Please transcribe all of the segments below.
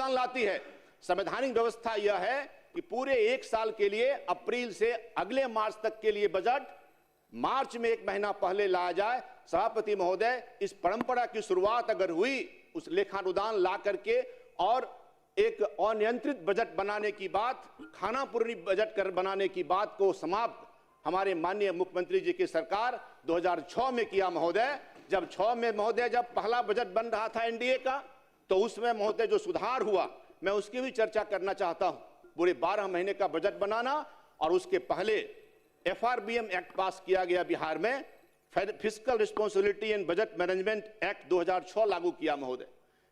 अनुदान लाती है। संवैधानिक व्यवस्था यह है कि पूरे एक साल के लिए अप्रैल से अगले मार्च तक के लिए बजट मार्च में 1 महीना पहले लाया जाए। सभापति महोदय, इस परंपरा की शुरुआत अगर हुई उस लेखानुदान ला करके और एक अनियंत्रित बजट बनाने की बात, खानापूर्णी बजट बनाने की बात को समाप्त हमारे माननीय मुख्यमंत्री जी की सरकार 2006 में किया महोदय। जब 6 में महोदय जब पहला बजट बन रहा था एनडीए का, तो उसमें महोदय जो सुधार हुआ मैं उसकी भी चर्चा करना चाहता हूं। पूरे 12 महीने का बजट बनाना और उसके पहले एफआरबीएम एक्ट पास किया गया बिहार में, fiscal responsibility and budget management act 2006 लागू किया महोदय।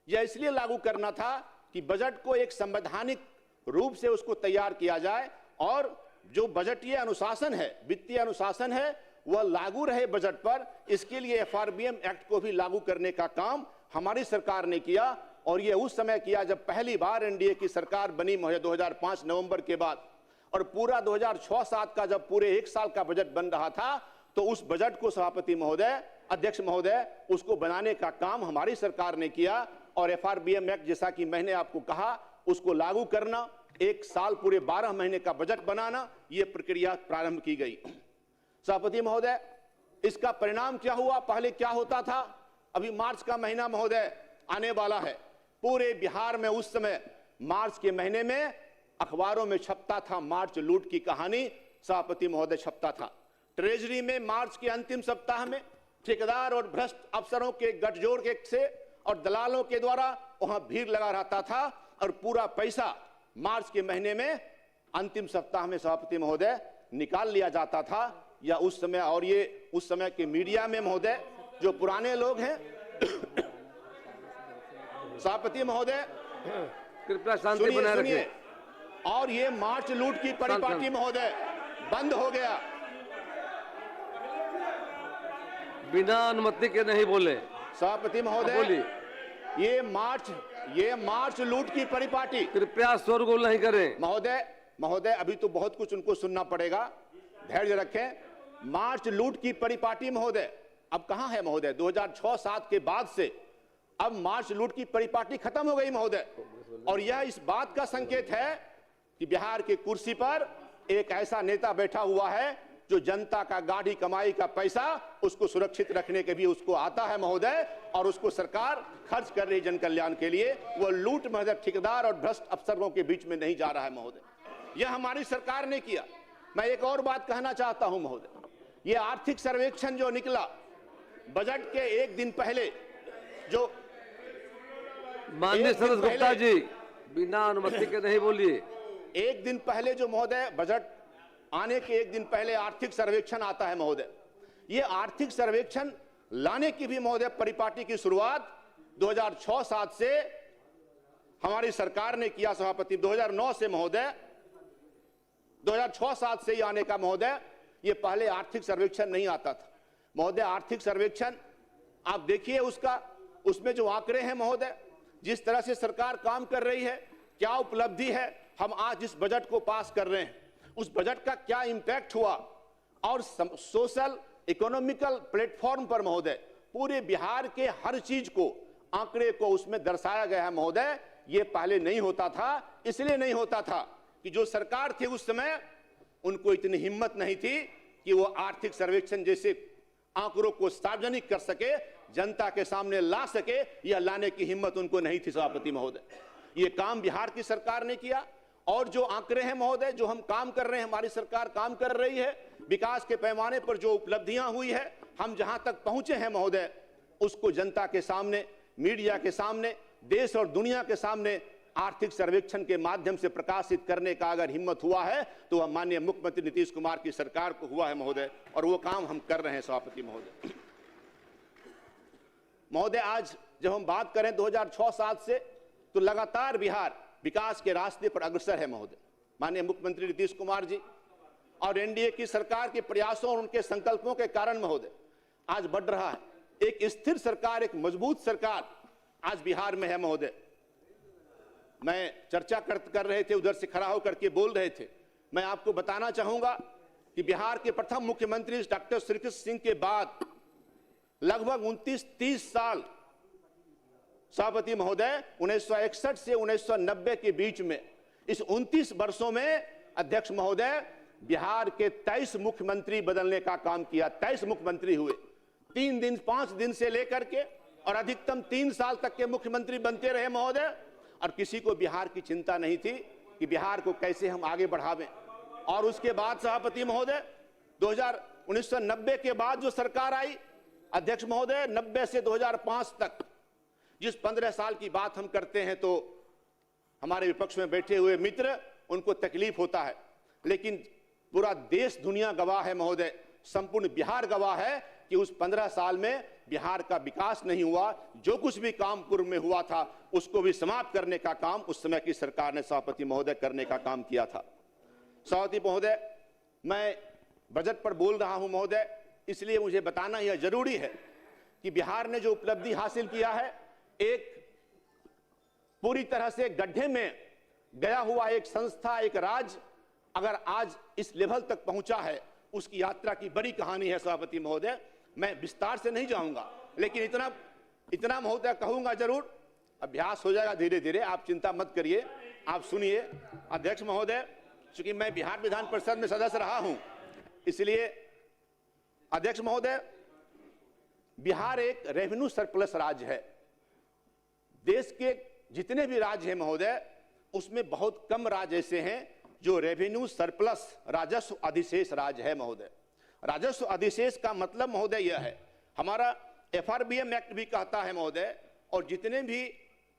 यह इसलिए लागू करना था कि बजट को एक संवैधानिक रूप से उसको तैयार किया जाए और जो बजटीय अनुशासन है, वित्तीय अनुशासन है, वह लागू रहे बजट पर। इसके लिए एफआरबीएम एक्ट को भी लागू करने का काम हमारी सरकार ने किया और यह उस समय किया जब पहली बार एनडीए की सरकार बनी महोदय 2005 नवंबर के बाद। और पूरा 2006-07 का जब पूरे एक साल का बजट बन रहा था तो उस बजट को सभापति महोदय, अध्यक्ष महोदय, उसको बनाने का काम हमारी सरकार ने किया और एफआरबीएम एक्ट जैसा कि मैंने आपको कहा उसको लागू करना, एक साल पूरे 12 महीने का बजट बनाना, यह प्रक्रिया प्रारंभ की गई। सभापति महोदय, इसका परिणाम क्या हुआ? पहले क्या होता था? अभी मार्च का महीना महोदय आने वाला है। पूरे बिहार में उस समय मार्च के महीने में अखबारों में छपता था मार्च लूट की कहानी। सभापति महोदय, छपता था। ट्रेजरी में मार्च के अंतिम सप्ताह में ठेकेदार और भ्रष्ट अफसरों के गठजोड़ के से और दलालों के द्वारा वहां भीड़ लगा रहता था और पूरा पैसा मार्च के महीने में अंतिम सप्ताह में सभापति महोदय निकाल लिया जाता था। या उस समय, और ये उस समय के मीडिया में महोदय जो पुराने लोग हैं सभापति महोदय, कृपया शांति बनाए रखिए। और ये मार्च लूट की परिपाटी महोदय बंद हो गया। बिना अनुमति के नहीं बोले सभापति महोदय, ये मार्च लूट की परिपाटी, कृपया शोरगुल नहीं करें। महोदय अभी तो बहुत कुछ उनको सुनना पड़ेगा, धैर्य रखें। मार्च लूट की परिपाटी महोदय अब कहां है महोदय? 2006-07 के बाद से अब मार्च लूट की परिपाटी खत्म हो गई महोदय। और यह इस बात का संकेत है कि बिहार की कुर्सी पर एक ऐसा नेता बैठा हुआ है जो जनता का गाढ़ी कमाई का पैसा उसको सुरक्षित रखने के भी उसको आता है महोदय, और उसको सरकार खर्च कर रही जन कल्याण के लिए। वह लूट महोदय ठेकेदार और भ्रष्ट अफसरों के बीच में नहीं जा रहा है महोदय, यह हमारी सरकार ने किया। मैं एक और बात कहना चाहता हूं महोदय, यह आर्थिक सर्वेक्षण जो निकला बजट के एक दिन पहले, जो माननीय सदस्य गुप्ता जी बिना अनुमति के नहीं बोलिए। एक दिन पहले जो महोदय बजट आने के एक दिन पहले आर्थिक सर्वेक्षण आता है महोदय, ये आर्थिक सर्वेक्षण लाने की भी महोदय परिपाटी की शुरुआत 2006-07 से हमारी सरकार ने किया। सभापति 2009 से महोदय 2006-07 से ये आने का महोदय, ये पहले आर्थिक सर्वेक्षण नहीं आता था महोदय। आर्थिक सर्वेक्षण आप देखिए उसका, उसमें जो आंकड़े हैं महोदय, जिस तरह से सरकार काम कर रही है, क्या उपलब्धि है, हम आज जिस बजट को पास कर रहे हैं उस बजट का क्या इंपैक्ट हुआ, और सोशल इकोनॉमिकल प्लेटफॉर्म पर महोदय पूरे बिहार के हर चीज को, आंकड़े को उसमें दर्शाया गया है महोदय। ये पहले नहीं होता था। इसलिए नहीं होता था कि जो सरकार थी उस समय उनको इतनी हिम्मत नहीं थी कि वो आर्थिक सर्वेक्षण जैसे आंकड़ों को सार्वजनिक कर सके, जनता के सामने ला सके, यह लाने की हिम्मत उनको नहीं थी सभापति महोदय। ये काम बिहार की सरकार ने किया। और जो आंकड़े हैं महोदय, जो हम काम कर रहे हैं, हमारी सरकार काम कर रही है, विकास के पैमाने पर जो उपलब्धियां हुई है, हम जहां तक पहुंचे हैं महोदय, उसको जनता के सामने, मीडिया के सामने, देश और दुनिया के सामने आर्थिक सर्वेक्षण के माध्यम से प्रकाशित करने का अगर हिम्मत हुआ है तो वह माननीय मुख्यमंत्री नीतीश कुमार की सरकार को हुआ है महोदय, और वो काम हम कर रहे हैं सभापति महोदय। महोदय आज जब हम बात करें 2006-07 से, तो लगातार बिहार विकास के रास्ते पर अग्रसर है महोदय। माननीय मुख्यमंत्री नीतीश कुमार जी और एनडीए की सरकार के प्रयासों और उनके संकल्पों के कारण महोदय आज बढ़ रहा है। एक स्थिर सरकार, एक मजबूत सरकार आज बिहार में है महोदय। मैं चर्चा कर रहे थे, उधर से खड़ा होकर के बोल रहे थे। मैं आपको बताना चाहूंगा कि बिहार के प्रथम मुख्यमंत्री डॉक्टर श्रीकृष्ण सिंह के बाद लगभग 29-30 साल सभापति महोदय, 1961 से 1990 के बीच में इस 29 वर्षों में अध्यक्ष महोदय बिहार के 23 मुख्यमंत्री बदलने का काम किया। 23 मुख्यमंत्री हुए, 3 दिन 5 दिन से लेकर के और अधिकतम 3 साल तक के मुख्यमंत्री बनते रहे महोदय। और किसी को बिहार की चिंता नहीं थी कि बिहार को कैसे हम आगे बढ़ावें। और उसके बाद सभापति महोदय 1990 के बाद जो सरकार आई अध्यक्ष महोदय, 90 से 2005 तक जिस 15 साल की बात हम करते हैं तो हमारे विपक्ष में बैठे हुए मित्र उनको तकलीफ होता है, लेकिन पूरा देश दुनिया गवाह है महोदय, संपूर्ण बिहार गवाह है कि उस 15 साल में बिहार का विकास नहीं हुआ। जो कुछ भी काम पूर्व में हुआ था उसको भी समाप्त करने का काम उस समय की सरकार ने सभापति महोदय करने का काम किया था। सभापति महोदय, मैं बजट पर बोल रहा हूं महोदय, इसलिए मुझे बताना यह जरूरी है कि बिहार ने जो उपलब्धि हासिल किया है, एक पूरी तरह से गड्ढे में गया हुआ एक संस्था, एक राज्य अगर आज इस लेवल तक पहुंचा है, उसकी यात्रा की बड़ी कहानी है सभापति महोदय। मैं विस्तार से नहीं जाऊंगा, लेकिन इतना महोदय कहूंगा जरूर, अभ्यास हो जाएगा धीरे धीरे, आप चिंता मत करिए, आप सुनिए। अध्यक्ष महोदय, चूंकि मैं बिहार विधान परिषद में सदस्य रहा हूं, इसलिए अध्यक्ष महोदय, बिहार एक रेवेन्यू सरप्लस राज्य है। देश के जितने भी राज्य हैं महोदय, उसमें बहुत कम राज्य ऐसे हैं जो रेवेन्यू सरप्लस, राजस्व अधिशेष राज्य है महोदय। राजस्व अधिशेष का मतलब महोदय यह है, हमारा FRBM एक्ट भी कहता है महोदय, और जितने भी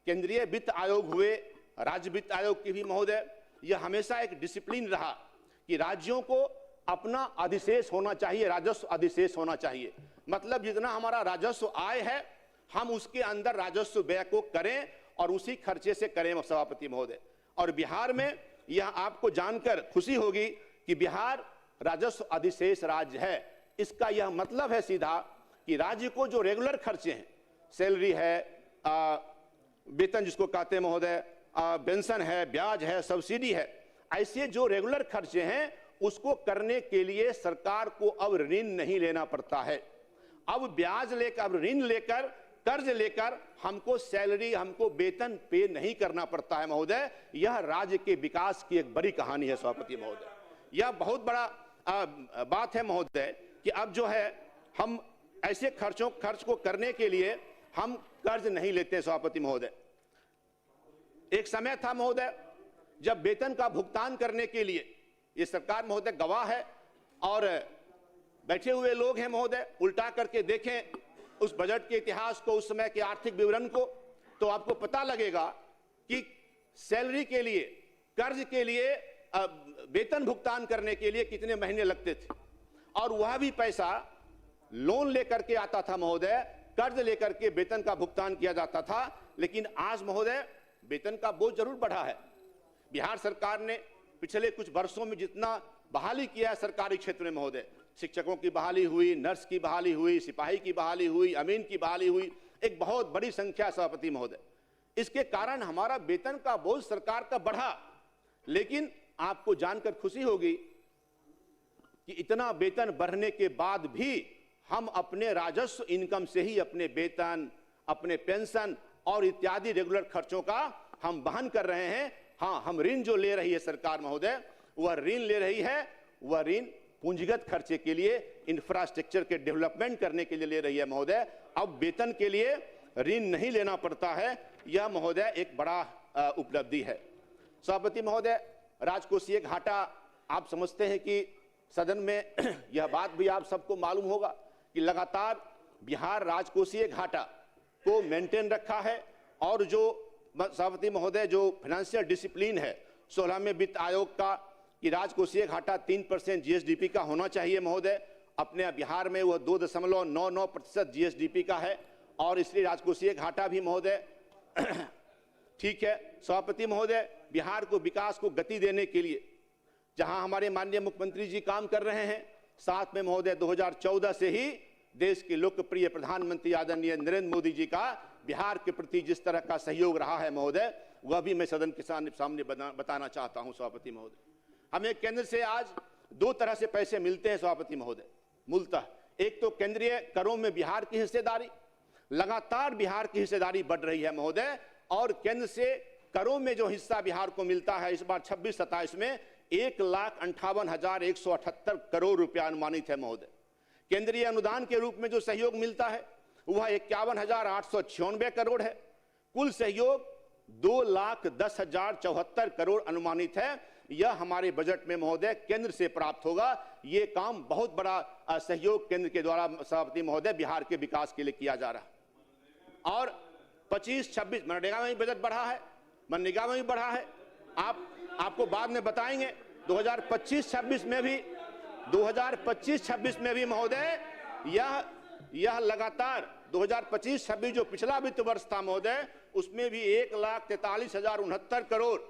केंद्रीय वित्त आयोग हुए, राज्य वित्त आयोग की भी महोदय, यह हमेशा एक डिसिप्लिन रहा कि राज्यों को अपना अधिशेष होना चाहिए, राजस्व अधिशेष होना चाहिए। मतलब जितना हमारा राजस्व आय है हम उसके अंदर राजस्व व्यय को करें और उसी खर्चे से करें सभापति महोदय। और बिहार में यह आपको जानकर खुशी होगी कि बिहार राजस्व अधिशेष राज्य है। इसका यह मतलब है सीधा कि राज्य को जो रेगुलर खर्चे हैं, सैलरी है, वेतन जिसको कहते हैं महोदय, पेंशन है, ब्याज है, सब्सिडी है, ऐसे जो रेगुलर खर्चे हैं उसको करने के लिए सरकार को अब ऋण नहीं लेना पड़ता है। अब ब्याज लेकर, अब ऋण लेकर, कर्ज लेकर हमको सैलरी, हमको वेतन पे नहीं करना पड़ता है महोदय। यह राज्य के विकास की एक बड़ी कहानी है सभापति महोदय। यह बहुत बड़ा बात है महोदय कि अब जो है हम ऐसे खर्च को करने के लिए हम कर्ज नहीं लेते सभापति महोदय। एक समय था महोदय जब वेतन का भुगतान करने के लिए, ये सरकार महोदय गवाह है और बैठे हुए लोग हैं महोदय, उल्टा करके देखें उस बजट के इतिहास को, उस समय के आर्थिक विवरण को, तो आपको पता लगेगा कि सैलरी के लिए, कर्ज के लिए, वेतन भुगतान करने के लिए कितने महीने लगते थे। और वह भी पैसा लोन लेकर के आता था महोदय, कर्ज लेकर के वेतन का भुगतान किया जाता था। लेकिन आज महोदय वेतन का बोझ जरूर बढ़ा है। बिहार सरकार ने पिछले कुछ वर्षों में जितना बहाली किया है सरकारी क्षेत्र में महोदय, शिक्षकों की बहाली हुई, नर्स की बहाली हुई, सिपाही की बहाली हुई, अमीन की बहाली हुई, एक बहुत बड़ी संख्या सभापति महोदय। इसके कारण हमारा वेतन का बोझ सरकार का बढ़ा। लेकिन आपको जानकर खुशी होगी कि इतना वेतन बढ़ने के बाद भी हम अपने राजस्व इनकम से ही अपने वेतन, अपने पेंशन और इत्यादि रेगुलर खर्चों का हम वहन कर रहे हैं। हाँ, हम ऋण जो ले रही है सरकार महोदय, वह ऋण ले रही है, वह ऋण पूंजीगत खर्चे के लिए, इंफ्रास्ट्रक्चर के डेवलपमेंट करने के लिए ले रही है महोदय। अब वेतन के लिए ऋण नहीं लेना पड़ता है। यह महोदय एक बड़ा उपलब्धि है। सभापति महोदय, राजकोषीय घाटा, आप समझते हैं कि सदन में यह बात भी आप सबको मालूम होगा कि लगातार बिहार राजकोषीय घाटा को मेंटेन रखा है। और जो सभापति महोदय जो फाइनेंशियल डिसिप्लिन है 16वें वित्त आयोग का कि राजकोषीय घाटा 3% GSDP का होना चाहिए महोदय, अपने बिहार में वह 2.99% GSDP का है। और इसलिए राजकोषीय घाटा भी महोदय ठीक है। सभापति महोदय, बिहार को विकास को गति देने के लिए जहां हमारे माननीय मुख्यमंत्री जी काम कर रहे हैं, साथ में महोदय 2014 से ही देश के लोकप्रिय प्रधानमंत्री आदरणीय नरेंद्र मोदी जी का बिहार के प्रति जिस तरह का सहयोग रहा है महोदय, वह भी मैं सदन के सामने बताना चाहता हूं सभापति महोदय। हमें केंद्र से आज 2 तरह से पैसे मिलते हैं सभापति महोदय। मूलतः एक तो केंद्रीय करों में बिहार की हिस्सेदारी, लगातार बिहार की हिस्सेदारी बढ़ रही है महोदय, और केंद्र से करों में जो हिस्सा बिहार को मिलता है इस बार 26-27 में 1,58,178 करोड़ रुपया अनुमानित है महोदय। केंद्रीय अनुदान के रूप में जो सहयोग मिलता है वह 51,896 करोड़ है। कुल सहयोग 2,10,074 करोड़ अनुमानित है। यह हमारे बजट में महोदय केंद्र से प्राप्त होगा। ये काम बहुत बड़ा सहयोग केंद्र के द्वारा सभापति महोदय बिहार के विकास के लिए किया जा रहा है। और 25-26 मनरेगा में भी बजट बढ़ा है, मनरेगा में भी बढ़ा है। आपको बाद में बताएंगे 2025-26 में भी महोदय यह लगातार 2025-26 जो पिछला वित्त वर्ष था महोदय उसमें भी 1,43,069 करोड़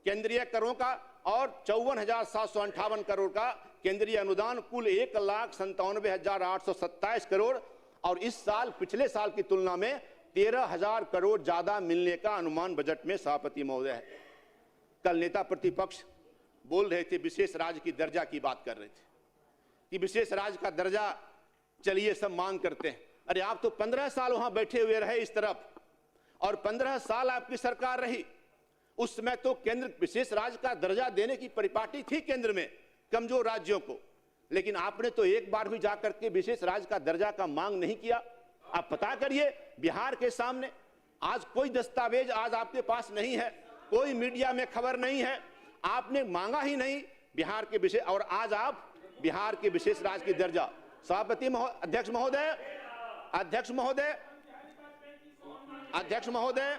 केंद्रीय करों का और 54,758 करोड़ का केंद्रीय अनुदान, कुल 1,97,827 करोड़। और इस साल पिछले साल की तुलना में 13,000 करोड़ ज्यादा मिलने का अनुमान बजट में सभापति महोदय है। कल नेता प्रतिपक्ष बोल रहे थे, विशेष राज्य की दर्जा की बात कर रहे थे कि विशेष राज्य का दर्जा चलिए सब मांग करते हैं। अरे आप तो 15 साल वहां बैठे हुए रहे इस तरफ, और 15 साल आपकी सरकार रही। उस समय तो केंद्र विशेष राज्य का दर्जा देने की परिपाटी थी केंद्र में कमजोर राज्यों को, लेकिन आपने तो एक बार भी जाकर के विशेष राज्य का दर्जा का मांग नहीं किया। आप पता करिए, बिहार के सामने आज कोई दस्तावेज आज आपके पास नहीं है, कोई मीडिया में खबर नहीं है, आपने मांगा ही नहीं बिहार के विशेष, और आज आप बिहार के विशेष राज्य की दर्जा। सभापति अध्यक्ष महोदय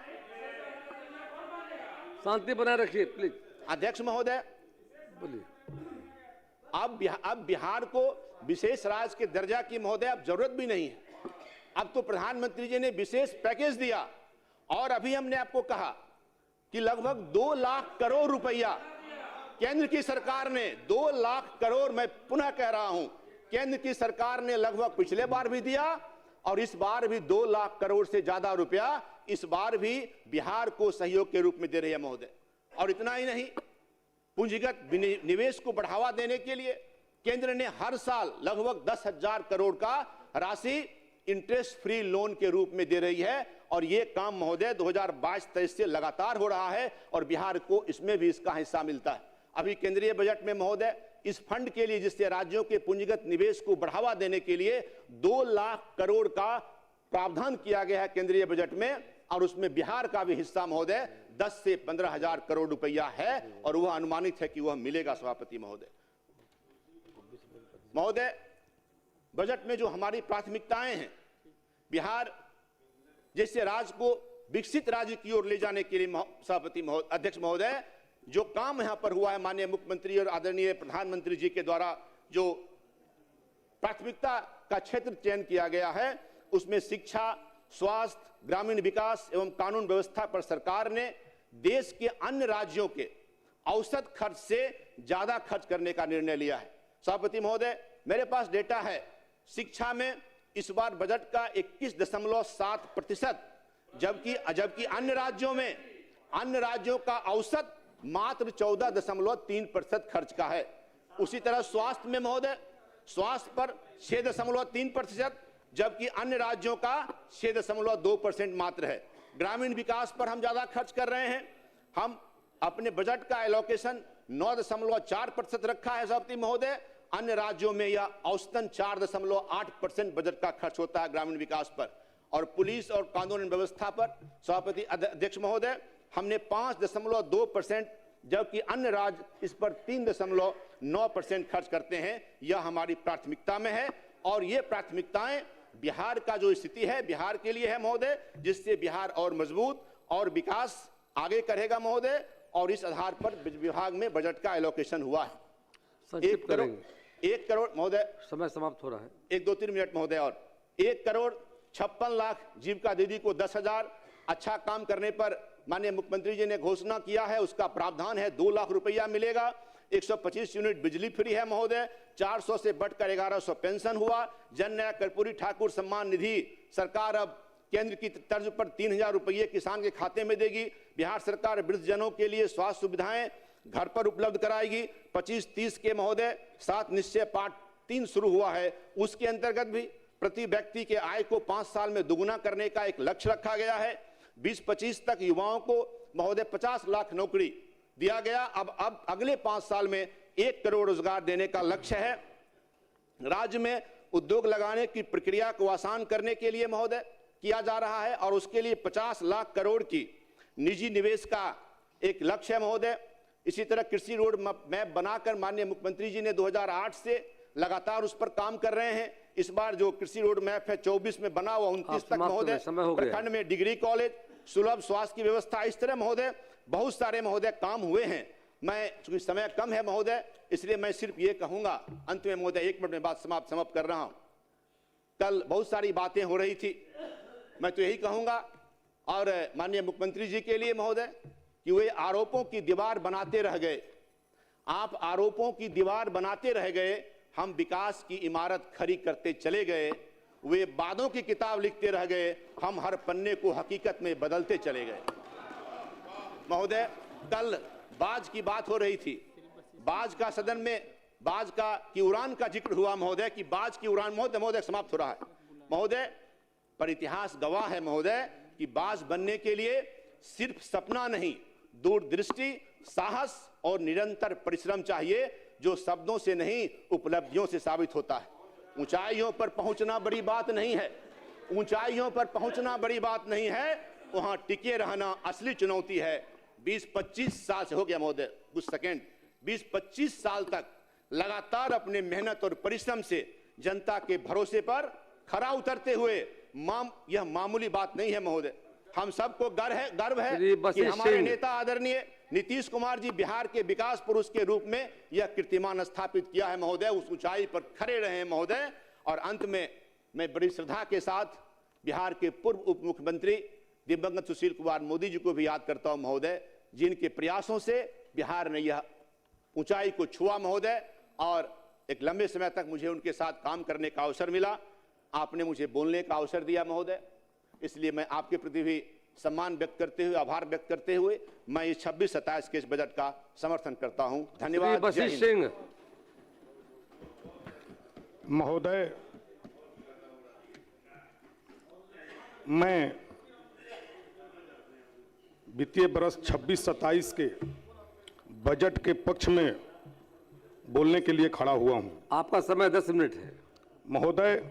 शांति बनाए रखिए प्लीज। अध्यक्ष महोदय बोलिए। अब बिहार को विशेष राज्य के दर्जा की महोदय अब जरूरत भी नहीं है। अब तो प्रधानमंत्री जी ने विशेष पैकेज दिया, और अभी हमने आपको कहा कि लगभग 2 लाख करोड़ रुपया केंद्र की सरकार ने 2 लाख करोड़, मैं पुनः कह रहा हूं, केंद्र की सरकार ने लगभग पिछले बार भी दिया और इस बार भी 2 लाख करोड़ से ज्यादा रुपया इस बार भी बिहार को सहयोग के रूप में दे रही है महोदय। और इतना ही नहीं, पूंजीगत निवेश को बढ़ावा देने के लिए केंद्र ने हर साल लगभग 10,000 करोड़ का राशि इंटरेस्ट फ्री लोन के रूप में दे रही है, और ये काम महोदय 2022-23 से लगातार हो रहा है, और बिहार को इसमें भी इसका हिस्सा मिलता है। अभी केंद्रीय बजट में महोदय इस फंड के लिए, जिससे राज्यों के पूंजीगत निवेश को बढ़ावा देने के लिए 2 लाख करोड़ का प्रावधान किया गया है केंद्रीय बजट में, और उसमें बिहार का भी हिस्सा महोदय 10 से 15,000 करोड़ रुपया है, और वह अनुमानित है कि वह मिलेगा सभापति महोदय। बजट में जो हमारी प्राथमिकताएं हैं, बिहार जैसे राज्य को विकसित राज्य की ओर ले जाने के लिए सभापति अध्यक्ष महोदय जो काम यहां पर हुआ है माननीय मुख्यमंत्री और आदरणीय प्रधानमंत्री जी के द्वारा, जो प्राथमिकता का क्षेत्र चयन किया गया है, उसमें शिक्षा, स्वास्थ्य, ग्रामीण विकास एवं कानून व्यवस्था पर सरकार ने देश के अन्य राज्यों के औसत खर्च से ज्यादा खर्च करने का निर्णय लिया है। सभापति महोदय, मेरे पास डेटा है, शिक्षा में इस बार बजट का 21.7%, जबकि अन्य राज्यों का औसत मात्र 14.3% खर्च का है। उसी तरह स्वास्थ्य में महोदय, स्वास्थ्य पर 6.3%, जबकि अन्य राज्यों का 6.2% मात्र है। ग्रामीण विकास पर हम ज्यादा खर्च कर रहे हैं। हम अपने बजट का एलोकेशन 9.4% रखा है सभापति महोदय, अन्य राज्यों में यह औसतन 4.8% बजट का खर्च होता है ग्रामीण विकास पर। और पुलिस और कानून व्यवस्था पर सभापति अध्यक्ष महोदय हमने 5.2%, जबकि अन्य राज्य इस पर 3.9% खर्च करते हैं। यह हमारी प्राथमिकता में है, और ये प्राथमिकताएं बिहार का जो स्थिति है बिहार के लिए है महोदय, जिससे बिहार और मजबूत और विकास आगे करेगा महोदय। और इस आधार पर विभाग में बजट का एलोकेशन हुआ है। 1 करोड़ महोदय, समय समाप्त हो रहा है, 1-2-3 मिनट महोदय। और 1,56 लाख जीविका दीदी को 10,000 अच्छा काम करने पर माननीय मुख्यमंत्री जी ने घोषणा किया है, उसका प्रावधान है 2 लाख रुपया मिलेगा। 125 यूनिट बिजली फ्री है महोदय, 400 से बढ़कर 1100 पेंशन हुआ। जन न्याय कर्पूरी ठाकुर सम्मान निधि सरकार अब केंद्र की तर्ज पर 3,000 रुपये किसान के खाते में देगी। बिहार सरकार वृद्धजनों के लिए स्वास्थ्य सुविधाएं घर पर उपलब्ध कराएगी। 25-30 के महोदय 7 निश्चय पार्ट 3 शुरू हुआ है, उसके अंतर्गत भी प्रति व्यक्ति के आय को 5 साल में दुगुना करने का एक लक्ष्य रखा गया है। 2025 तक युवाओं को महोदय 50 लाख नौकरी दिया गया। अब अगले 5 साल में 1 करोड़ रोजगार देने का लक्ष्य है। राज्य में उद्योग लगाने की प्रक्रिया को आसान करने के लिए महोदय किया जा रहा है और उसके लिए 50 लाख करोड़ की निजी निवेश का एक लक्ष्य है महोदय। इसी तरह कृषि रोड मैप बनाकर माननीय मुख्यमंत्री जी ने 2008 से लगातार उस पर काम कर रहे हैं। इस बार जो कृषि रोड मैप है 24 में बना हुआ 29 तक महोदय प्रखंड में डिग्री कॉलेज, सुलभ स्वास्थ्य की व्यवस्था, इस तरह महोदय बहुत सारे महोदय काम हुए हैं। मैं चूंकि समय कम है महोदय, इसलिए मैं सिर्फ ये कहूंगा अंत में महोदय, 1 मिनट में बात समाप्त कर रहा हूं। कल बहुत सारी बातें हो रही थी, मैं तो यही कहूंगा और माननीय मुख्यमंत्री जी के लिए महोदय कि वे आरोपों की दीवार बनाते रह गए। आप आरोपों की दीवार बनाते रह गए, हम विकास की इमारत खड़ी करते चले गए। वे वादों की किताब लिखते रह गए, हम हर पन्ने को हकीकत में बदलते चले गए। महोदय कल बाज की बात हो रही थी, बाज का सदन में बाज का की उड़ान का जिक्र हुआ महोदय कि बाज की उड़ान महोदय समाप्त हो रहा है महोदय। पर इतिहास गवाह है महोदय कि बाज बनने के लिए सिर्फ सपना नहीं, दूरदृष्टि, साहस और निरंतर परिश्रम चाहिए, जो शब्दों से नहीं उपलब्धियों से साबित होता है। ऊंचाइयों पर पहुंचना बड़ी बात नहीं है, ऊंचाइयों पर पहुंचना बड़ी बात नहीं है, वहां टिके रहना असली चुनौती है। 20-25 साल से हो गया महोदय, कुछ सेकेंड, 20-25 साल तक लगातार अपने मेहनत और परिश्रम से जनता के भरोसे पर खरा उतरते हुए यह मामूली बात नहीं है महोदय। हम सबको गर्व है कि हमारे नेता आदरणीय नीतीश कुमार जी बिहार के विकास पुरुष के रूप में यह कीर्तिमान स्थापित किया है महोदय। उस ऊंचाई पर खड़े रहे हैं महोदय। और अंत में मैं बड़ी श्रद्धा के साथ बिहार के पूर्व उप मुख्यमंत्री दिवंगत सुशील कुमार मोदी जी को भी याद करता हूं महोदय, जिनके प्रयासों से बिहार ने यह ऊंचाई को छुआ महोदय। और एक लंबे समय तक मुझे उनके साथ काम करने का अवसर मिला, आपने मुझे बोलने का अवसर दिया महोदय, इसलिए मैं आपके प्रति भी सम्मान व्यक्त करते हुए, आभार व्यक्त करते हुए मैं इस 26-27 के इस बजट का समर्थन करता हूं। धन्यवाद। बशीष सिंह महोदय, मैं वित्तीय वर्ष 26-27 के बजट के पक्ष में बोलने के लिए खड़ा हुआ हूं। आपका समय 10 मिनट है। महोदय,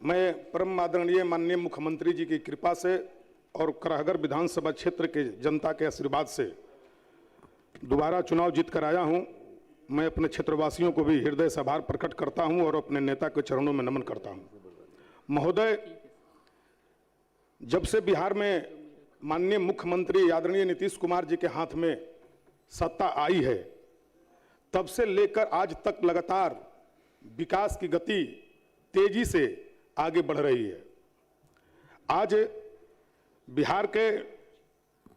मैं परम आदरणीय माननीय मुख्यमंत्री जी की कृपा से और कराहगर विधानसभा क्षेत्र के जनता के आशीर्वाद से दोबारा चुनाव जीत कर आया हूं। मैं अपने क्षेत्रवासियों को भी हृदय से आभार प्रकट करता हूं और अपने नेता के चरणों में नमन करता हूं। महोदय, जब से बिहार में माननीय मुख्यमंत्री आदरणीय नीतीश कुमार जी के हाथ में सत्ता आई है, तब से लेकर आज तक लगातार विकास की गति तेजी से आगे बढ़ रही है। आज बिहार के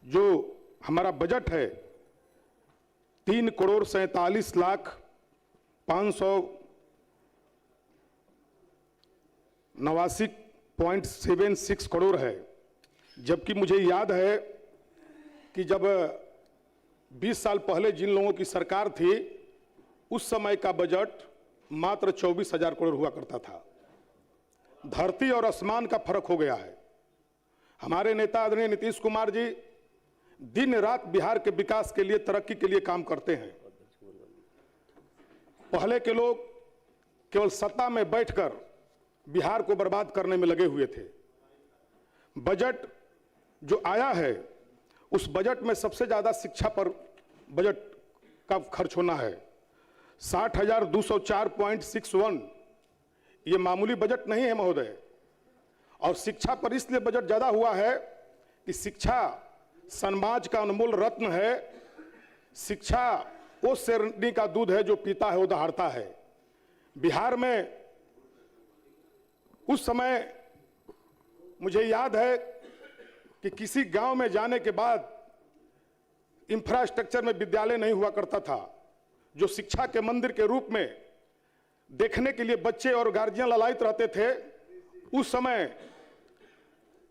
जो हमारा बजट है 3,47,589.76 करोड़ है, जबकि मुझे याद है कि जब 20 साल पहले जिन लोगों की सरकार थी उस समय का बजट मात्र 24,000 करोड़ हुआ करता था। धरती और आसमान का फर्क हो गया है। हमारे नेता आदरणीय नीतीश कुमार जी दिन रात बिहार के विकास के लिए, तरक्की के लिए काम करते हैं। पहले के लोग केवल सत्ता में बैठकर बिहार को बर्बाद करने में लगे हुए थे। बजट जो आया है उस बजट में सबसे ज्यादा शिक्षा पर बजट का खर्च होना है, 60,204.61। ये मामूली बजट नहीं है महोदय। और शिक्षा पर इसलिए बजट ज्यादा हुआ है कि शिक्षा समाज का अनमोल रत्न है। शिक्षा वो शेरनी का दूध है जो पीता है वो दहाड़ता है। बिहार में उस समय मुझे याद है कि किसी गांव में जाने के बाद इंफ्रास्ट्रक्चर में विद्यालय नहीं हुआ करता था, जो शिक्षा के मंदिर के रूप में देखने के लिए बच्चे और गार्जियन ललायित रहते थे। उस समय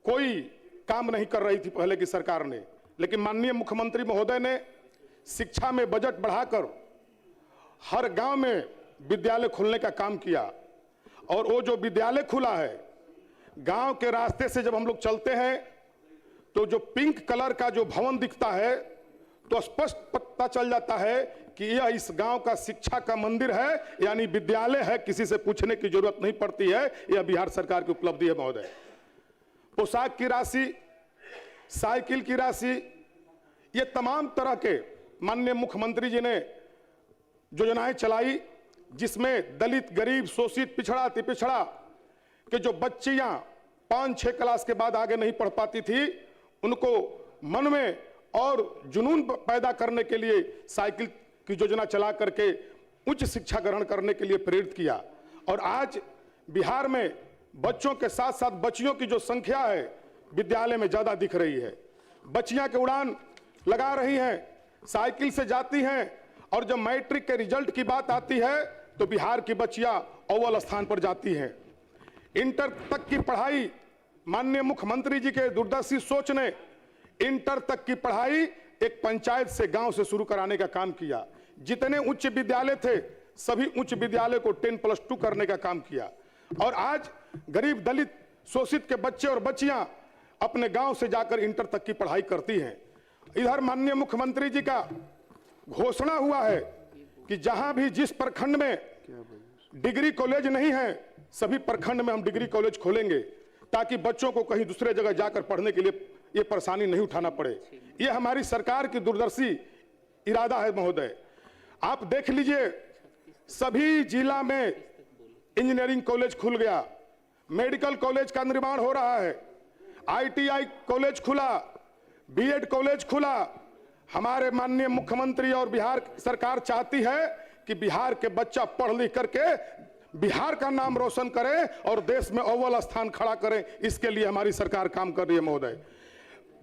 कोई काम नहीं कर रही थी पहले की सरकार ने, लेकिन माननीय मुख्यमंत्री महोदय ने शिक्षा में बजट बढ़ाकर हर गांव में विद्यालय खोलने का काम किया। और वो जो विद्यालय खुला है, गांव के रास्ते से जब हम लोग चलते हैं तो जो पिंक कलर का जो भवन दिखता है तो स्पष्ट पता चल जाता है कि यह इस गांव का शिक्षा का मंदिर है, यानी विद्यालय है। किसी से पूछने की जरूरत नहीं पड़ती है, यह बिहार सरकार की उपलब्धि है महोदय। पोशाक की राशि, साइकिल की राशि, ये तमाम तरह के माननीय मुख्यमंत्री जी ने योजनाएं चलाई, जिसमें दलित, गरीब, शोषित, पिछड़ा, अति पिछड़ा के जो बच्चियां 5-6 क्लास के बाद आगे नहीं पढ़ पाती थी, उनको मन में और जुनून पैदा करने के लिए साइकिल की योजना चला करके उच्च शिक्षा ग्रहण करने के लिए प्रेरित किया। और आज बिहार में बच्चों के साथ साथ बच्चियों की जो संख्या है विद्यालय में ज्यादा दिख रही है। बच्चियां के उड़ान लगा रही हैं, साइकिल से जाती हैं, और जब मैट्रिक के रिजल्ट की बात आती है तो बिहार की बच्चियां अव्वल स्थान पर जाती हैं। इंटर तक की पढ़ाई, माननीय मुख्यमंत्री जी के दूरदर्शी सोच ने इंटर तक की पढ़ाई एक पंचायत से, गांव से शुरू कराने का काम किया। जितने उच्च विद्यालय थे सभी उच्च विद्यालय को 10+2 करने का काम किया। और आज गरीब, दलित, शोषित के बच्चे और बच्चियां अपने गांव से जाकर इंटर तक की पढ़ाई करती हैं। इधर माननीय मुख्यमंत्री जी का घोषणा हुआ है कि जहां भी जिस प्रखंड में डिग्री कॉलेज नहीं है सभी प्रखंड में हम डिग्री कॉलेज खोलेंगे, ताकि बच्चों को कहीं दूसरे जगह जाकर पढ़ने के लिए ये परेशानी नहीं उठाना पड़े। ये हमारी सरकार की दूरदर्शी इरादा है महोदय। आप देख लीजिए, सभी जिला में इंजीनियरिंग कॉलेज खुल गया, मेडिकल कॉलेज का निर्माण हो रहा है, ITI कॉलेज खुला, BEd कॉलेज खुला। हमारे माननीय मुख्यमंत्री और बिहार सरकार चाहती है कि बिहार के बच्चा पढ़ लिख करके बिहार का नाम रोशन करें और देश में अव्वल स्थान खड़ा करें। इसके लिए हमारी सरकार काम कर रही है महोदय।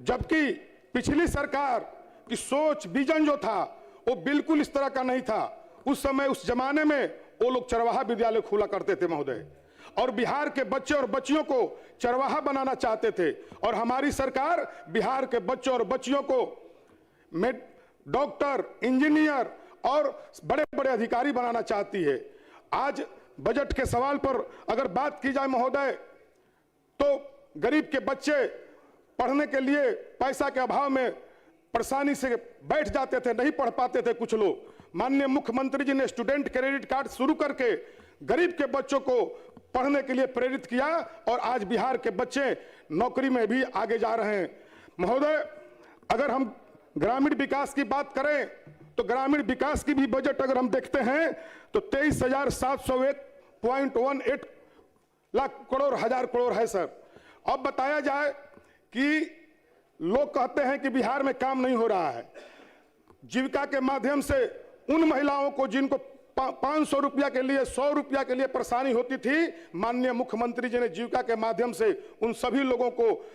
जबकि पिछली सरकार की सोच, विजन जो था वो बिल्कुल इस तरह का नहीं था। उस समय, उस जमाने में वो लोग चरवाहा विद्यालय खोला करते थे महोदय, और बिहार के बच्चे और बच्चियों को चरवाहा बनाना चाहते थे। और हमारी सरकार बिहार के बच्चों और बच्चियों को डॉक्टर, इंजीनियर और बड़े बड़े अधिकारी बनाना चाहती है। आज बजट के सवाल पर अगर बात की जाए महोदय, तो गरीब के बच्चे पढ़ने के लिए पैसा के अभाव में परेशानी से बैठ जाते थे, नहीं पढ़ पाते थे कुछ लोग। माननीय मुख्यमंत्री जी ने स्टूडेंट क्रेडिट कार्ड शुरू करके गरीब के बच्चों को पढ़ने के लिए प्रेरित किया, और आज बिहार के बच्चे नौकरी में भी आगे जा रहे हैं महोदय। अगर हम ग्रामीण विकास की बात करें तो ग्रामीण विकास की भी बजट अगर हम देखते हैं तो 23,701.18 लाख करोड़, हजार करोड़ है सर। अब बताया जाए कि लोग कहते हैं कि बिहार में काम नहीं हो रहा है। जीविका के माध्यम से उन महिलाओं को जिनको 500 रुपया के लिए, 100 रुपया के लिए परेशानी होती थी, माननीय मुख्यमंत्री जी ने जीविका के माध्यम से उन सभी लोगों को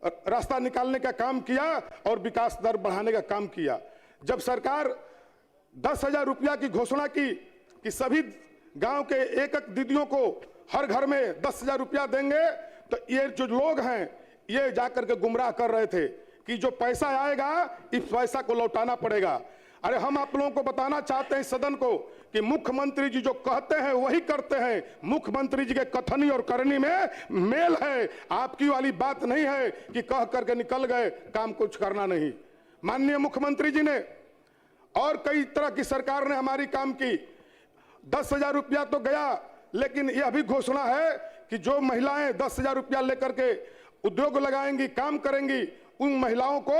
रास्ता निकालने का काम किया और विकास दर बढ़ाने का काम किया। जब सरकार 10,000 रुपया की घोषणा की कि सभी गांव के एक दीदियों को हर घर में 10,000 रुपया देंगे, तो ये जो लोग हैं ये जाकर के गुमराह कर रहे थे कि जो पैसा आएगा इस पैसा को लौटाना पड़ेगा। अरे हम आप लोगों को बताना चाहते हैं सदन को कि मुख्यमंत्री जी जो कहते हैं वही करते हैं। मुख्यमंत्री जी के कथनी और करनी में मेल है। आपकी वाली बात नहीं है कि कह करके निकल गए, काम कुछ करना नहीं। माननीय मुख्यमंत्री जी ने और कई तरह की सरकार ने हमारी काम की। 10,000 रुपया तो गया, लेकिन यह भी घोषणा है कि जो महिलाएं 10,000 रुपया लेकर के उद्योग लगाएंगी, काम करेंगी, उन महिलाओं को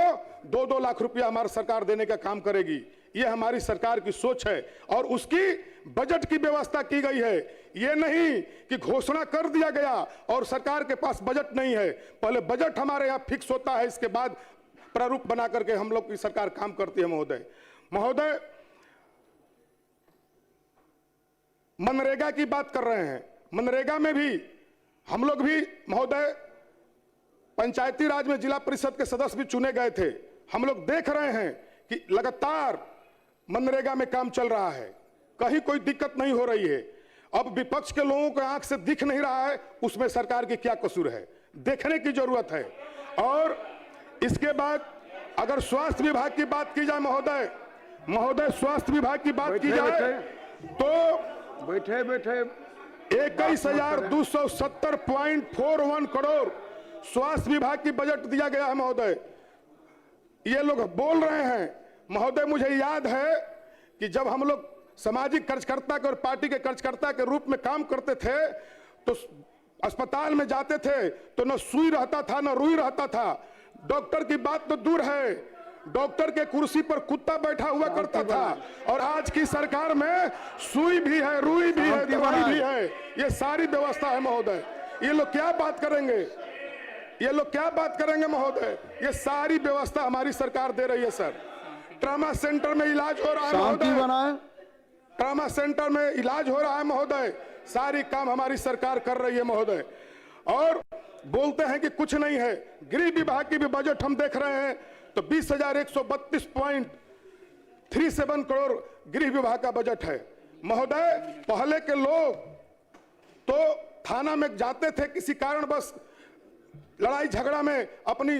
2-2 लाख रुपया हमारी सरकार देने का काम करेगी। यह हमारी सरकार की सोच है और उसकी बजट की व्यवस्था की गई है। यह नहीं कि घोषणा कर दिया गया और सरकार के पास बजट नहीं है। पहले बजट हमारे यहाँ फिक्स होता है, इसके बाद प्रारूप बना करके हम लोग की सरकार काम करती है महोदय। मनरेगा की बात कर रहे हैं। मनरेगा में भी हम लोग भी महोदय, पंचायती राज में जिला परिषद के सदस्य भी चुने गए थे। हम लोग देख रहे हैं कि लगातार मनरेगा में काम चल रहा है, कहीं कोई दिक्कत नहीं हो रही है। अब विपक्ष के लोगों को आंख से दिख नहीं रहा है, उसमें सरकार की क्या कसूर है, देखने की जरूरत है। और इसके बाद अगर स्वास्थ्य विभाग की बात की जाए महोदय, स्वास्थ्य विभाग की बात की जाए तो बैठे 21,270.41 करोड़ स्वास्थ्य विभाग की बजट दिया गया है महोदय। ये लोग बोल रहे हैं महोदय, मुझे याद है कि जब हम लोग सामाजिक कार्यकर्ता के और पार्टी के कार्यकर्ता के रूप में काम करते थे तो अस्पताल में जाते थे तो न सुई रहता था न रुई रहता था। डॉक्टर की बात तो दूर है, डॉक्टर के कुर्सी पर कुत्ता बैठा हुआ करता था। और आज की सरकार में सुई भी है, रुई भी है, दवाई भी है, ये सारी व्यवस्था है महोदय। ये लोग क्या बात करेंगे, ये लोग क्या बात करेंगे महोदय? ये सारी व्यवस्था हमारी सरकार दे रही है सर। ट्रामा सेंटर में इलाज हो रहा है महोदय, ट्रामा सेंटर में इलाज हो रहा है महोदय, सारी काम हमारी सरकार कर रही है महोदय। और बोलते हैं कि कुछ नहीं है। गृह विभाग की भी बजट हम देख रहे हैं तो 20,132.37 करोड़ गृह विभाग का बजट है महोदय। पहले के लोग तो थाना में जाते थे किसी कारण बस लड़ाई झगड़ा में अपनी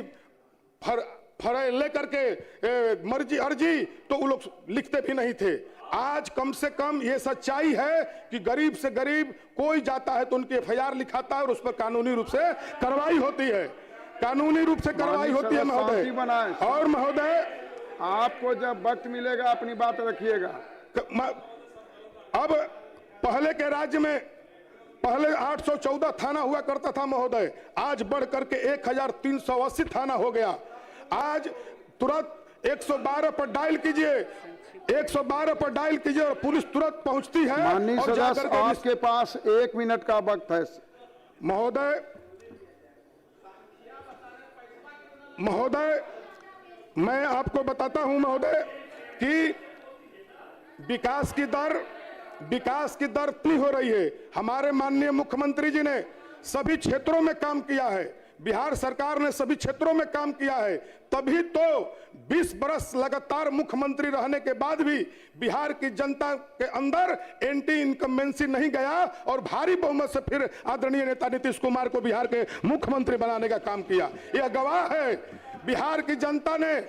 फरे लेकर के मर्जी अर्जी, तो वो लोग लिखते भी नहीं थे। आज कम से कम ये सच्चाई है कि गरीब से गरीब कोई जाता है तो उनकी एफआईआर लिखाता है और उस पर कानूनी रूप से कार्रवाई होती है, कानूनी रूप से कार्रवाई होती है महोदय। और महोदय आपको जब वक्त मिलेगा अपनी बात रखिएगा। अब पहले के राज्य में पहले 814 थाना हुआ करता था महोदय, आज बढ़ करके 1380 थाना हो गया। आज तुरंत 112 पर डायल कीजिए, 112 पर डायल कीजिए और पुलिस तुरंत पहुंचती है। माननीय सदस्य, आपके पास 1 मिनट का वक्त है महोदय। मैं आपको बताता हूं महोदय कि विकास की दर इतनी हो रही है। हमारे माननीय मुख्यमंत्री जी ने सभी क्षेत्रों में काम किया है, बिहार सरकार ने सभी क्षेत्रों में काम किया है, तभी तो 20 बरस लगातार मुख्यमंत्री रहने के बाद भी बिहार की जनता के अंदर एंटी इनकम्बेंसी नहीं गया और भारी बहुमत से फिर आदरणीय नेता नीतीश कुमार को बिहार के मुख्यमंत्री बनाने का काम किया। यह गवाह है, बिहार की जनता ने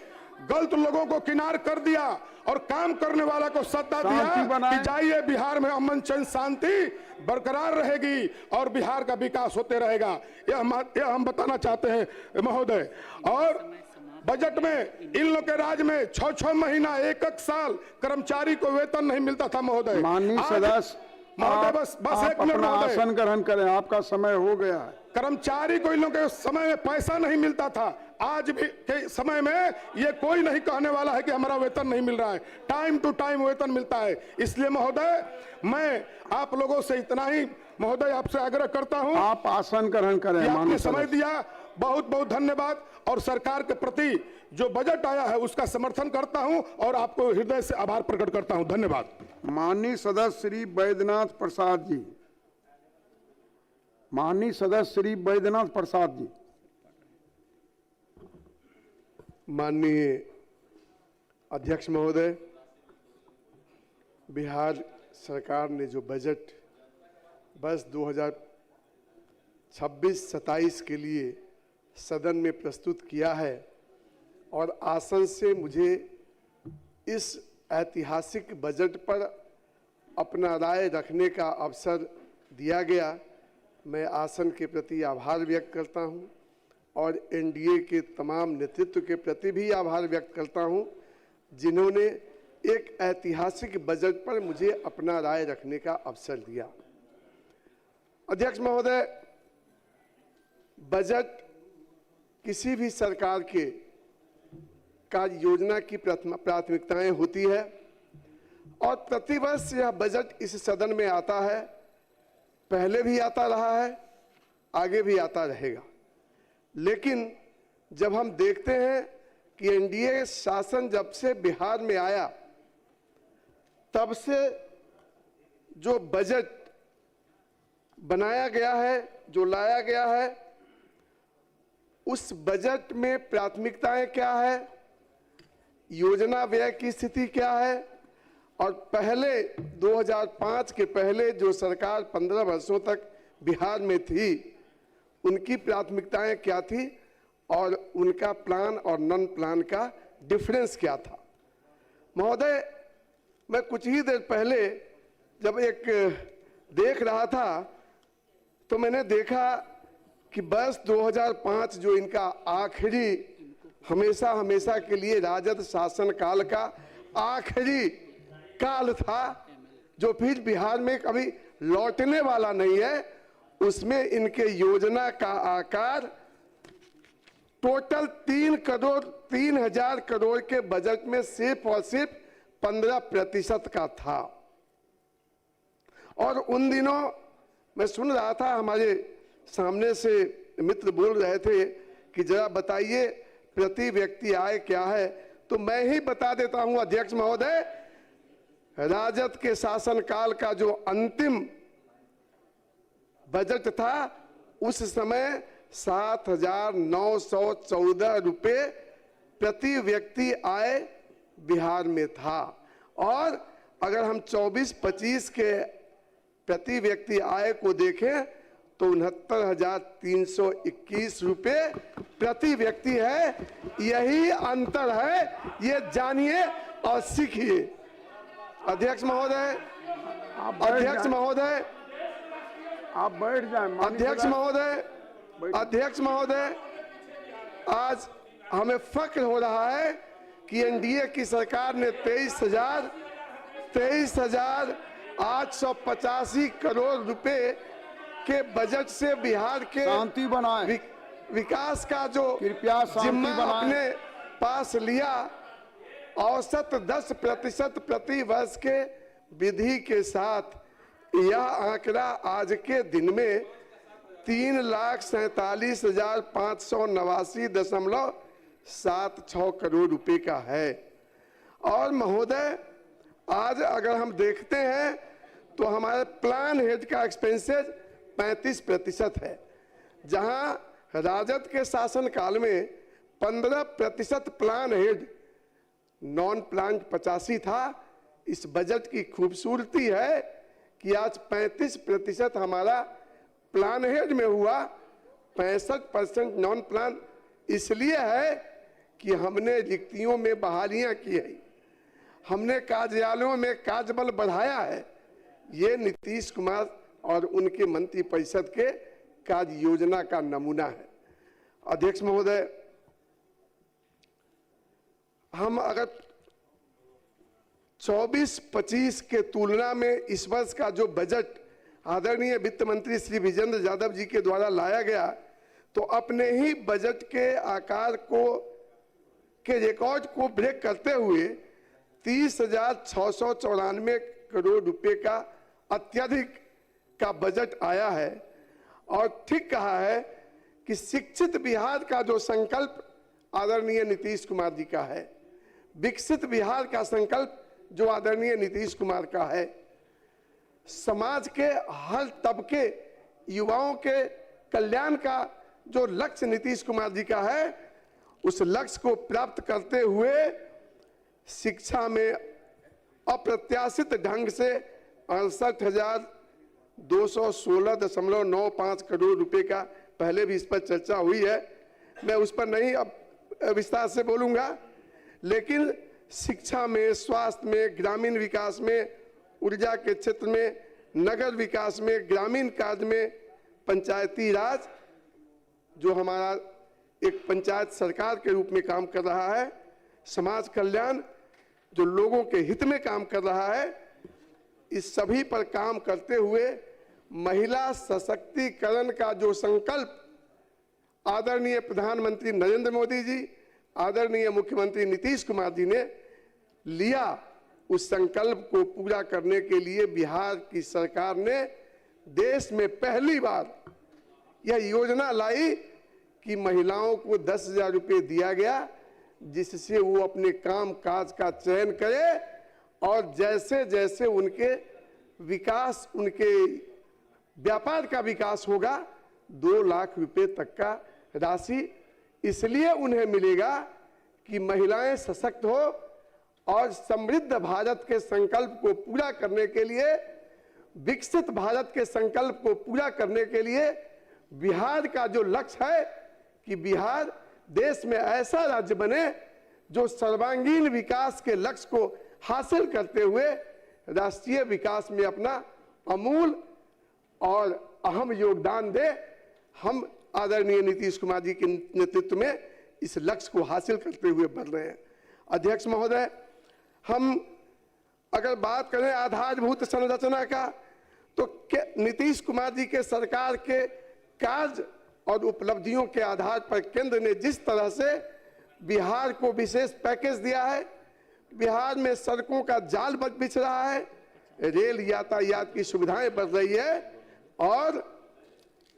गलत लोगों को किनार कर दिया और काम करने वाला को सत्ता दिया कि जाइए बिहार में अमन चैन शांति बरकरार रहेगी और बिहार का विकास होते रहेगा। यह हम बताना चाहते हैं महोदय। और बजट में इन लोग के राज्य में 6-6 महीना 1-1 साल कर्मचारी को वेतन नहीं मिलता था महोदय। माननीय सदस्य महोदय बस 1 मिनट आसन ग्रहण करें, आपका समय हो गया है। कर्मचारी को इन लोगों के समय में पैसा नहीं मिलता था, आज भी के समय में ये कोई नहीं कहने वाला है कि हमारा वेतन नहीं मिल रहा है, टाइम टू टाइम वेतन मिलता है। इसलिए महोदय मैं आप लोगों से इतना ही महोदय आपसे आग्रह करता हूं, आप आसन ग्रहण करें। आपने समय दिया, बहुत बहुत धन्यवाद। और सरकार के प्रति जो बजट आया है उसका समर्थन करता हूं और आपको हृदय से आभार प्रकट करता हूं। धन्यवाद। माननीय सदस्य श्री बैद्यनाथ प्रसाद जी, माननीय सदस्य श्री बैद्यनाथ प्रसाद जी। माननीय अध्यक्ष महोदय, बिहार सरकार ने जो बजट वर्ष 2026-27 के लिए सदन में प्रस्तुत किया है और आसन से मुझे इस ऐतिहासिक बजट पर अपना राय रखने का अवसर दिया गया, मैं आसन के प्रति आभार व्यक्त करता हूं और एनडीए के तमाम नेतृत्व के प्रति भी आभार व्यक्त करता हूं जिन्होंने एक ऐतिहासिक बजट पर मुझे अपना राय रखने का अवसर दिया। अध्यक्ष महोदय, बजट किसी भी सरकार के कार्य योजना की प्राथमिकताएं होती है और प्रतिवर्ष यह बजट इस सदन में आता है, पहले भी आता रहा है, आगे भी आता रहेगा। लेकिन जब हम देखते हैं कि एनडीए शासन जब से बिहार में आया तब से जो बजट बनाया गया है, जो लाया गया है, उस बजट में प्राथमिकताएं क्या है, योजना व्यय की स्थिति क्या है और पहले 2005 के पहले जो सरकार 15 वर्षों तक बिहार में थी उनकी प्राथमिकताएं क्या थी और उनका प्लान और नॉन प्लान का डिफरेंस क्या था। महोदय, मैं कुछ ही देर पहले जब एक देख रहा था तो मैंने देखा कि वर्ष 2005 जो इनका आखिरी हमेशा हमेशा के लिए राजद शासन काल का आखिरी काल था, जो फिर बिहार में कभी लौटने वाला नहीं है, उसमें इनके योजना का आकार टोटल 3,000 करोड़ के बजट में सिर्फ और सिर्फ 15% का था। और उन दिनों मैं सुन रहा था, हमारे सामने से मित्र बोल रहे थे कि जरा बताइए प्रति व्यक्ति आय क्या है, तो मैं ही बता देता हूं अध्यक्ष महोदय। राजद के शासनकाल का जो अंतिम बजट था उस समय 7,914 रुपये प्रति व्यक्ति आय बिहार में था। और अगर हम 24-25 के प्रति व्यक्ति आय को देखें तो 69,321 रुपये प्रति व्यक्ति है। यही अंतर है, ये जानिए और सीखिए। अध्यक्ष महोदय, अध्यक्ष महोदय, आप बैठ जाएं। अध्यक्ष महोदय, अध्यक्ष महोदय, आज हमें फक्र हो रहा है कि एनडीए की सरकार ने 23,885 करोड़ रुपए के बजट से बिहार के शांति बनाएं। विकास का जो कृपया शांति जिम्मा बनाएं। अपने पास लिया, औसत 10% प्रति वर्ष के विधि के साथ यह आंकड़ा आज के दिन में 3,47,589.76 करोड़ रुपए का है। और महोदय, आज अगर हम देखते हैं तो हमारे प्लान हेड का एक्सपेंसेस 35% है, जहां राजद के शासन काल में 15% प्लान हेड, नॉन प्लान 85 था। इस बजट की खूबसूरती है कि आज 35% हमारा प्लान हेड में हुआ, 65% नॉन प्लान इसलिए है कि हमने रिक्तियों में बहालियां की है, हमने कार्यालयों में कार्यबल बढ़ाया है। ये नीतीश कुमार और उनके मंत्रिपरिषद के कार्य योजना का नमूना है। अध्यक्ष महोदय, हम अगर 24-25 के तुलना में इस वर्ष का जो बजट आदरणीय वित्त मंत्री श्री विजेंद्र यादव जी के द्वारा लाया गया, तो अपने ही बजट के आकार को के रिकॉर्ड को ब्रेक करते हुए 30,694 करोड़ रुपए का अत्यधिक का बजट आया है। और ठीक कहा है कि शिक्षित बिहार का जो संकल्प आदरणीय नीतीश कुमार जी का है, विकसित बिहार का संकल्प जो आदरणीय नीतीश कुमार का है, समाज के हर तबके युवाओं के कल्याण का जो लक्ष्य नीतीश कुमार जी का है, उस लक्ष्य को प्राप्त करते हुए शिक्षा में अप्रत्याशित ढंग से 68,216.95 करोड़ रुपए का, पहले भी इस पर चर्चा हुई है, मैं उस पर नहीं अब विस्तार से बोलूंगा, लेकिन शिक्षा में, स्वास्थ्य में, ग्रामीण विकास में, ऊर्जा के क्षेत्र में, नगर विकास में, ग्रामीण कार्य में, पंचायती राज जो हमारा एक पंचायत सरकार के रूप में काम कर रहा है, समाज कल्याण जो लोगों के हित में काम कर रहा है, इस सभी पर काम करते हुए महिला सशक्तिकरण का जो संकल्प आदरणीय प्रधानमंत्री नरेंद्र मोदी जी, आदरणीय मुख्यमंत्री नीतीश कुमार जी ने लिया, उस संकल्प को पूरा करने के लिए बिहार की सरकार ने देश में पहली बार यह योजना लाई कि महिलाओं को 10,000 रुपये दिया गया, जिससे वो अपने काम काज का चयन करे और जैसे जैसे उनके विकास, उनके व्यापार का विकास होगा, 2 लाख रुपए तक का राशि इसलिए उन्हें मिलेगा कि महिलाएं सशक्त हो और समृद्ध भारत के संकल्प को पूरा करने के लिए, विकसित भारत के संकल्प को पूरा करने के लिए बिहार का जो लक्ष्य है कि बिहार देश में ऐसा राज्य बने जो सर्वांगीण विकास के लक्ष्य को हासिल करते हुए राष्ट्रीय विकास में अपना अमूल और अहम योगदान दे। हम आदरणीय नीतीश कुमार जी के नेतृत्व में इस लक्ष्य को हासिल करते हुए बढ़ रहे हैं। अध्यक्ष महोदय, हम अगर बात करें आधारभूत संरचना का, तो नीतीश कुमार जी के सरकार के कार्य और उपलब्धियों के आधार पर केंद्र ने जिस तरह से बिहार को विशेष पैकेज दिया है, बिहार में सड़कों का जाल बिछ रहा है, रेल यातायात की सुविधाएं बढ़ रही है और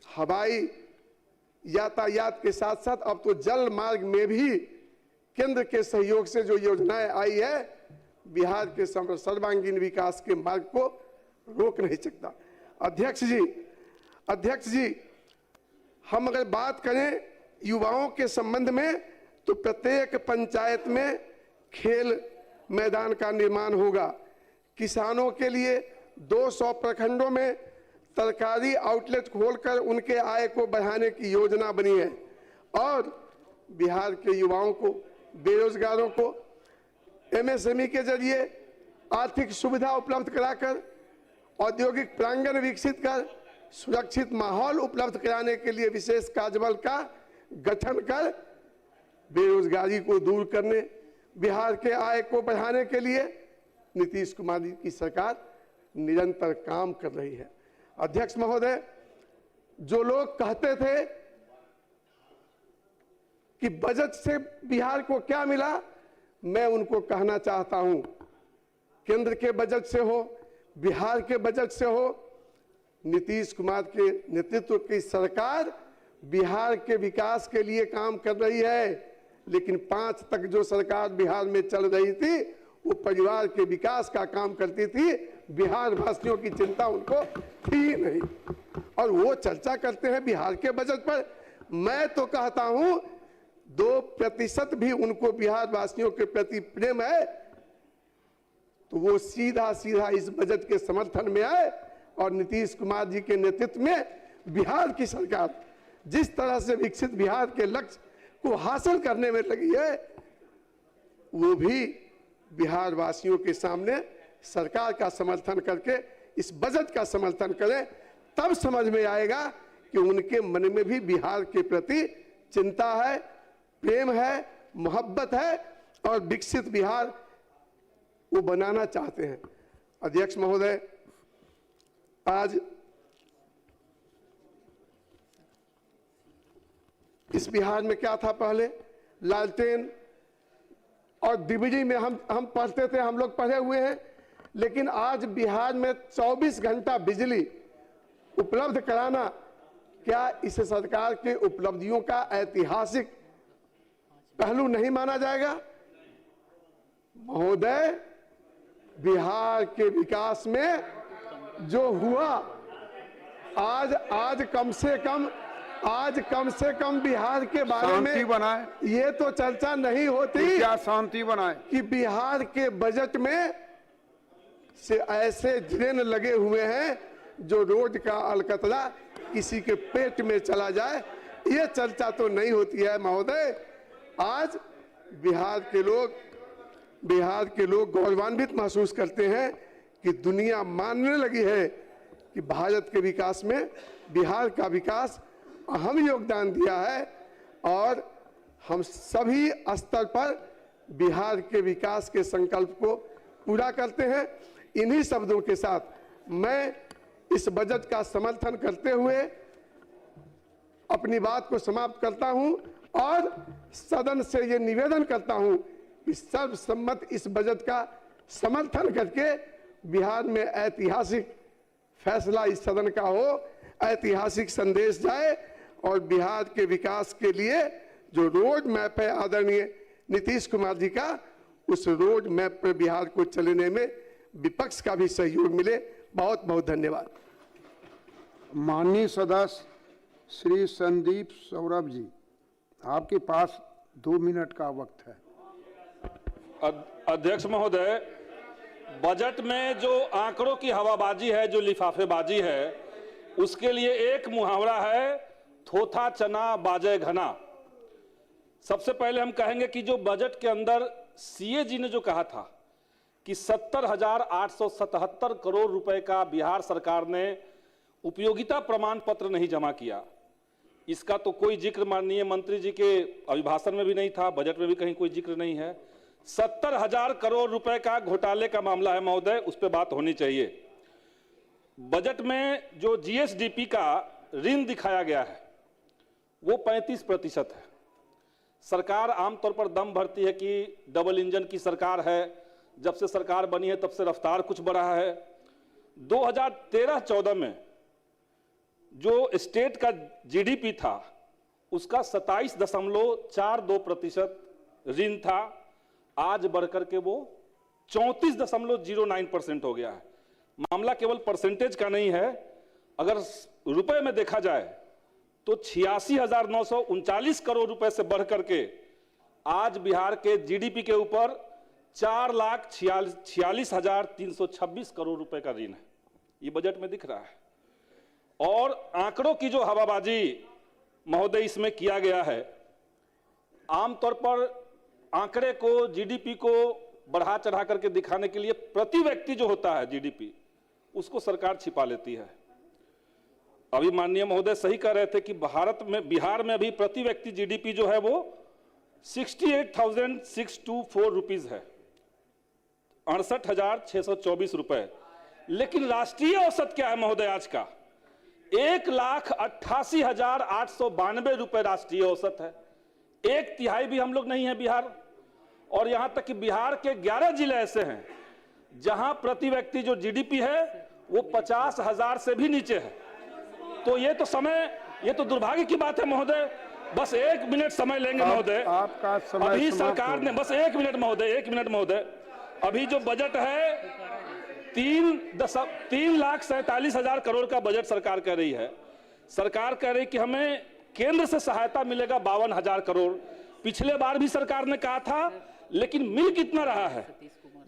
हवाई यातायात के साथ साथ अब तो जल मार्ग में भी केंद्र के सहयोग से जो योजनाएं आई है, बिहार के सर्वांगीण विकास के मार्ग को रोक नहीं सकता। अध्यक्ष जी, हम अगर बात करें युवाओं के संबंध में, तो प्रत्येक पंचायत में खेल मैदान का निर्माण होगा। किसानों के लिए 200 प्रखंडों में तरकारी आउटलेट खोलकर उनके आय को बढ़ाने की योजना बनी है और बिहार के युवाओं को, बेरोजगारों को एमएसएमई के जरिए आर्थिक सुविधा उपलब्ध कराकर, औद्योगिक प्रांगण विकसित कर, सुरक्षित माहौल उपलब्ध कराने के लिए विशेष कार्यबल का गठन कर बेरोजगारी को दूर करने, बिहार के आय को बढ़ाने के लिए नीतीश कुमार जी की सरकार निरंतर काम कर रही है। अध्यक्ष महोदय, जो लोग कहते थे कि बजट से बिहार को क्या मिला, मैं उनको कहना चाहता हूं, केंद्र के बजट से हो, बिहार के बजट से हो, नीतीश कुमार के नेतृत्व की सरकार बिहार के विकास के लिए काम कर रही है। लेकिन 5 तक जो सरकार बिहार में चल रही थी, वो परिवार के विकास का काम करती थी, बिहार वासियों की चिंता उनको थी नहीं। और वो चर्चा करते हैं बिहार के बजट पर। मैं तो कहता हूं 2% भी उनको बिहार वासियों के प्रति प्रेम है, तो वो सीधा सीधा इस बजट के समर्थन में आए और नीतीश कुमार जी के नेतृत्व में बिहार की सरकार जिस तरह से विकसित बिहार के लक्ष्य को हासिल करने में लगी है, वो भी बिहार वासियों के सामने सरकार का समर्थन करके इस बजट का समर्थन करें। तब समझ में आएगा कि उनके मन में भी बिहार के प्रति चिंता है, प्रेम है, मोहब्बत है और विकसित बिहार वो बनाना चाहते हैं। अध्यक्ष महोदय, आज इस बिहार में क्या था, पहले लालटेन और डिबिरी में हम पढ़ते थे, हम लोग पढ़े हुए हैं, लेकिन आज बिहार में 24 घंटा बिजली उपलब्ध कराना क्या इस सरकार के उपलब्धियों का ऐतिहासिक पहलू नहीं माना जाएगा? महोदय, बिहार के विकास में जो हुआ, आज कम से कम बिहार के बारे में बनाए, ये तो चर्चा नहीं होती क्या शांति बनाए कि बिहार के बजट में से ऐसे ड्रेन लगे हुए हैं जो रोड का अलकतरा किसी के पेट में चला जाए, ये चर्चा तो नहीं होती है महोदय। आज बिहार के लोग गौरवान्वित महसूस करते हैं कि दुनिया मानने लगी है कि भारत के विकास में बिहार का विकास अहम योगदान दिया है और हम सभी स्तर पर बिहार के विकास के संकल्प को पूरा करते हैं। इन्हीं शब्दों के साथ मैं इस बजट का समर्थन करते हुए अपनी बात को समाप्त करता हूं और सदन से ये निवेदन करता हूं कि सर्वसम्मत इस बजट का समर्थन करके बिहार में ऐतिहासिक फैसला इस सदन का हो, ऐतिहासिक संदेश जाए और बिहार के विकास के लिए जो रोड मैप है आदरणीय नीतीश कुमार जी का, उस रोड मैप पर बिहार को चलने में विपक्ष का भी सहयोग मिले। बहुत बहुत धन्यवाद। माननीय सदस्य श्री संदीप सौरभ जी, आपके पास 2 मिनट का वक्त है। अध्यक्ष महोदय, बजट में जो आंकड़ों की हवाबाजी है, जो लिफाफेबाजी है, उसके लिए एक मुहावरा है, थोथा चना बाजे घना। सबसे पहले हम कहेंगे कि जो बजट के अंदर सीए जी ने जो कहा था कि 70,877 करोड़ रुपए का बिहार सरकार ने उपयोगिता प्रमाण पत्र नहीं जमा किया। इसका तो कोई जिक्र माननीय मंत्री जी के अभिभाषण में भी नहीं था, बजट में भी कहीं कोई जिक्र नहीं है। 70,000 करोड़ रुपए का घोटाले का मामला है महोदय, उस पर बात होनी चाहिए। बजट में जो जीएसडीपी का ऋण दिखाया गया है वो 35% है। सरकार आमतौर पर दम भरती है कि डबल इंजन की सरकार है, जब से सरकार बनी है तब से रफ्तार कुछ बढ़ा है। 2013-14 में जो स्टेट का जीडीपी था उसका 27.42% ऋण था, आज बढ़कर के वो 34.09% हो गया है। मामला केवल परसेंटेज का नहीं है, अगर रुपए में देखा जाए तो 86,939 करोड़ रुपए से बढ़कर के आज बिहार के जीडीपी के ऊपर 4,46,326 करोड़ रुपए का ऋण है। ये बजट में दिख रहा है। और आंकड़ों की जो हवाबाजी महोदय इसमें किया गया है, आमतौर पर आंकड़े को, जीडीपी को बढ़ा चढ़ा करके दिखाने के लिए प्रति व्यक्ति जो होता है जीडीपी, उसको सरकार छिपा लेती है। अभी माननीय महोदय सही कह रहे थे कि बिहार में अभी प्रति व्यक्ति जीडीपी जो है वो 68,624 रुपीज है, 68,624 रुपए। लेकिन राष्ट्रीय औसत क्या है महोदय आज का? 1,88,892 रुपए राष्ट्रीय औसत है। 1/3 भी हम लोग नहीं है बिहार। और यहां तक कि बिहार के 11 जिले ऐसे हैं जहां प्रति व्यक्ति जो जीडीपी है वो 50,000 से भी नीचे है। तो ये तो दुर्भाग्य की बात है महोदय। बस 1 मिनट समय लेंगे महोदय। आपका समय अभी समाप्त सरकार हो ने, बस 1 मिनट महोदय, अभी जो बजट है 3,47,000 करोड़ का बजट सरकार कह रही है। सरकार कह रही कि हमें केंद्र से सहायता मिलेगा 52,000 करोड़। पिछले बार भी सरकार ने कहा था, लेकिन मिल कितना रहा है?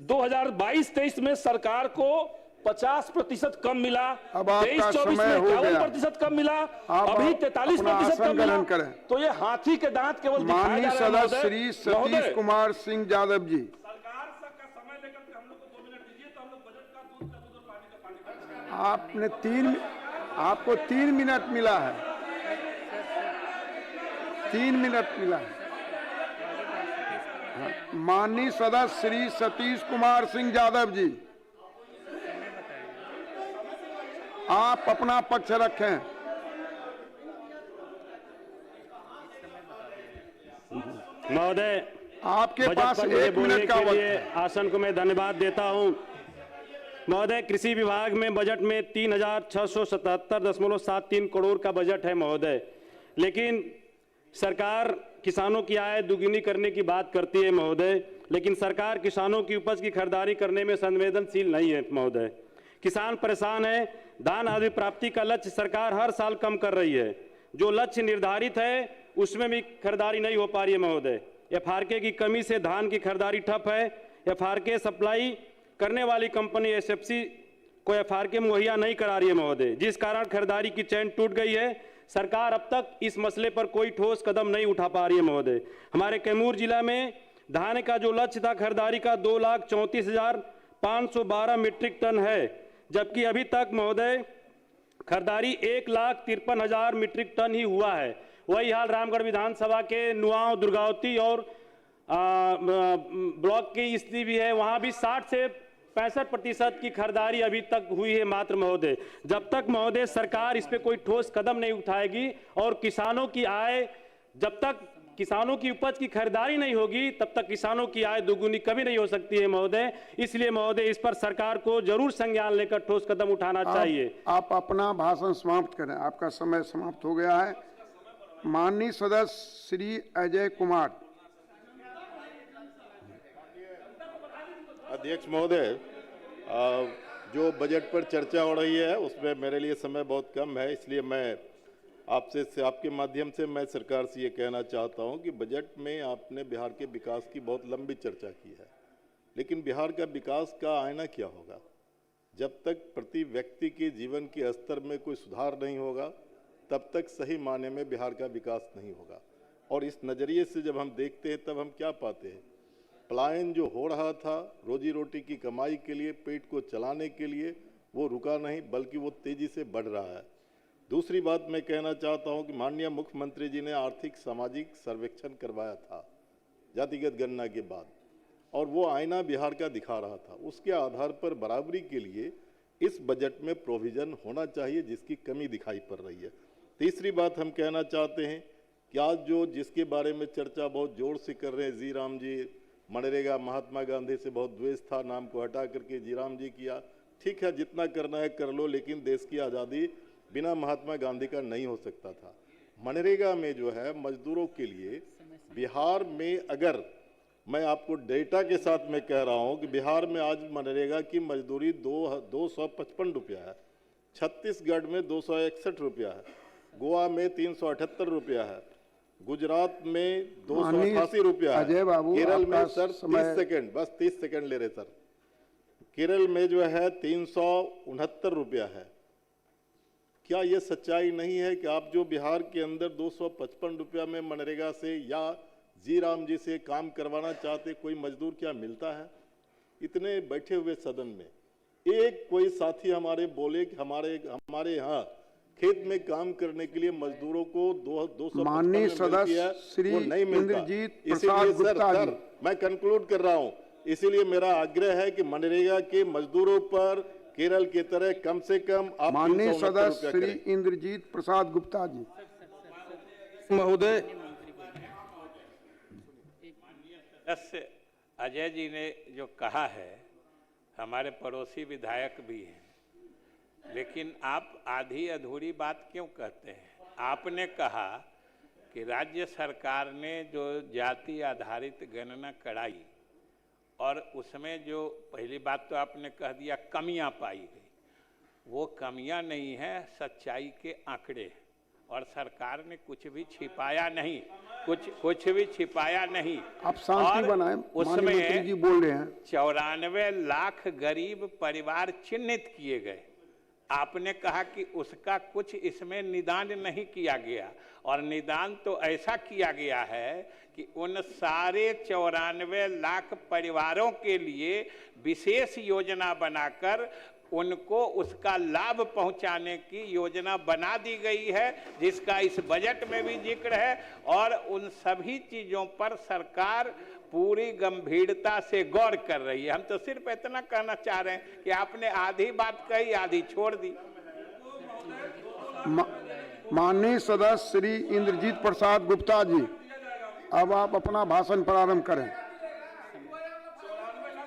2022-23 में सरकार को 50% कम मिला, अब आपका 23-24 समय में हो गया। 51% कम मिला, आप अभी अपना 43% आसन कम मिला। ग्रहण करें। तो ये हाथी के दांत केवल दिखाए माननीय जा रहे हैं सदस्य महोदय। श्री सतीश कुमार सिंह यादव जी, सरकार का समय लेकर के हम लोग को 2 मिनट दीजिए तो हम लोग बजट का दूध का दूध और पानी का पानी कर सकते हैं। आपको 3 मिनट मिला है। 3 मिनट मिला है। माननीय सदस्य श्री सतीश कुमार सिंह यादव जी, आप अपना पक्ष रखें। महोदय, आपके बजट पास पर मुझे 1 बोलने मिनट का के वक्त लिए है। आसन को मैं धन्यवाद देता हूं। महोदय, कृषि विभाग में बजट में 3,677.73 करोड़ का बजट है महोदय, लेकिन सरकार किसानों की आय दुगुनी करने की बात करती है महोदय, लेकिन सरकार किसानों की उपज की खरीदारी करने में संवेदनशील नहीं है महोदय। किसान परेशान है। धान आदि प्राप्ति का लक्ष्य सरकार हर साल कम कर रही है। जो लक्ष्य निर्धारित है उसमें भी खरीदारी नहीं हो पा रही है महोदय। एफआरके की कमी से धान की खरीदारी ठप है। एफआरके सप्लाई करने वाली कंपनी एसएफसी को एफआरके मुहैया नहीं करा रही है महोदय, जिस कारण खरीदारी की चैन टूट गई है। सरकार अब तक इस मसले पर कोई ठोस कदम नहीं उठा पा रही है महोदय। हमारे कैमूर जिला में धान का जो लक्ष्य था खरीदारी का 2,34,512 मीट्रिक टन है, जबकि अभी तक महोदय खरीदारी 1,53,000 मीट्रिक टन ही हुआ है। वही हाल रामगढ़ विधानसभा के नुआव, दुर्गावती और ब्लॉक की स्थिति भी है। वहां भी 60 से 65% की खरीदारी अभी तक हुई है मात्र महोदय। जब तक महोदय सरकार इस पे कोई ठोस कदम नहीं उठाएगी और किसानों की आय, जब तक किसानों की उपज की खरीदारी नहीं होगी तब तक किसानों की आय दुगुनी कभी नहीं हो सकती है महोदय। इसलिए महोदय इस पर सरकार को जरूर संज्ञान लेकर ठोस कदम उठाना चाहिए। आप अपना भाषण समाप्त करें, आपका समय समाप्त हो गया है। माननीय सदस्य श्री अजय कुमार। अध्यक्ष महोदय, जो बजट पर चर्चा हो रही है उसमें मेरे लिए समय बहुत कम है, इसलिए मैं आपके माध्यम से मैं सरकार से ये कहना चाहता हूँ कि बजट में आपने बिहार के विकास की बहुत लंबी चर्चा की है, लेकिन बिहार का विकास का आईना क्या होगा? जब तक प्रति व्यक्ति के जीवन के स्तर में कोई सुधार नहीं होगा तब तक सही मायने में बिहार का विकास नहीं होगा। और इस नज़रिए से जब हम देखते हैं तब हम क्या पाते हैं? पलायन जो हो रहा था रोजी रोटी की कमाई के लिए, पेट को चलाने के लिए, वो रुका नहीं बल्कि वो तेजी से बढ़ रहा है। दूसरी बात मैं कहना चाहता हूं कि माननीय मुख्यमंत्री जी ने आर्थिक सामाजिक सर्वेक्षण करवाया था जातिगत गणना के बाद, और वो आईना बिहार का दिखा रहा था। उसके आधार पर बराबरी के लिए इस बजट में प्रोविजन होना चाहिए, जिसकी कमी दिखाई पड़ रही है। तीसरी बात हम कहना चाहते हैं कि आज जो जिसके बारे में चर्चा बहुत जोर से कर रहे हैं, जी राम जी, मनरेगा महात्मा गांधी से बहुत द्वेष था, नाम को हटा करके जी राम जी किया। ठीक है, जितना करना है कर लो, लेकिन देश की आज़ादी बिना महात्मा गांधी का नहीं हो सकता था। मनरेगा में जो है मजदूरों के लिए बिहार में, अगर मैं आपको डेटा के साथ मैं कह रहा हूं कि बिहार में आज मनरेगा की मजदूरी 255 रुपया है, छत्तीसगढ़ में 261 रुपया है, गोवा में 378 रुपया है, गुजरात में 288 रुपया है, केरल में सर 30 सेकेंड, बस 30 सेकेंड ले रहे सर, केरल में जो है 369 रुपया है। क्या ये सच्चाई नहीं है कि आप जो बिहार के अंदर 255 रुपया में मनरेगा से या जी राम जी से काम करवाना चाहते, कोई मजदूर क्या मिलता है? इतने बैठे हुए सदन में एक कोई साथी हमारे बोले कि हमारे यहाँ खेत में काम करने के लिए मजदूरों को 255 माननीय सदस्य श्री इंद्रजीत प्रसाद गुप्ता जी, मैं कंक्लूड कर रहा हूँ। इसीलिए मेरा आग्रह है कि मनरेगा के मजदूरों पर केरल की तरह कम से कम आप माननीय सदस्य श्री इंद्रजीत प्रसाद गुप्ता जी। महोदय, सदस्य अजय जी ने जो कहा है, हमारे पड़ोसी विधायक भी हैं, लेकिन आप आधी अधूरी बात क्यों कहते हैं? आपने कहा कि राज्य सरकार ने जो जाति आधारित गणना कराई और उसमें जो पहली बात तो आपने कह दिया कमियां पाई गई, वो कमियां नहीं है, सच्चाई के आंकड़े, और सरकार ने कुछ भी छिपाया नहीं, कुछ भी छिपाया नहीं। आप शांति बनाएं, उसमें मंत्री जी बोल रहे हैं। 94 लाख गरीब परिवार चिन्हित किए गए। आपने कहा कि उसका कुछ इसमें निदान नहीं किया गया, और निदान तो ऐसा किया गया है कि उन सारे 94 लाख परिवारों के लिए विशेष योजना बनाकर उनको उसका लाभ पहुंचाने की योजना बना दी गई है, जिसका इस बजट में भी जिक्र है। और उन सभी चीजों पर सरकार पूरी गंभीरता से गौर कर रही है। हम तो सिर्फ इतना कहना चाह रहे हैं कि आपने आधी बात कही, आधी छोड़ दी। माननीय सदस्य श्री इंद्रजीत प्रसाद गुप्ता जी, अब आप अपना भाषण प्रारंभ करें।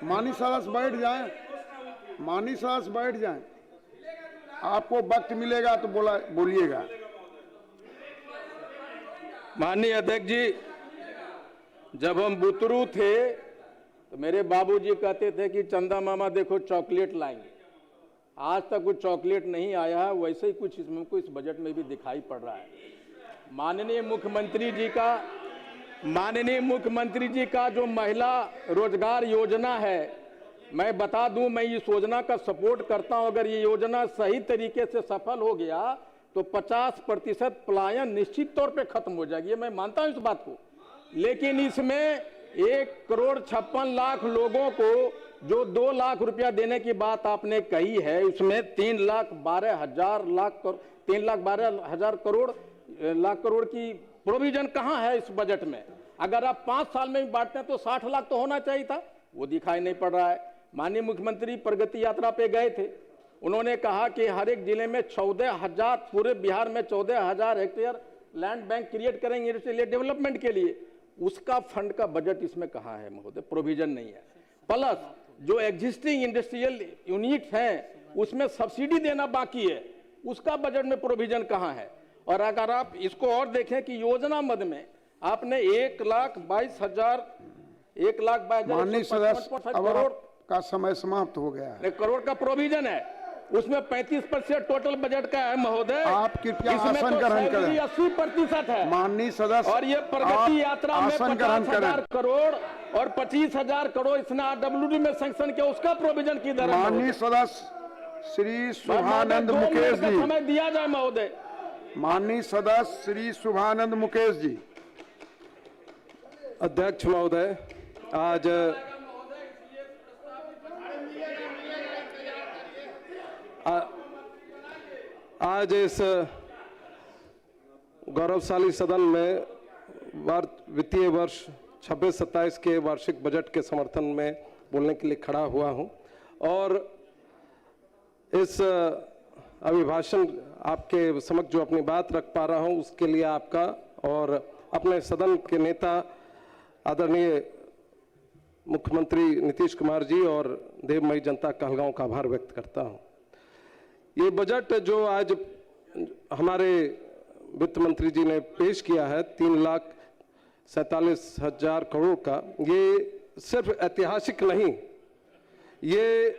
माननीय सदस्य बैठ जाएं, माननीय सदस्य बैठ जाएं, आपको वक्त मिलेगा तो बोलिएगा। माननीय अध्यक्ष जी, जब हम बुतरू थे तो मेरे बाबूजी कहते थे कि चंदा मामा देखो चॉकलेट लाएंगे। आज तक कुछ चॉकलेट नहीं आया है, वैसे ही कुछ इसमें को इस बजट में भी दिखाई पड़ रहा है। माननीय मुख्यमंत्री जी का जो महिला रोजगार योजना है, मैं बता दूं, मैं इस योजना का सपोर्ट करता हूं। अगर ये योजना सही तरीके से सफल हो गया तो 50% पलायन निश्चित तौर पे खत्म हो जाएगी, मैं मानता हूं इस बात को। लेकिन इसमें 1,56,00,000 लोगों को जो 2 लाख रुपया देने की बात आपने कही है, उसमें 3,12,000 करोड़ की प्रोविजन कहां है इस बजट में? अगर आप 5 साल में भी बांटते हैं तो 60 लाख तो होना चाहिए था, वो दिखाई नहीं पड़ रहा है। माननीय मुख्यमंत्री प्रगति यात्रा पे गए थे, उन्होंने कहा कि हर एक जिले में 14,000, पूरे बिहार में 14,000 हेक्टेयर लैंड बैंक क्रिएट करेंगे इंडस्ट्रियल डेवलपमेंट के लिए। उसका फंड का बजट इसमें कहाँ है महोदय? प्रोविजन नहीं है। प्लस जो एग्जिस्टिंग इंडस्ट्रियल यूनिट हैं उसमें सब्सिडी देना बाकी है, उसका बजट में प्रोविजन कहाँ है? और अगर आप इसको और देखें कि योजना मद में आपने 1,22,000 माननीय सदस्य, करोड़ का समय समाप्त हो गया है। करोड़ का प्रोविजन है, उसमें 35% टोटल बजट का है महोदय। आप कृपया आसन ग्रहण करें। 80% है माननीय सदस्य, और ये प्रगति यात्रा में 50,000 करोड़ और 25,000 करोड़ इसने RWD में सैंक्शन किया, उसका प्रोविजन किधर है? माननीय सदस्य श्री शुभानंद मुकेश जी, समय दिया जाए महोदय। माननीय सदस्य श्री शुभानंद मुकेश जी। अध्यक्ष महोदय, आज इस गौरवशाली सदन में वित्तीय वर्ष 26-27 के वार्षिक बजट के समर्थन में बोलने के लिए खड़ा हुआ हूं और इस अभिभाषण आपके समक्ष जो अपनी बात रख पा रहा हूं उसके लिए आपका और अपने सदन के नेता आदरणीय मुख्यमंत्री नीतीश कुमार जी और देवमयी जनता कहलगांव का आभार व्यक्त करता हूं। ये बजट जो आज हमारे वित्त मंत्री जी ने पेश किया है 3,47,000 करोड़ का, ये सिर्फ ऐतिहासिक नहीं, ये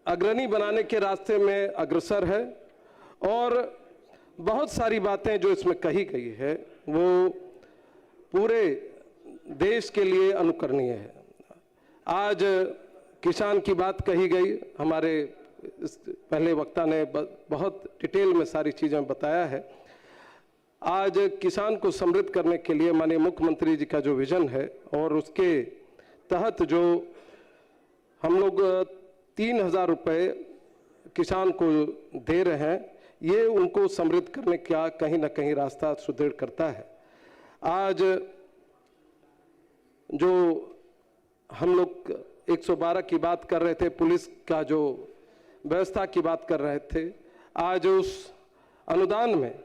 अग्रणी बनाने के रास्ते में अग्रसर है और बहुत सारी बातें जो इसमें कही गई है वो पूरे देश के लिए अनुकरणीय है। आज किसान की बात कही गई, हमारे पहले वक्ता ने बहुत डिटेल में सारी चीज़ें बताया है। आज किसान को समृद्ध करने के लिए माननीय मुख्यमंत्री जी का जो विजन है और उसके तहत जो हम लोग 3,000 रुपये किसान को दे रहे हैं, ये उनको समृद्ध करने का कहीं ना कहीं रास्ता सुदृढ़ करता है। आज जो हम लोग 112 की बात कर रहे थे, पुलिस का जो व्यवस्था की बात कर रहे थे, आज उस अनुदान में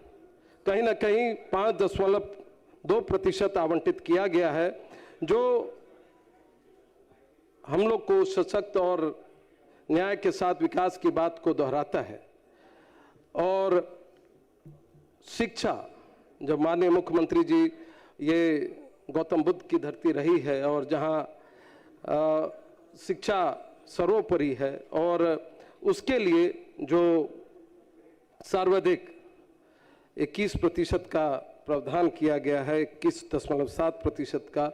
कहीं ना कहीं 5.2% आवंटित किया गया है, जो हम लोग को सशक्त और न्याय के साथ विकास की बात को दोहराता है। और शिक्षा, जब माननीय मुख्यमंत्री जी, ये गौतम बुद्ध की धरती रही है और जहां शिक्षा सर्वोपरि है और उसके लिए जो सर्वाधिक 21% का प्रावधान किया गया है, 21.7% का,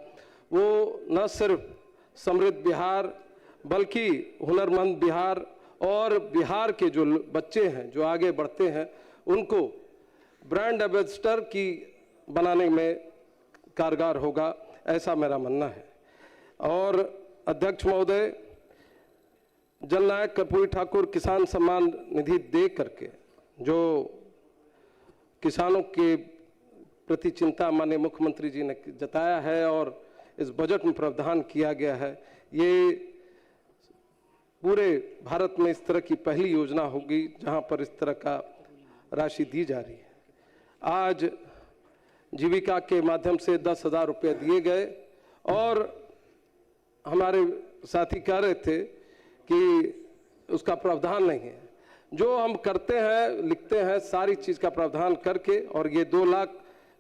वो न सिर्फ समृद्ध बिहार बल्कि हुनरमंद बिहार और बिहार के जो बच्चे हैं जो आगे बढ़ते हैं उनको ब्रांड एम्बेसडर की बनाने में कारगर होगा, ऐसा मेरा मानना है। और अध्यक्ष महोदय, जननायक कर्पूरी ठाकुर किसान सम्मान निधि दे करके जो किसानों के प्रति चिंता माननीय मुख्यमंत्री जी ने जताया है और इस बजट में प्रावधान किया गया है, ये पूरे भारत में इस तरह की पहली योजना होगी जहां पर इस तरह का राशि दी जा रही है। आज जीविका के माध्यम से 10,000 रुपये दिए गए और हमारे साथी कह रहे थे कि उसका प्रावधान नहीं है। जो हम करते हैं, लिखते हैं, सारी चीज़ का प्रावधान करके, और ये 2 लाख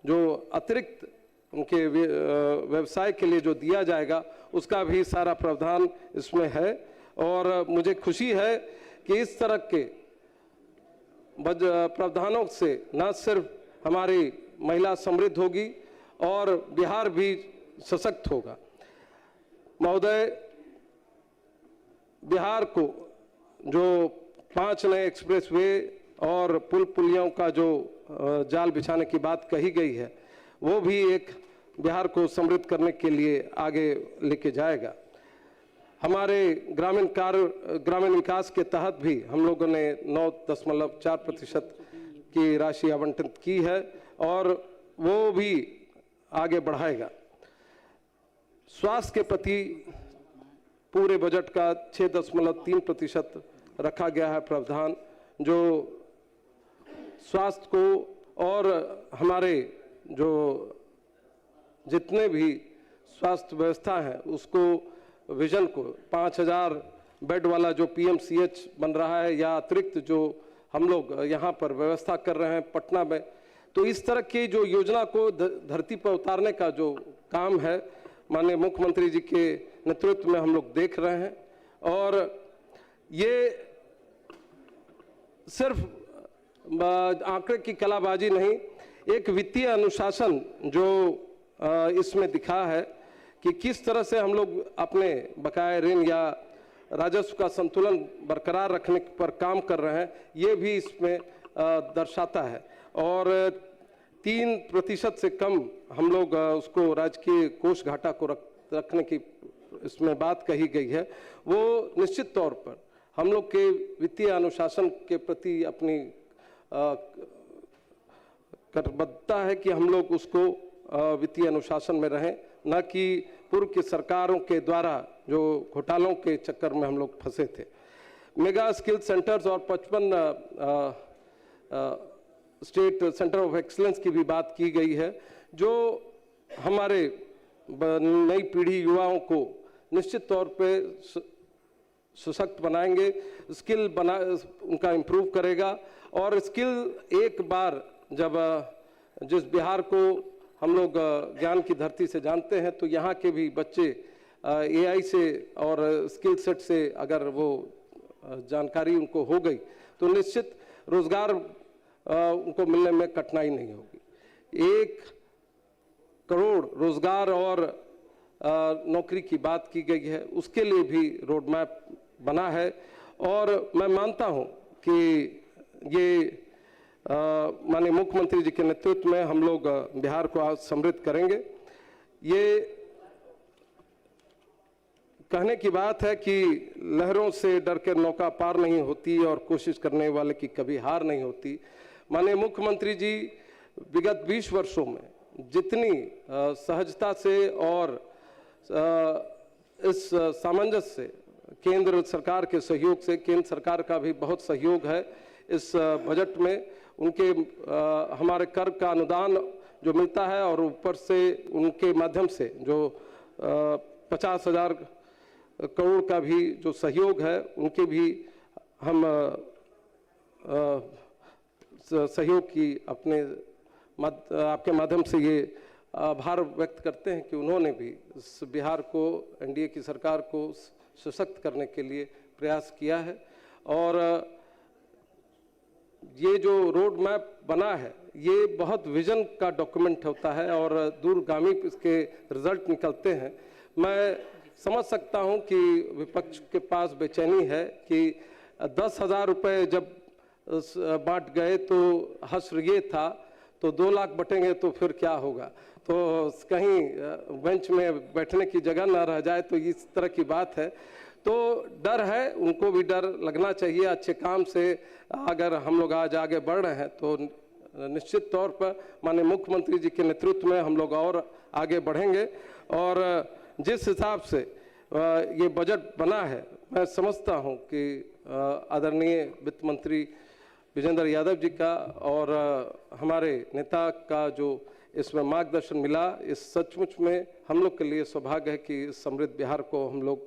जो अतिरिक्त उनके व्यवसाय के लिए जो दिया जाएगा उसका भी सारा प्रावधान इसमें है। और मुझे खुशी है कि इस तरह के प्रावधानों से न सिर्फ हमारी महिला समृद्ध होगी और बिहार भी सशक्त होगा। महोदय, बिहार को जो 5 नए एक्सप्रेसवे और पुल पुलियों का जो जाल बिछाने की बात कही गई है, वो भी एक बिहार को समृद्ध करने के लिए आगे लेके जाएगा। हमारे ग्रामीण विकास के तहत भी हम लोगों ने 9.4% की राशि आवंटित की है और वो भी आगे बढ़ाएगा। स्वास्थ्य के प्रति पूरे बजट का 6.3% रखा गया है प्रावधान, जो स्वास्थ्य को और हमारे जो जितने भी स्वास्थ्य व्यवस्था है उसको विजन को 5,000 बेड वाला जो PMCH बन रहा है या अतिरिक्त जो हम लोग यहाँ पर व्यवस्था कर रहे हैं पटना में, तो इस तरह की जो योजना को धरती पर उतारने का जो काम है माननीय मुख्यमंत्री जी के नेतृत्व में हम लोग देख रहे हैं। और ये सिर्फ आंकड़े की कलाबाजी नहीं, एक वित्तीय अनुशासन जो इसमें दिखा है कि किस तरह से हम लोग अपने बकाया ऋण या राजस्व का संतुलन बरकरार रखने पर काम कर रहे हैं, ये भी इसमें दर्शाता है। और 3% से कम हम लोग उसको राजकीय कोष घाटा को रखने की इसमें बात कही गई है। वो निश्चित तौर पर हम लोग के वित्तीय अनुशासन के प्रति अपनी कटिबद्धता है कि हम लोग उसको वित्तीय अनुशासन में रहें, न कि पूर्व की सरकारों के द्वारा जो घोटालों के चक्कर में हम लोग फंसे थे। मेगा स्किल सेंटर्स और 55 स्टेट सेंटर ऑफ एक्सीलेंस की भी बात की गई है, जो हमारे नई पीढ़ी युवाओं को निश्चित तौर पे सशक्त बनाएंगे, स्किल उनका इम्प्रूव करेगा। और स्किल एक बार जब जिस बिहार को हम लोग ज्ञान की धरती से जानते हैं, तो यहाँ के भी बच्चे एआई से और स्किल सेट से अगर वो जानकारी उनको हो गई तो निश्चित रोजगार उनको मिलने में कठिनाई नहीं होगी। 1 करोड़ रोजगार और नौकरी की बात की गई है, उसके लिए भी रोड मैप बना है। और मैं मानता हूं कि ये माननीय मुख्यमंत्री जी के नेतृत्व में हम लोग बिहार को आज समृद्ध करेंगे। ये कहने की बात है कि लहरों से डर के नौका पार नहीं होती और कोशिश करने वाले की कभी हार नहीं होती। माननीय मुख्यमंत्री जी विगत 20 वर्षों में जितनी सहजता से और इस सामंजस्य से, केंद्र सरकार के सहयोग से, केंद्र सरकार का भी बहुत सहयोग है इस बजट में, उनके हमारे कर का अनुदान जो मिलता है और ऊपर से उनके माध्यम से जो 50,000 करोड़ का भी जो सहयोग है, उनके भी हम सहयोग की अपने आपके माध्यम से ये आभार व्यक्त करते हैं कि उन्होंने भी इस बिहार को, एनडीए की सरकार को सशक्त करने के लिए प्रयास किया है। और ये जो रोड मैप बना है, ये बहुत विजन का डॉक्यूमेंट होता है और दूरगामी इसके रिजल्ट निकलते हैं। मैं समझ सकता हूं कि विपक्ष के पास बेचैनी है कि 10,000 रुपये जब बांट गए तो हश्र ये था, तो 2 लाख बटेंगे तो फिर क्या होगा, तो कहीं बेंच में बैठने की जगह ना रह जाए, तो इस तरह की बात है। तो डर है, उनको भी डर लगना चाहिए। अच्छे काम से अगर हम लोग आज आगे बढ़ रहे हैं तो निश्चित तौर पर माननीय मुख्यमंत्री जी के नेतृत्व में हम लोग और आगे बढ़ेंगे। और जिस हिसाब से ये बजट बना है, मैं समझता हूं कि आदरणीय वित्त मंत्री विजेंद्र यादव जी का और हमारे नेता का जो इसमें मार्गदर्शन मिला, इस सचमुच में हम लोग के लिए सौभाग्य है कि समृद्ध बिहार को हम लोग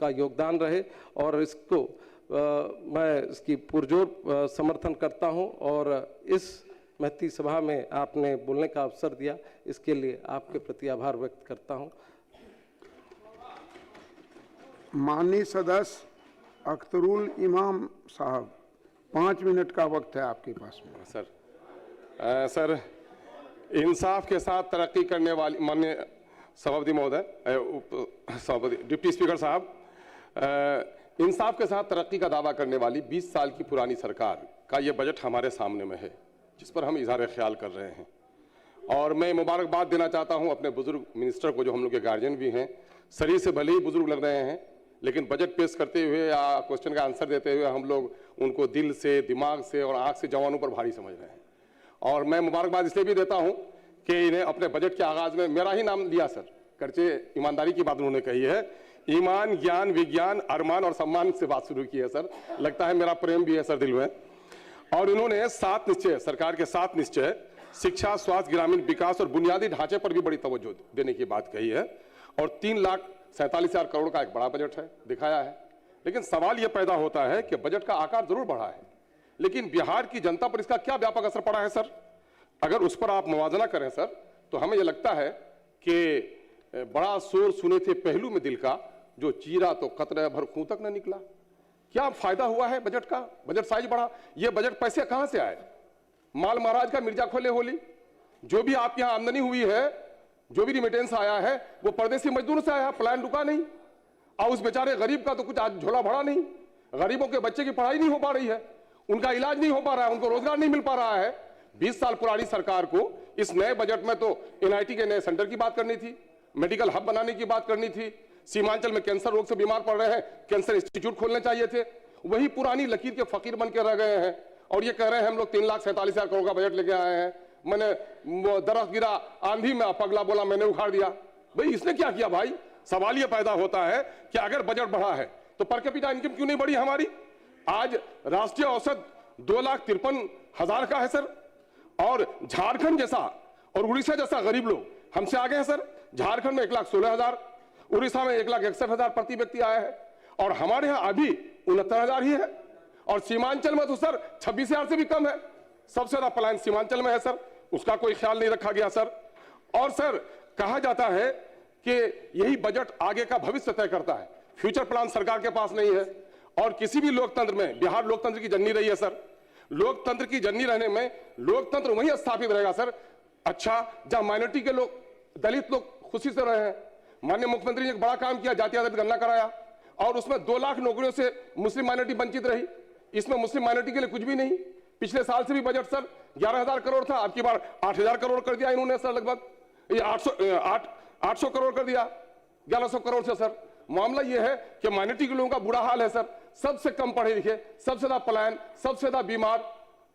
का योगदान रहे। और इसको मैं इसकी पुरजोर समर्थन करता हूं और इस महती सभा में आपने बोलने का अवसर दिया, इसके लिए आपके प्रति आभार व्यक्त करता हूं। माननीय सदस्य अख्तरुल इमाम साहब, 5 मिनट का वक्त है आपके पास में। सर, इंसाफ के साथ तरक्की करने वाली माननीय सभापति महोदय, सभापति डिप्टी स्पीकर साहब, इंसाफ के साथ तरक्की का दावा करने वाली 20 साल की पुरानी सरकार का ये बजट हमारे सामने में है, जिस पर हम इजहार ख्याल कर रहे हैं। और मैं मुबारकबाद देना चाहता हूं अपने बुजुर्ग मिनिस्टर को, जो हम लोग के गार्जियन भी हैं। शरीर से भले ही बुजुर्ग लग रहे हैं, लेकिन बजट पेश करते हुए या क्वेश्चन का आंसर देते हुए हम लोग उनको दिल से, दिमाग से और आंख से जवानों पर भारी समझ रहे हैं। और मैं मुबारकबाद इसलिए भी देता हूं कि इन्हें अपने बजट के आगाज में मेरा ही नाम लिया सर, करचे ईमानदारी की बात उन्होंने कही है। ईमान, ज्ञान, विज्ञान, अरमान और सम्मान से बात शुरू की है सर। लगता है मेरा प्रेम भी है सर दिल में। और इन्होंने 7 निश्चय, सरकार के 7 निश्चय, शिक्षा, स्वास्थ्य, ग्रामीण विकास और बुनियादी ढांचे पर भी बड़ी तवज्जो देने की बात कही है। और 3,47,000 करोड़ का एक बड़ा बजट है, दिखाया है। लेकिन सवाल यह पैदा होता है कि बजट का आकार जरूर बढ़ा है, लेकिन बिहार की जनता पर इसका क्या व्यापक असर पड़ा है सर? अगर उस पर आप मुवाजना करें सर, तो हमें यह लगता है कि बड़ा शोर सुने थे पहलू में दिल का, जो चीरा तो कतरे भर खूं तक न निकला। क्या फायदा हुआ है बजट का? बजट साइज बढ़ा, ये बजट पैसे कहां से आए? माल महाराज का मिर्जा खोले होली। जो भी आप यहां आमदनी हुई है, जो भी रिमिटेंस आया है, वो परदेसी मजदूर से आया, प्लान रुका नहीं। और उस बेचारे गरीब का तो कुछ आज झोला भरा नहीं। गरीबों के बच्चे की पढ़ाई नहीं हो पा रही है, उनका इलाज नहीं हो पा रहा है, उनको रोजगार नहीं मिल पा रहा है। 20 साल पुरानी सरकार को इस नए बजट में तो एनआईटी के नए सेंटर की बात करनी थी, मेडिकल हब बनाने की बात करनी थी, सीमांचल में कैंसर रोग से बीमार पड़ रहे हैं, कैंसर इंस्टीट्यूट खोलने चाहिए थे। वही पुरानी लकीर के फकीर बन के रह गए हैं। और ये कह रहे हैं हम लोग 3,47,000 करोड़ का बजट लेके आए हैं। मैंने दरख्त गिरा आंधी में, पगला बोला मैंने उखाड़ दिया। भाई इसने क्या किया भाई? सवाल ये पैदा होता है कि अगर बजट बढ़ा है तो पर कैपिटा इनकम क्यों नहीं बढ़ी हमारी? आज राष्ट्रीय औसत 2,53,000 का है सर, और झारखंड जैसा और उड़ीसा जैसा गरीब लोग हमसे आगे हैं सर। झारखंड में 1,16,000, उड़ीसा में 1,61,000 प्रति व्यक्ति आया है, और हमारे यहाँ अभी 69,000 ही है, और सीमांचल में तो सर 26,000 से भी कम है। सबसे ज्यादा पलायन सीमांचल में है सर, उसका कोई ख्याल नहीं रखा गया सर। और सर कहा जाता है कि यही बजट आगे का भविष्य तय करता है, फ्यूचर प्लान सरकार के पास नहीं है। और किसी भी लोकतंत्र में, बिहार लोकतंत्र की जननी रही है सर, लोकतंत्र की जननी रहने में लोकतंत्र वहीं स्थापित रहेगा सर अच्छा जहां माइनॉरिटी के लोग, दलित लोग खुशी से रहे हैं। माननीय मुख्यमंत्री ने एक बड़ा काम किया, जाति आधारित गणना कराया, और उसमें 2 लाख नौकरियों से मुस्लिम माइनॉरिटी वंचित रही। इसमें मुस्लिम माइनॉरिटी के लिए कुछ भी नहीं। पिछले साल से भी बजट सर 11,000 करोड़ था, अब की बार 8,000 करोड़ कर दिया इन्होंने सर, लगभग ये 800 करोड़ कर दिया 1100 करोड़ से सर। मामला ये है कि माइनॉरिटी के लोगों का बुरा हाल है सर, सबसे कम पढ़े लिखे, सबसे ज्यादा पलायन, सबसे ज्यादा बीमार,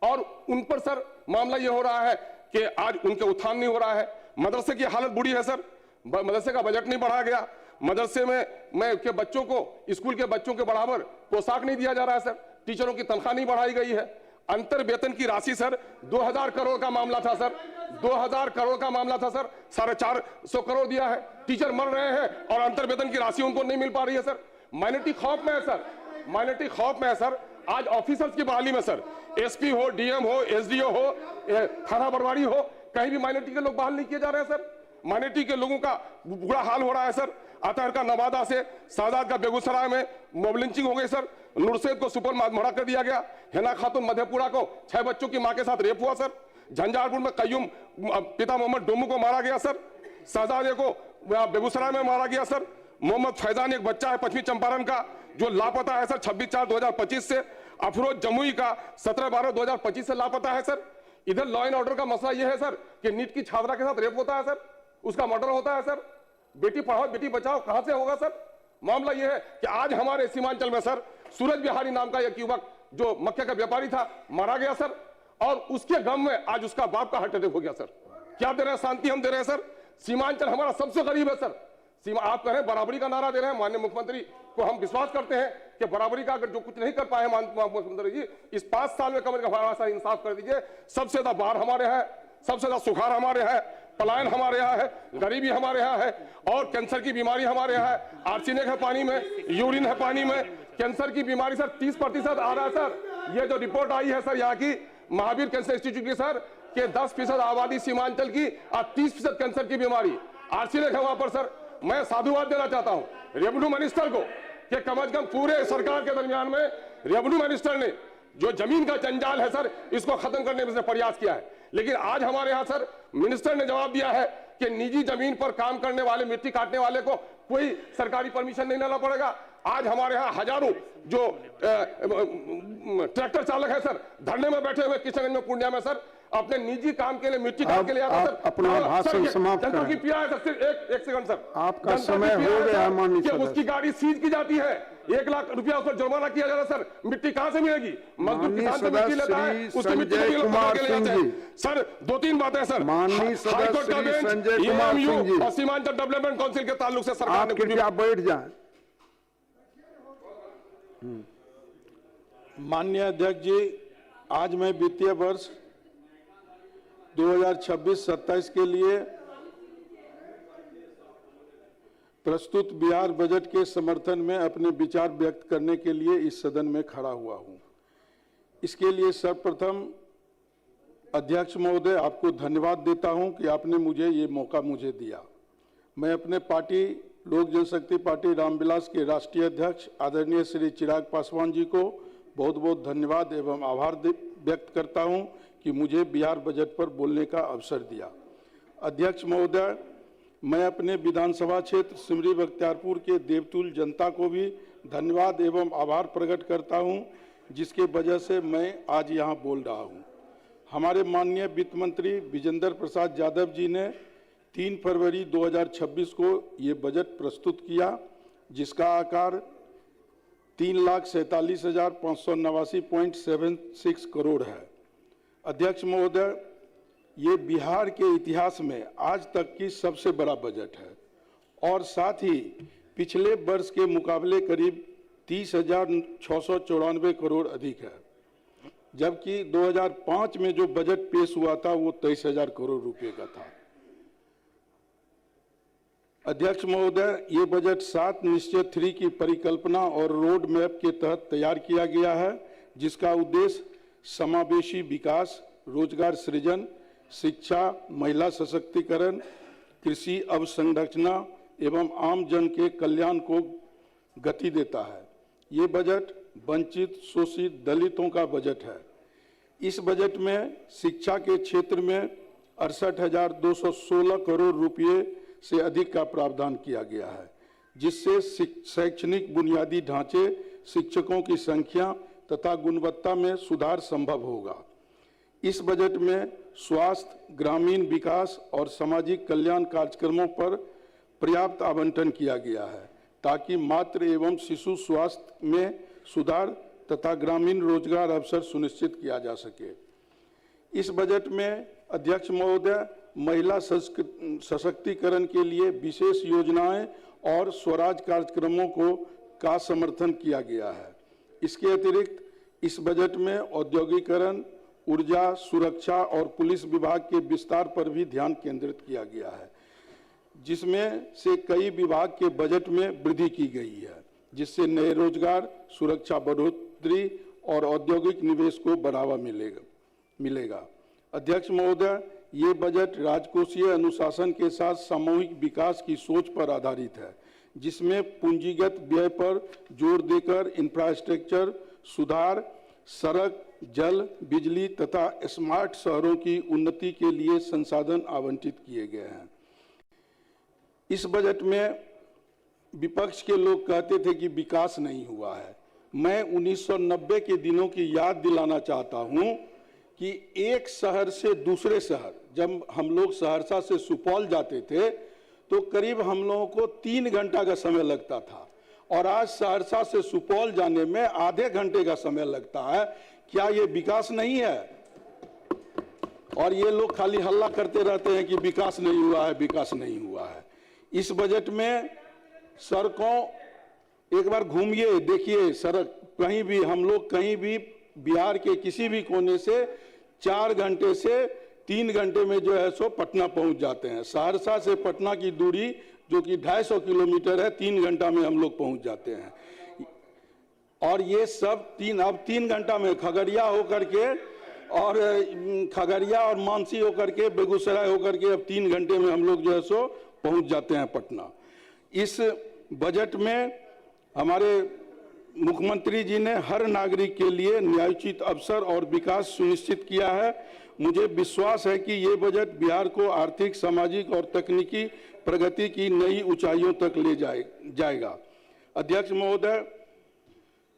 और उन पर सर मामला ये हो रहा है कि आज उनके उत्थान नहीं हो रहा है। मदरसे की हालत बुरी है सर, मदरसे का बजट नहीं बढ़ाया गया। मदरसे में के बच्चों को, स्कूल के बच्चों के बराबर पोशाक नहीं दिया जा रहा है सर, टीचरों की तनख्वाह नहीं बढ़ाई गई है। अंतर वेतन की राशि सर 2,000 करोड़ का मामला था सर, 2,000 करोड़ का मामला था सर, 450 करोड़ दिया है। टीचर मर रहे हैं और अंतर वेतन की राशि उनको नहीं मिल पा रही है सर। माइनॉरिटी खौफ में है सर, माइनॉरिटी खौफ में है सर। आज ऑफिसर्स की बहाली में सर, एसपी हो, डीएम हो, एसडीओ हो, थाना प्रभारी हो, कहीं भी माइनॉरिटी के लोग बहाल नहीं किए जा रहे हैं सर। माइनॉरिटी के लोगों का बुरा हाल हो रहा है सर। अतहर का नवादा से, शाहजाद का बेगूसराय में मॉब लिंचिंग हो गई सर। नुरसेद को सुपर मर्डर कर दिया गया। हिना खातून मधेपुरा को 6 बच्चों की मां के साथ रेप हुआ सर। झंझारपुर में कय्यूम पिता मोहम्मद डोमू को मारा गया सर। शाहजादे को बेगूसराय में मारा गया सर। मोहम्मद फैजान एक बच्चा है पश्चिमी चंपारण का जो लापता है सर 26/4/2025 से। अफरोज जमुई का 17/12/2025 से लापता है सर। इधर लॉ एंड ऑर्डर का मसला यह है सर कि नीट की छात्रा के साथ रेप होता है सर, उसका मर्डर होता है सर। बेटी पढ़ाओ बेटी बचाओ कहां से होगा सर? मामला यह है कि आज हमारे सीमांचल में सर सूरज बिहारी नाम का एक युवक जो मक्के का व्यापारी था मारा गया सर, और उसके गम में आज उसका बाप का हार्ट अटैक हो गया सर। क्या दे रहे हैं? शांति हम दे रहे हैं सर। सीमांचल हमारा सबसे गरीब है सर। सीमा आप कह रहे हैं बराबरी का नारा दे रहे हैं। माननीय मुख्यमंत्री को हम विश्वास करते हैं कि बराबरी का अगर जो कुछ नहीं कर पाए मुख्यमंत्री जी, इस 5 साल में कमर का भाड़ा सा इंसाफ कर दीजिए। सबसे ज्यादा बाढ़ हमारे यहाँ, सबसे ज्यादा सुखाड़ हमारे यहाँ, पलायन हमारे यहाँ है, गरीबी हमारे यहाँ है, और कैंसर की बीमारी हमारे यहाँ है। आर्सेनिक है पानी में, यूरिन है पानी में, कैंसर की बीमारी सर 30% आ रहा है सर। ये जो रिपोर्ट आई है सर यहाँ की महावीर कैंसर इंस्टीट्यूट की सर कि 10% आबादी सीमांचल की और 30% कैंसर की बीमारी आर्सेनिक है वहां पर सर। मैं साधुवाद देना चाहता हूं रेवेन्यू मिनिस्टर को कि कम से कम पूरे सरकार के दरमियान में रेवेन्यू मिनिस्टर ने जो जमीन का जंजाल है सर इसको खत्म करने में प्रयास किया है। लेकिन आज हमारे यहाँ सर मिनिस्टर ने जवाब दिया है कि निजी जमीन पर काम करने वाले, मिट्टी काटने वाले को कोई सरकारी परमिशन नहीं लेना पड़ेगा। आज हमारे यहाँ हजारों जो ट्रैक्टर चालक है सर धरने में बैठे हुए किशनगंज में, पूर्णिया में सर अपने निजी काम के लिए मिट्टी काट के लिए आता सर। अपना भाषण समाप्त करें। की पिया है सर, सिर्फ एक सेकंड सर, आपका समय हो गया माननीय सदस्य। उसकी गाड़ी सीज की जाती है, 1 लाख रुपया उस पर जुर्माना किया जा रहा है सर। मिट्टी कहां से मिलेगी? मजदूर किसान से मिट्टी लेता है, उसकी मिट्टी सर। 2-3 बातें सर। माननीय सदस्य संजय कुमार सिंह जी और सीमांचल डेवलपमेंट काउंसिल के ताल्लुक से सरकार ने कृपया बैठ जाएं। माननीय अध्यक्ष जी, आज मैं वित्तीय वर्ष 2026-27 के लिए प्रस्तुत बिहार बजट के समर्थन में अपने विचार व्यक्त करने के लिए इस सदन में खड़ा हुआ हूं। इसके लिए सर्वप्रथम अध्यक्ष महोदय आपको धन्यवाद देता हूं कि आपने मुझे ये मौका दिया। मैं अपने पार्टी लोक जनशक्ति पार्टी रामविलास के राष्ट्रीय अध्यक्ष आदरणीय श्री चिराग पासवान जी को बहुत बहुत धन्यवाद एवं आभार व्यक्त करता हूं कि मुझे बिहार बजट पर बोलने का अवसर दिया। अध्यक्ष महोदय, मैं अपने विधानसभा क्षेत्र सिमरी बख्तियारपुर के देवतुल जनता को भी धन्यवाद एवं आभार प्रकट करता हूं, जिसके वजह से मैं आज यहां बोल रहा हूं। हमारे माननीय वित्त मंत्री विजेंद्र प्रसाद यादव जी ने 3 फरवरी 2026 को ये बजट प्रस्तुत किया, जिसका आकार 3,47,589.76 करोड़ है। अध्यक्ष महोदय, ये बिहार के इतिहास में आज तक की सबसे बड़ा बजट है और साथ ही पिछले वर्ष के मुकाबले करीब 30,694 करोड़ अधिक है, जबकि 2005 में जो बजट पेश हुआ था वो 23,000 करोड़ रुपए का था। अध्यक्ष महोदय, ये बजट 7 निश्चय 3 की परिकल्पना और रोड मैप के तहत तैयार किया गया है, जिसका उद्देश्य समावेशी विकास, रोजगार सृजन, शिक्षा, महिला सशक्तिकरण, कृषि अवसंरचना एवं आम जन के कल्याण को गति देता है। ये बजट वंचित, शोषित, दलितों का बजट है। इस बजट में शिक्षा के क्षेत्र में 68,216 करोड़ रुपए से अधिक का प्रावधान किया गया है, जिससे शैक्षणिक बुनियादी ढांचे, शिक्षकों की संख्या तथा गुणवत्ता में सुधार संभव होगा। इस बजट में स्वास्थ्य, ग्रामीण विकास और सामाजिक कल्याण कार्यक्रमों पर पर्याप्त आवंटन किया गया है, ताकि मातृ एवं शिशु स्वास्थ्य में सुधार तथा ग्रामीण रोजगार अवसर सुनिश्चित किया जा सके। इस बजट में अध्यक्ष महोदय, महिला सशक्तिकरण के लिए विशेष योजनाएं और स्वराज कार्यक्रमों का समर्थन किया गया है। इसके अतिरिक्त इस बजट में औद्योगिकरण, ऊर्जा, सुरक्षा और पुलिस विभाग के विस्तार पर भी ध्यान केंद्रित किया गया है, जिसमें से कई विभाग के बजट में वृद्धि की गई है, जिससे नए रोजगार, सुरक्षा बढ़ोतरी और औद्योगिक निवेश को बढ़ावा मिलेगा। अध्यक्ष महोदय, ये बजट राजकोषीय अनुशासन के साथ सामूहिक विकास की सोच पर आधारित है, जिसमें पूंजीगत व्यय पर जोर देकर इंफ्रास्ट्रक्चर सुधार, सड़क, जल, बिजली तथा स्मार्ट शहरों की उन्नति के लिए संसाधन आवंटित किए गए हैं। इस बजट में विपक्ष के लोग कहते थे कि विकास नहीं हुआ है। मैं 1990 के दिनों की याद दिलाना चाहता हूं कि एक शहर से दूसरे शहर, जब हम लोग सहरसा से सुपौल जाते थे तो करीब हम लोगों को 3 घंटा का समय लगता था, और आज सहरसा से सुपौल जाने में आधे घंटे का समय लगता है। क्या ये विकास नहीं है? और ये लोग खाली हल्ला करते रहते हैं कि विकास नहीं हुआ है, विकास नहीं हुआ है। इस बजट में सड़कों, एक बार घूमिए, देखिए सड़क कहीं भी, हम लोग कहीं भी बिहार के किसी भी कोने से 4 घंटे से 3 घंटे में जो है सो पटना पहुंच जाते हैं। सहरसा से पटना की दूरी जो कि 250 किलोमीटर है, 3 घंटा में हम लोग पहुंच जाते हैं। और ये सब 3 घंटा में खगड़िया होकर के और खगड़िया और मानसी होकर के, बेगूसराय होकर के अब 3 घंटे में हम लोग जो है सो पहुंच जाते हैं पटना। इस बजट में हमारे मुख्यमंत्री जी ने हर नागरिक के लिए न्यायोचित अवसर और विकास सुनिश्चित किया है। मुझे विश्वास है कि ये बजट बिहार को आर्थिक, सामाजिक और तकनीकी प्रगति की नई ऊंचाइयों तक ले जाएगा। अध्यक्ष महोदय,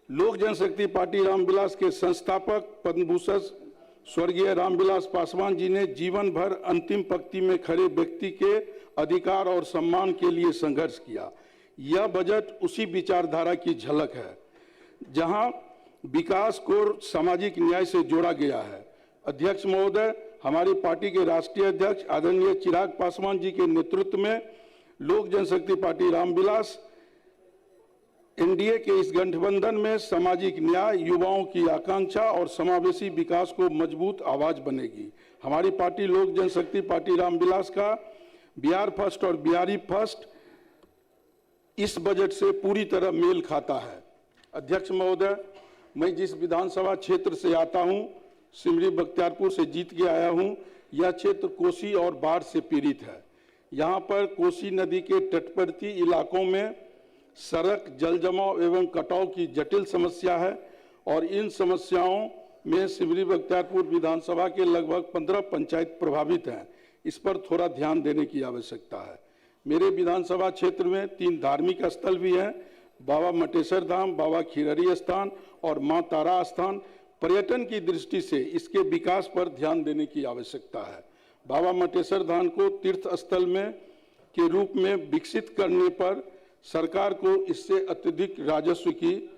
लोक जनशक्ति पार्टी रामविलास के संस्थापक पद्म भूषण स्वर्गीय रामविलास पासवान जी ने जीवन भर अंतिम पंक्ति में खड़े व्यक्ति के अधिकार और सम्मान के लिए संघर्ष किया। यह बजट उसी विचारधारा की झलक है, जहां विकास को सामाजिक न्याय से जोड़ा गया है। अध्यक्ष महोदय, हमारी पार्टी के राष्ट्रीय अध्यक्ष आदरणीय चिराग पासवान जी के नेतृत्व में लोक जनशक्ति पार्टी रामविलास एनडीए के इस गठबंधन में सामाजिक न्याय, युवाओं की आकांक्षा और समावेशी विकास को मजबूत आवाज बनेगी। हमारी पार्टी लोक जनशक्ति पार्टी रामविलास का बिहार फर्स्ट और बिहारी फर्स्ट इस बजट से पूरी तरह मेल खाता है। अध्यक्ष महोदय, मैं जिस विधानसभा क्षेत्र से आता हूं, सिमरी बख्तियारपुर से जीत के आया हूं, यह क्षेत्र कोसी और बाढ़ से पीड़ित है। यहां पर कोसी नदी के तटवर्ती इलाकों में सड़क, जल जमाव एवं कटाव की जटिल समस्या है, और इन समस्याओं में सिमरी बख्तियारपुर विधानसभा के लगभग 15 पंचायत प्रभावित हैं। इस पर थोड़ा ध्यान देने की आवश्यकता है। मेरे विधानसभा क्षेत्र में 3 धार्मिक स्थल भी हैं, बाबा मटेश्वर धाम, बाबा खिरहरी स्थान और मां तारा स्थान। पर्यटन की दृष्टि से इसके विकास पर ध्यान देने की आवश्यकता है। बाबा मटेश्वर धाम को तीर्थ स्थल के रूप में विकसित करने पर सरकार को इससे अत्यधिक राजस्व की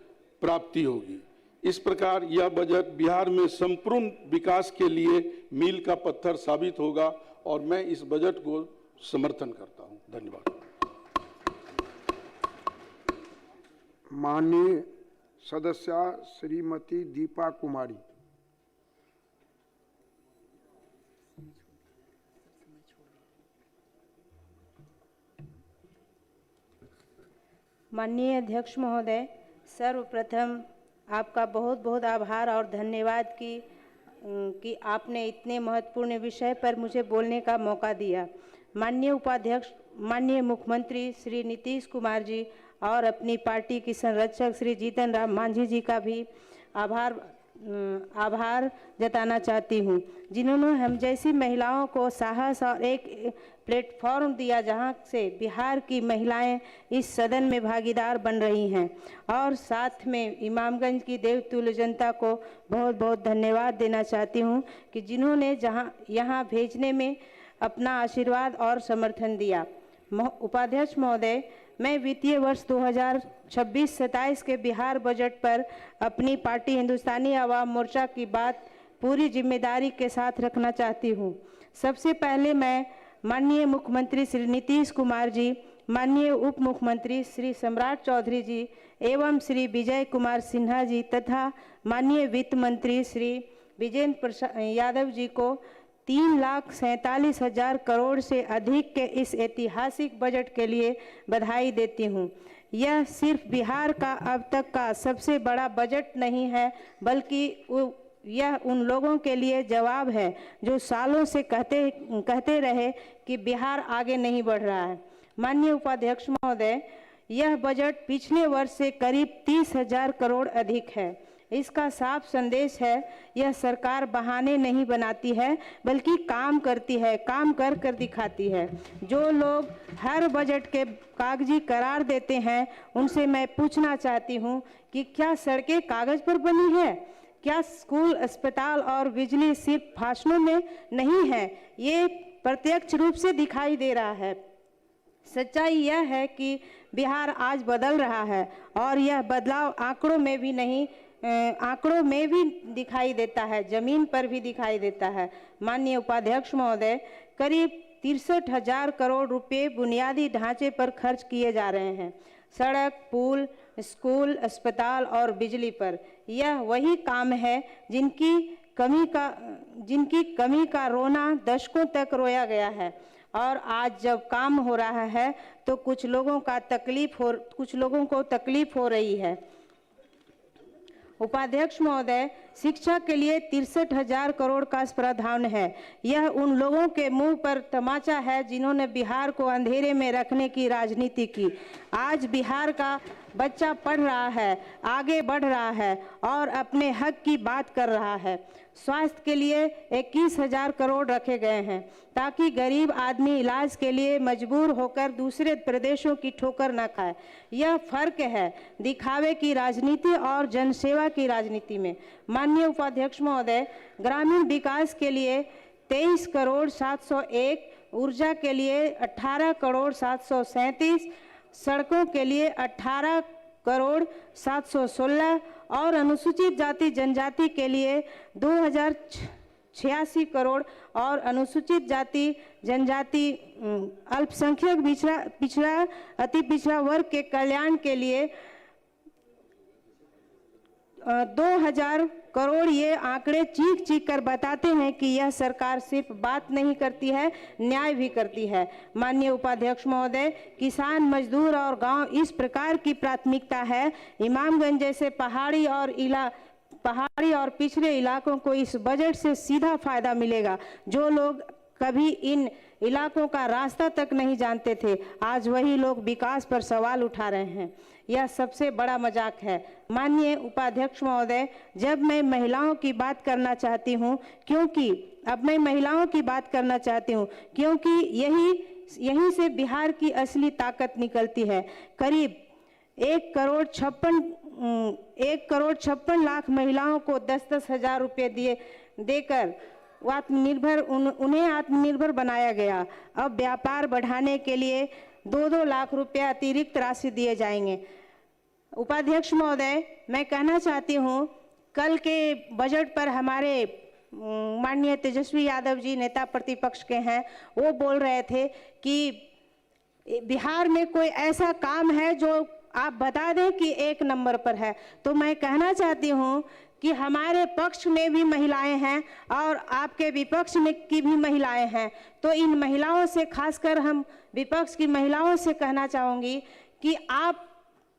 प्राप्ति होगी। इस प्रकार यह बजट बिहार में संपूर्ण विकास के लिए मील का पत्थर साबित होगा और मैं इस बजट को समर्थन करता हूं। धन्यवाद। माननीय सदस्या श्रीमती दीपा कुमारी। माननीय अध्यक्ष महोदय, सर्वप्रथम आपका बहुत बहुत आभार और धन्यवाद कि आपने इतने महत्वपूर्ण विषय पर मुझे बोलने का मौका दिया। माननीय उपाध्यक्ष, माननीय मुख्यमंत्री श्री नीतीश कुमार जी और अपनी पार्टी की संरक्षक श्री जीतन राम मांझी जी का भी आभार जताना चाहती हूँ, जिन्होंने हम जैसी महिलाओं को साहस और एक प्लेटफॉर्म दिया जहाँ से बिहार की महिलाएं इस सदन में भागीदार बन रही हैं। और साथ में इमामगंज की देवतुल्य जनता को बहुत बहुत धन्यवाद देना चाहती हूँ कि जिन्होंने यहाँ भेजने में अपना आशीर्वाद और समर्थन दिया। उपाध्यक्ष महोदय, मैं वित्तीय वर्ष 2026-27 के बिहार बजट पर अपनी पार्टी हिंदुस्तानी आवाम मोर्चा की बात पूरी जिम्मेदारी के साथ रखना चाहती हूँ। सबसे पहले मैं माननीय मुख्यमंत्री श्री नीतीश कुमार जी, माननीय उप मुख्यमंत्री श्री सम्राट चौधरी जी एवं श्री विजय कुमार सिन्हा जी तथा माननीय वित्त मंत्री श्री विजेंद्र प्रसाद यादव जी को 3,47,000 करोड़ से अधिक के इस ऐतिहासिक बजट के लिए बधाई देती हूँ। यह सिर्फ बिहार का अब तक का सबसे बड़ा बजट नहीं है, बल्कि यह उन लोगों के लिए जवाब है जो सालों से कहते रहे कि बिहार आगे नहीं बढ़ रहा है। माननीय उपाध्यक्ष महोदय, यह बजट पिछले वर्ष से करीब 30,000 करोड़ अधिक है। इसका साफ संदेश है, यह सरकार बहाने नहीं बनाती है बल्कि काम करती है, काम कर कर दिखाती है। जो लोग हर बजट के कागजी करार देते हैं, उनसे मैं पूछना चाहती हूं कि क्या सड़कें कागज पर बनी है? क्या स्कूल, अस्पताल और बिजली सिर्फ भाषणों में नहीं है? ये प्रत्यक्ष रूप से दिखाई दे रहा है। सच्चाई यह है कि बिहार आज बदल रहा है और यह बदलाव आंकड़ों में भी दिखाई देता है, जमीन पर भी दिखाई देता है। माननीय उपाध्यक्ष महोदय, करीब 63,000 करोड़ रुपए बुनियादी ढांचे पर खर्च किए जा रहे हैं, सड़क, पुल, स्कूल, अस्पताल और बिजली पर। यह वही काम है जिनकी कमी का रोना दशकों तक रोया गया है और आज जब काम हो रहा है तो कुछ लोगों को तकलीफ हो रही है। उपाध्यक्ष महोदय, शिक्षा के लिए 63,000 करोड़ का प्रावधान है। यह उन लोगों के मुंह पर तमाचा है जिन्होंने बिहार को अंधेरे में रखने की राजनीति की। आज बिहार का बच्चा पढ़ रहा है, आगे बढ़ रहा है और अपने हक की बात कर रहा है। स्वास्थ्य के लिए 21,000 करोड़ रखे गए हैं ताकि गरीब आदमी इलाज के लिए मजबूर होकर दूसरे प्रदेशों की ठोकर न खाए। यह फर्क है दिखावे की राजनीति और जनसेवा की राजनीति में। माननीय उपाध्यक्ष महोदय, ग्रामीण विकास के लिए 23 करोड़ 701, ऊर्जा के लिए 18 करोड़ 737, सड़कों के लिए 18 करोड़ 716 और अनुसूचित जाति जनजाति के लिए 2,086 करोड़ और अनुसूचित जाति जनजाति अल्पसंख्यक पिछड़ा अति पिछड़ा वर्ग के कल्याण के लिए 2,000 करोड़। ये आंकड़े चीख चीख कर बताते हैं कि यह सरकार सिर्फ बात नहीं करती है, न्याय भी करती है। माननीय उपाध्यक्ष महोदय, किसान, मजदूर और गांव इस प्रकार की प्राथमिकता है। इमामगंज जैसे पहाड़ी और पिछड़े इलाकों को इस बजट से सीधा फायदा मिलेगा। जो लोग कभी इन इलाकों का रास्ता तक नहीं जानते थे, आज वही लोग विकास पर सवाल उठा रहे हैं। यह सबसे बड़ा मजाक है। माननीय उपाध्यक्ष महोदय, जब मैं महिलाओं की बात करना चाहती हूँ क्योंकि यहीं से बिहार की असली ताकत निकलती है। करीब 1 करोड़ 56 लाख महिलाओं को 10-10 हजार रुपये देकर उन्हें आत्मनिर्भर बनाया गया। अब व्यापार बढ़ाने के लिए 2-2 लाख रुपया अतिरिक्त राशि दिए जाएंगे। उपाध्यक्ष महोदय, मैं कहना चाहती हूँ, कल के बजट पर हमारे माननीय तेजस्वी यादव जी नेता प्रतिपक्ष के हैं, वो बोल रहे थे कि बिहार में कोई ऐसा काम है जो आप बता दें कि 1 नंबर पर है। तो मैं कहना चाहती हूँ कि हमारे पक्ष में भी महिलाएं हैं और आपके विपक्ष में की भी महिलाएं हैं। तो इन महिलाओं से, खासकर हम विपक्ष की महिलाओं से कहना चाहूँगी कि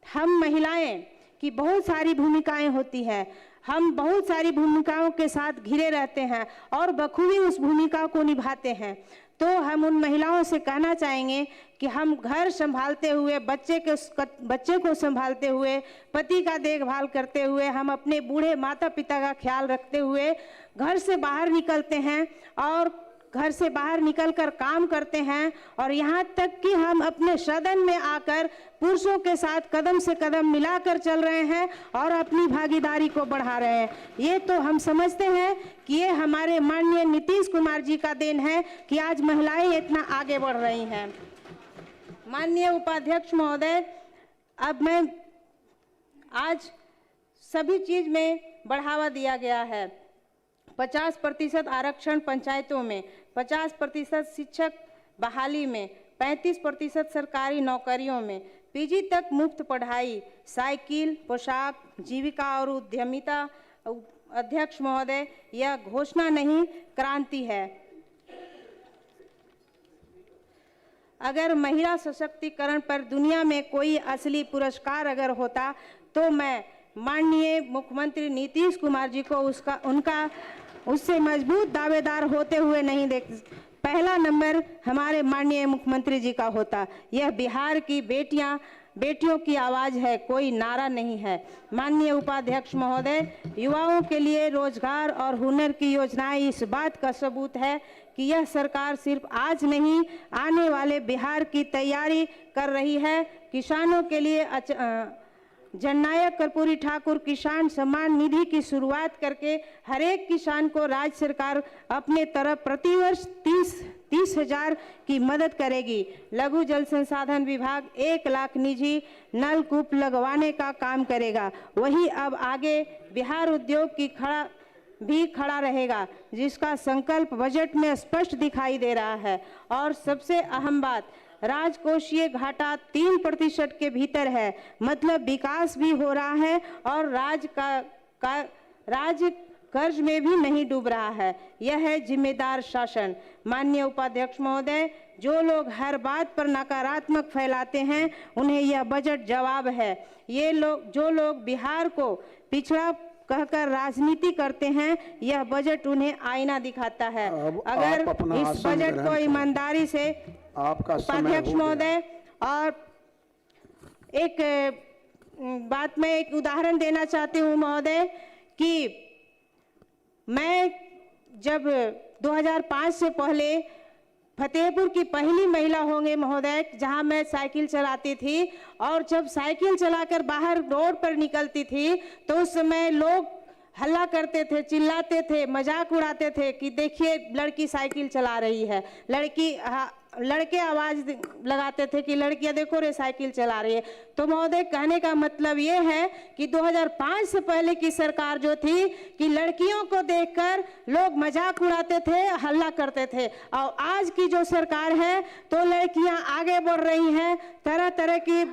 हम महिलाएं की बहुत सारी भूमिकाएं होती हैं, हम बहुत सारी भूमिकाओं के साथ घिरे रहते हैं और बखूबी उस भूमिका को निभाते हैं। तो हम उन महिलाओं से कहना चाहेंगे कि हम घर संभालते हुए, बच्चे को संभालते हुए, पति का देखभाल करते हुए, हम अपने बूढ़े माता पिता का ख्याल रखते हुए घर से बाहर निकलते हैं और घर से बाहर निकलकर काम करते हैं, और यहाँ तक कि हम अपने सदन में आकर पुरुषों के साथ कदम से कदम मिलाकर चल रहे हैं और अपनी भागीदारी को बढ़ा रहे हैं। ये तो हम समझते हैं कि ये हमारे माननीय नीतीश कुमार जी का देन है कि आज महिलाएं इतना आगे बढ़ रही हैं। माननीय उपाध्यक्ष महोदय, अब मैं आज सभी चीज में बढ़ावा दिया गया है। 50% आरक्षण पंचायतों में, 50% शिक्षक बहाली में, 35% सरकारी नौकरियों में, पीजी तक मुफ्त पढ़ाई, साइकिल, पोशाक, जीविका और उद्यमिता। अध्यक्ष महोदय, यह घोषणा नहीं, क्रांति है। अगर महिला सशक्तिकरण पर दुनिया में कोई असली पुरस्कार अगर होता तो मैं माननीय मुख्यमंत्री नीतीश कुमार जी को उससे मजबूत दावेदार होते हुए नहीं देख, पहला नंबर हमारे माननीय मुख्यमंत्री जी का होता। यह बिहार की बेटियों की आवाज़ है, कोई नारा नहीं है। माननीय उपाध्यक्ष महोदय, युवाओं के लिए रोजगार और हुनर की योजनाएं इस बात का सबूत है कि यह सरकार सिर्फ आज नहीं, आने वाले बिहार की तैयारी कर रही है। किसानों के लिए जननायक कर्पूरी ठाकुर किसान सम्मान निधि की शुरुआत करके हर एक किसान को राज्य सरकार अपने तरफ प्रतिवर्ष 30,000 की मदद करेगी। लघु जल संसाधन विभाग 1 लाख निजी नलकूप लगवाने का काम करेगा। वही अब आगे बिहार उद्योग की खड़ा रहेगा, जिसका संकल्प बजट में स्पष्ट दिखाई दे रहा है। और सबसे अहम बात, राजकोषीय घाटा 3% के भीतर है, मतलब विकास भी हो रहा है और राज्य कर्ज में भी नहीं डूब रहा है। यह है जिम्मेदार शासन। माननीय उपाध्यक्ष महोदय, जो लोग हर बात पर नकारात्मक फैलाते हैं, उन्हें यह बजट जवाब है। जो लोग बिहार को पिछड़ा कहकर राजनीति करते हैं, यह बजट उन्हें आईना दिखाता है। अगर इस बजट को ईमानदारी से, उपाध्यक्ष महोदय, और एक बात मैं एक उदाहरण देना चाहती हूँ महोदय कि मैं जब 2005 से पहले फतेहपुर की पहली महिला होंगे महोदय, जहां मैं साइकिल चलाती थी, और जब साइकिल चलाकर बाहर रोड पर निकलती थी तो उस समय लोग हल्ला करते थे, चिल्लाते थे, मजाक उड़ाते थे कि देखिए लड़की साइकिल चला रही है, लड़के आवाज लगाते थे कि लड़कियां देखो रे साइकिल चला रही है। तो महोदय, कहने का मतलब ये है कि 2005 से पहले की सरकार जो थी कि लड़कियों को देखकर लोग मजाक उड़ाते थे, हल्ला करते थे, और आज की जो सरकार है तो लड़कियां आगे बढ़ रही हैं, तरह तरह की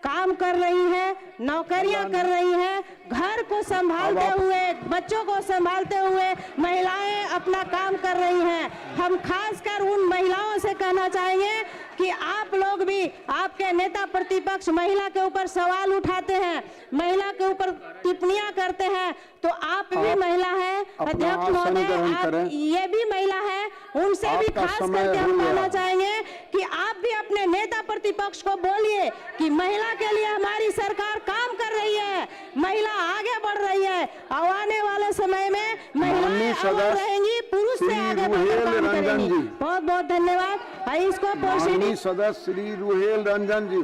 काम कर रही हैं, नौकरियां कर रही हैं, घर को संभालते हुए, बच्चों को संभालते हुए महिलाएं अपना काम कर रही हैं। हम खासकर उन महिलाओं से कहना चाहेंगे कि आप लोग भी, आपके नेता प्रतिपक्ष महिला के ऊपर सवाल उठाते हैं, महिला के ऊपर टिप्पणियां करते हैं, तो आप भी महिला हैं। अध्यक्ष महोदय, आप ये भी महिला है, उनसे भी खास करके हम कहना चाहेंगे कि आप भी अपने नेता प्रतिपक्ष को बोलिए कि महिला के लिए हमारी सरकार काम कर रही है, महिला आगे बढ़ रही है, और आने वाले समय में महिलाएं अमर रहेंगी, पुरुष से आगे बढ़कर काम करेंगी। बहुत बहुत धन्यवाद। इसको माननीय सदस्य श्री रुहेल रंजन जी।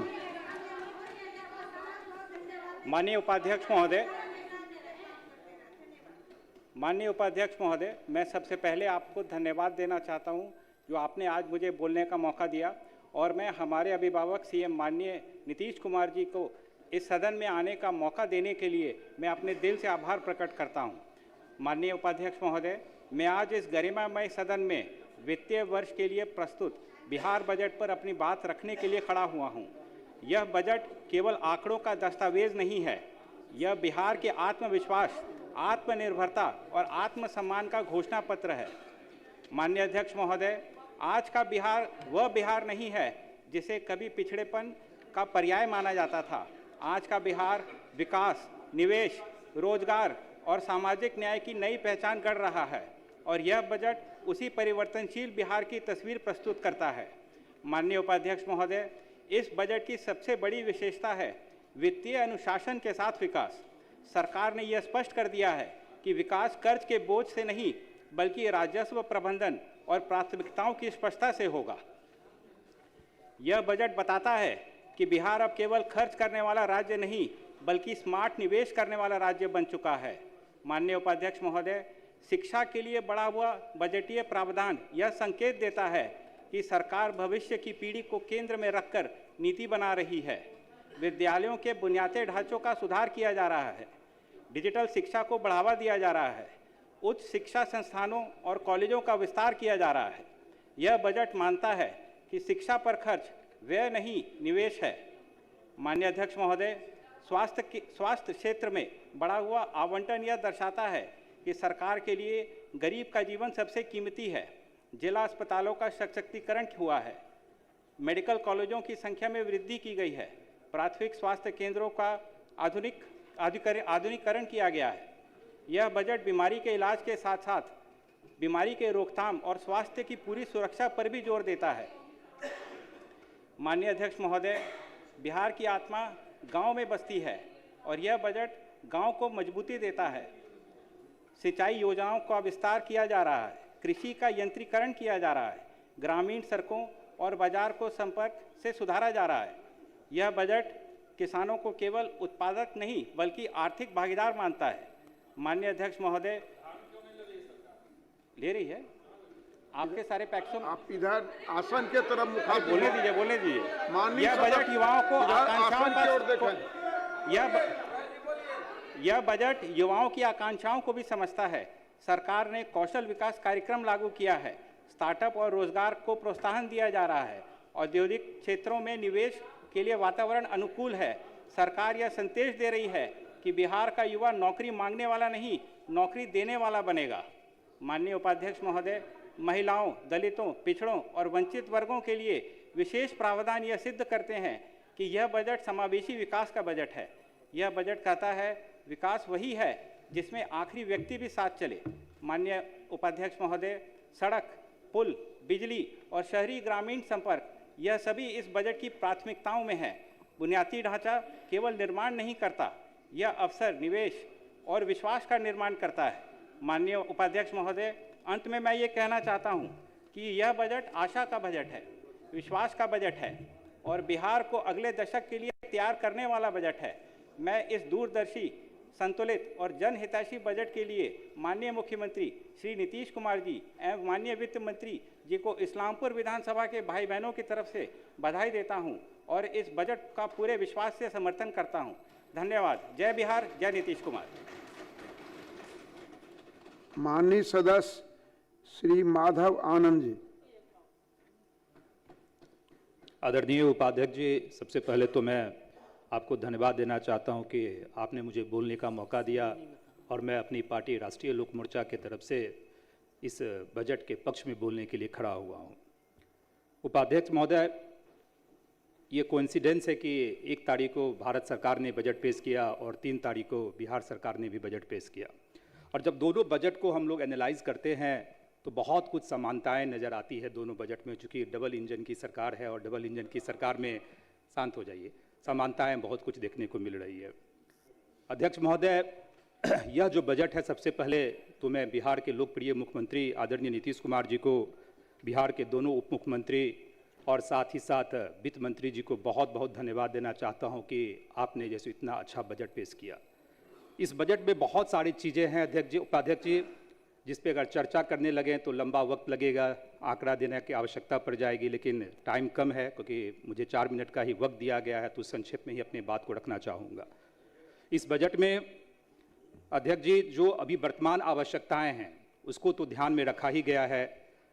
माननीय उपाध्यक्ष महोदय, मैं सबसे पहले आपको धन्यवाद देना चाहता हूं जो आपने आज मुझे बोलने का मौका दिया, और मैं हमारे अभिभावक सीएम माननीय नीतीश कुमार जी को इस सदन में आने का मौका देने के लिए मैं अपने दिल से आभार प्रकट करता हूं। माननीय उपाध्यक्ष महोदय, मैं आज इस गरिमामय सदन में वित्तीय वर्ष के लिए प्रस्तुत बिहार बजट पर अपनी बात रखने के लिए खड़ा हुआ हूं। यह बजट केवल आंकड़ों का दस्तावेज नहीं है, यह बिहार के आत्मविश्वास, आत्मनिर्भरता और आत्मसम्मान का घोषणा पत्र है। माननीय अध्यक्ष महोदय, आज का बिहार वह बिहार नहीं है जिसे कभी पिछड़ेपन का पर्याय माना जाता था। आज का बिहार विकास, निवेश, रोजगार और सामाजिक न्याय की नई पहचान गढ़ रहा है और यह बजट उसी परिवर्तनशील बिहार की तस्वीर प्रस्तुत करता है। माननीय उपाध्यक्ष महोदय, इस बजट की सबसे बड़ी विशेषता है वित्तीय अनुशासन के साथ विकास। सरकार ने यह स्पष्ट कर दिया है कि विकास कर्ज के बोझ से नहीं बल्कि राजस्व प्रबंधन और प्राथमिकताओं की स्पष्टता से होगा। यह बजट बताता है कि बिहार अब केवल खर्च करने वाला राज्य नहीं बल्कि स्मार्ट निवेश करने वाला राज्य बन चुका है। माननीय उपाध्यक्ष महोदय, शिक्षा के लिए बढ़ा हुआ बजटीय प्रावधान यह संकेत देता है कि सरकार भविष्य की पीढ़ी को केंद्र में रखकर नीति बना रही है। विद्यालयों के बुनियादी ढांचों का सुधार किया जा रहा है, डिजिटल शिक्षा को बढ़ावा दिया जा रहा है, उच्च शिक्षा संस्थानों और कॉलेजों का विस्तार किया जा रहा है। यह बजट मानता है कि शिक्षा पर खर्च व्यय नहीं, निवेश है। माननीय अध्यक्ष महोदय, स्वास्थ्य क्षेत्र में बढ़ा हुआ आवंटन यह दर्शाता है कि सरकार के लिए गरीब का जीवन सबसे कीमती है। जिला अस्पतालों का सशक्तिकरण हुआ है, मेडिकल कॉलेजों की संख्या में वृद्धि की गई है, प्राथमिक स्वास्थ्य केंद्रों का आधुनिकीकरण किया गया है। यह बजट बीमारी के इलाज के साथ साथ बीमारी के रोकथाम और स्वास्थ्य की पूरी सुरक्षा पर भी जोर देता है। माननीय अध्यक्ष महोदय, बिहार की आत्मा गांव में बसती है और यह बजट गांव को मजबूती देता है। सिंचाई योजनाओं का विस्तार किया जा रहा है, कृषि का यंत्रीकरण किया जा रहा है, ग्रामीण सड़कों और बाजार को संपर्क से सुधारा जा रहा है। यह बजट किसानों को केवल उत्पादक नहीं बल्कि आर्थिक भागीदार मानता है। माननीय अध्यक्ष महोदय, ले रही है आपके सारे पैक्सों में। आप इधर आसन के तरफ मुखाग्र बोले दीजिए। यह बजट युवाओं को यह बजट युवाओं की आकांक्षाओं को भी समझता है। सरकार ने कौशल विकास कार्यक्रम लागू किया है, स्टार्टअप और रोजगार को प्रोत्साहन दिया जा रहा है, औद्योगिक क्षेत्रों में निवेश के लिए वातावरण अनुकूल है। सरकार यह संदेश दे रही है कि बिहार का युवा नौकरी मांगने वाला नहीं, नौकरी देने वाला बनेगा। माननीय उपाध्यक्ष महोदय, महिलाओं, दलितों, पिछड़ों और वंचित वर्गों के लिए विशेष प्रावधान यह सिद्ध करते हैं कि यह बजट समावेशी विकास का बजट है। यह बजट कहता है विकास वही है जिसमें आखिरी व्यक्ति भी साथ चले। माननीय उपाध्यक्ष महोदय, सड़क, पुल, बिजली और शहरी ग्रामीण संपर्क यह सभी इस बजट की प्राथमिकताओं में है। बुनियादी ढांचा केवल निर्माण नहीं करता, यह अवसर, निवेश और विश्वास का निर्माण करता है। माननीय उपाध्यक्ष महोदय, अंत में मैं ये कहना चाहता हूँ कि यह बजट आशा का बजट है, विश्वास का बजट है और बिहार को अगले दशक के लिए तैयार करने वाला बजट है। मैं इस दूरदर्शी, संतुलित और जनहितैषी बजट के लिए माननीय मुख्यमंत्री श्री नीतीश कुमार जी एवं माननीय वित्त मंत्री जी को इस्लामपुर विधानसभा के भाई बहनों की तरफ से बधाई देता हूं और इस बजट का पूरे विश्वास से समर्थन करता हूं। धन्यवाद। जय बिहार, जय नीतीश कुमार। माननीय सदस्य श्री माधव आनंद जी। आदरणीय उपाध्यक्ष जी, सबसे पहले तो मैं आपको धन्यवाद देना चाहता हूं कि आपने मुझे बोलने का मौका दिया और मैं अपनी पार्टी राष्ट्रीय लोक मोर्चा की तरफ से इस बजट के पक्ष में बोलने के लिए खड़ा हुआ हूं। उपाध्यक्ष महोदय, ये कोइंसिडेंस है कि 1 तारीख को भारत सरकार ने बजट पेश किया और 3 तारीख को बिहार सरकार ने भी बजट पेश किया और जब दोनों बजट को हम लोग एनालाइज करते हैं तो बहुत कुछ समानताएं नज़र आती है दोनों बजट में। चूँकि डबल इंजन की सरकार है और डबल इंजन की सरकार में, शांत हो जाइए, समानताएं बहुत कुछ देखने को मिल रही है। अध्यक्ष महोदय, यह जो बजट है, सबसे पहले तो मैं बिहार के लोकप्रिय मुख्यमंत्री आदरणीय नीतीश कुमार जी को, बिहार के दोनों उप मुख्यमंत्री और साथ ही साथ वित्त मंत्री जी को बहुत बहुत धन्यवाद देना चाहता हूं कि आपने जैसे इतना अच्छा बजट पेश किया। इस बजट में बहुत सारी चीज़ें हैं अध्यक्ष जी, उपाध्यक्ष जी, जिस पे अगर चर्चा करने लगें तो लंबा वक्त लगेगा, आंकड़ा देने की आवश्यकता पड़ जाएगी, लेकिन टाइम कम है क्योंकि मुझे 4 मिनट का ही वक्त दिया गया है, तो संक्षेप में ही अपनी बात को रखना चाहूँगा। इस बजट में अध्यक्ष जी जो अभी वर्तमान आवश्यकताएं हैं उसको तो ध्यान में रखा ही गया है,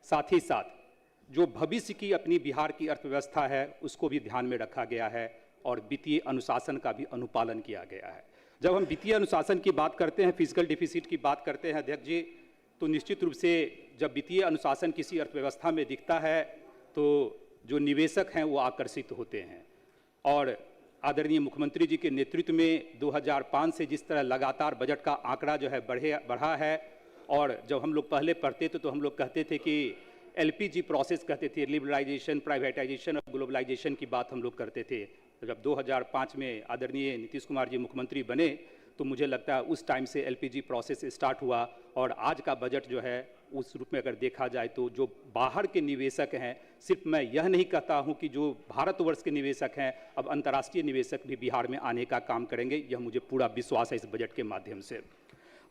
साथ ही साथ जो भविष्य की अपनी बिहार की अर्थव्यवस्था है उसको भी ध्यान में रखा गया है और वित्तीय अनुशासन का भी अनुपालन किया गया है। जब हम वित्तीय अनुशासन की बात करते हैं, फिजिकल डिफिसिट की बात करते हैं अध्यक्ष जी, तो निश्चित रूप से जब वित्तीय अनुशासन किसी अर्थव्यवस्था में दिखता है तो जो निवेशक हैं वो आकर्षित होते हैं। और आदरणीय मुख्यमंत्री जी के नेतृत्व में 2005 से जिस तरह लगातार बजट का आंकड़ा जो है बढ़ा है, और जब हम लोग पहले पढ़ते थे तो हम लोग कहते थे कि LPG प्रोसेस कहते थे, लिबरलाइजेशन, प्राइवेटाइजेशन और ग्लोबलाइजेशन की बात हम लोग करते थे। तो जब 2005 में आदरणीय नीतीश कुमार जी मुख्यमंत्री बने तो मुझे लगता है उस टाइम से LPG प्रोसेस स्टार्ट हुआ, और आज का बजट जो है उस रूप में अगर देखा जाए तो जो बाहर के निवेशक हैं, सिर्फ मैं यह नहीं कहता हूं कि जो भारतवर्ष के निवेशक हैं, अब अंतर्राष्ट्रीय निवेशक भी बिहार में आने का काम करेंगे, यह मुझे पूरा विश्वास है इस बजट के माध्यम से।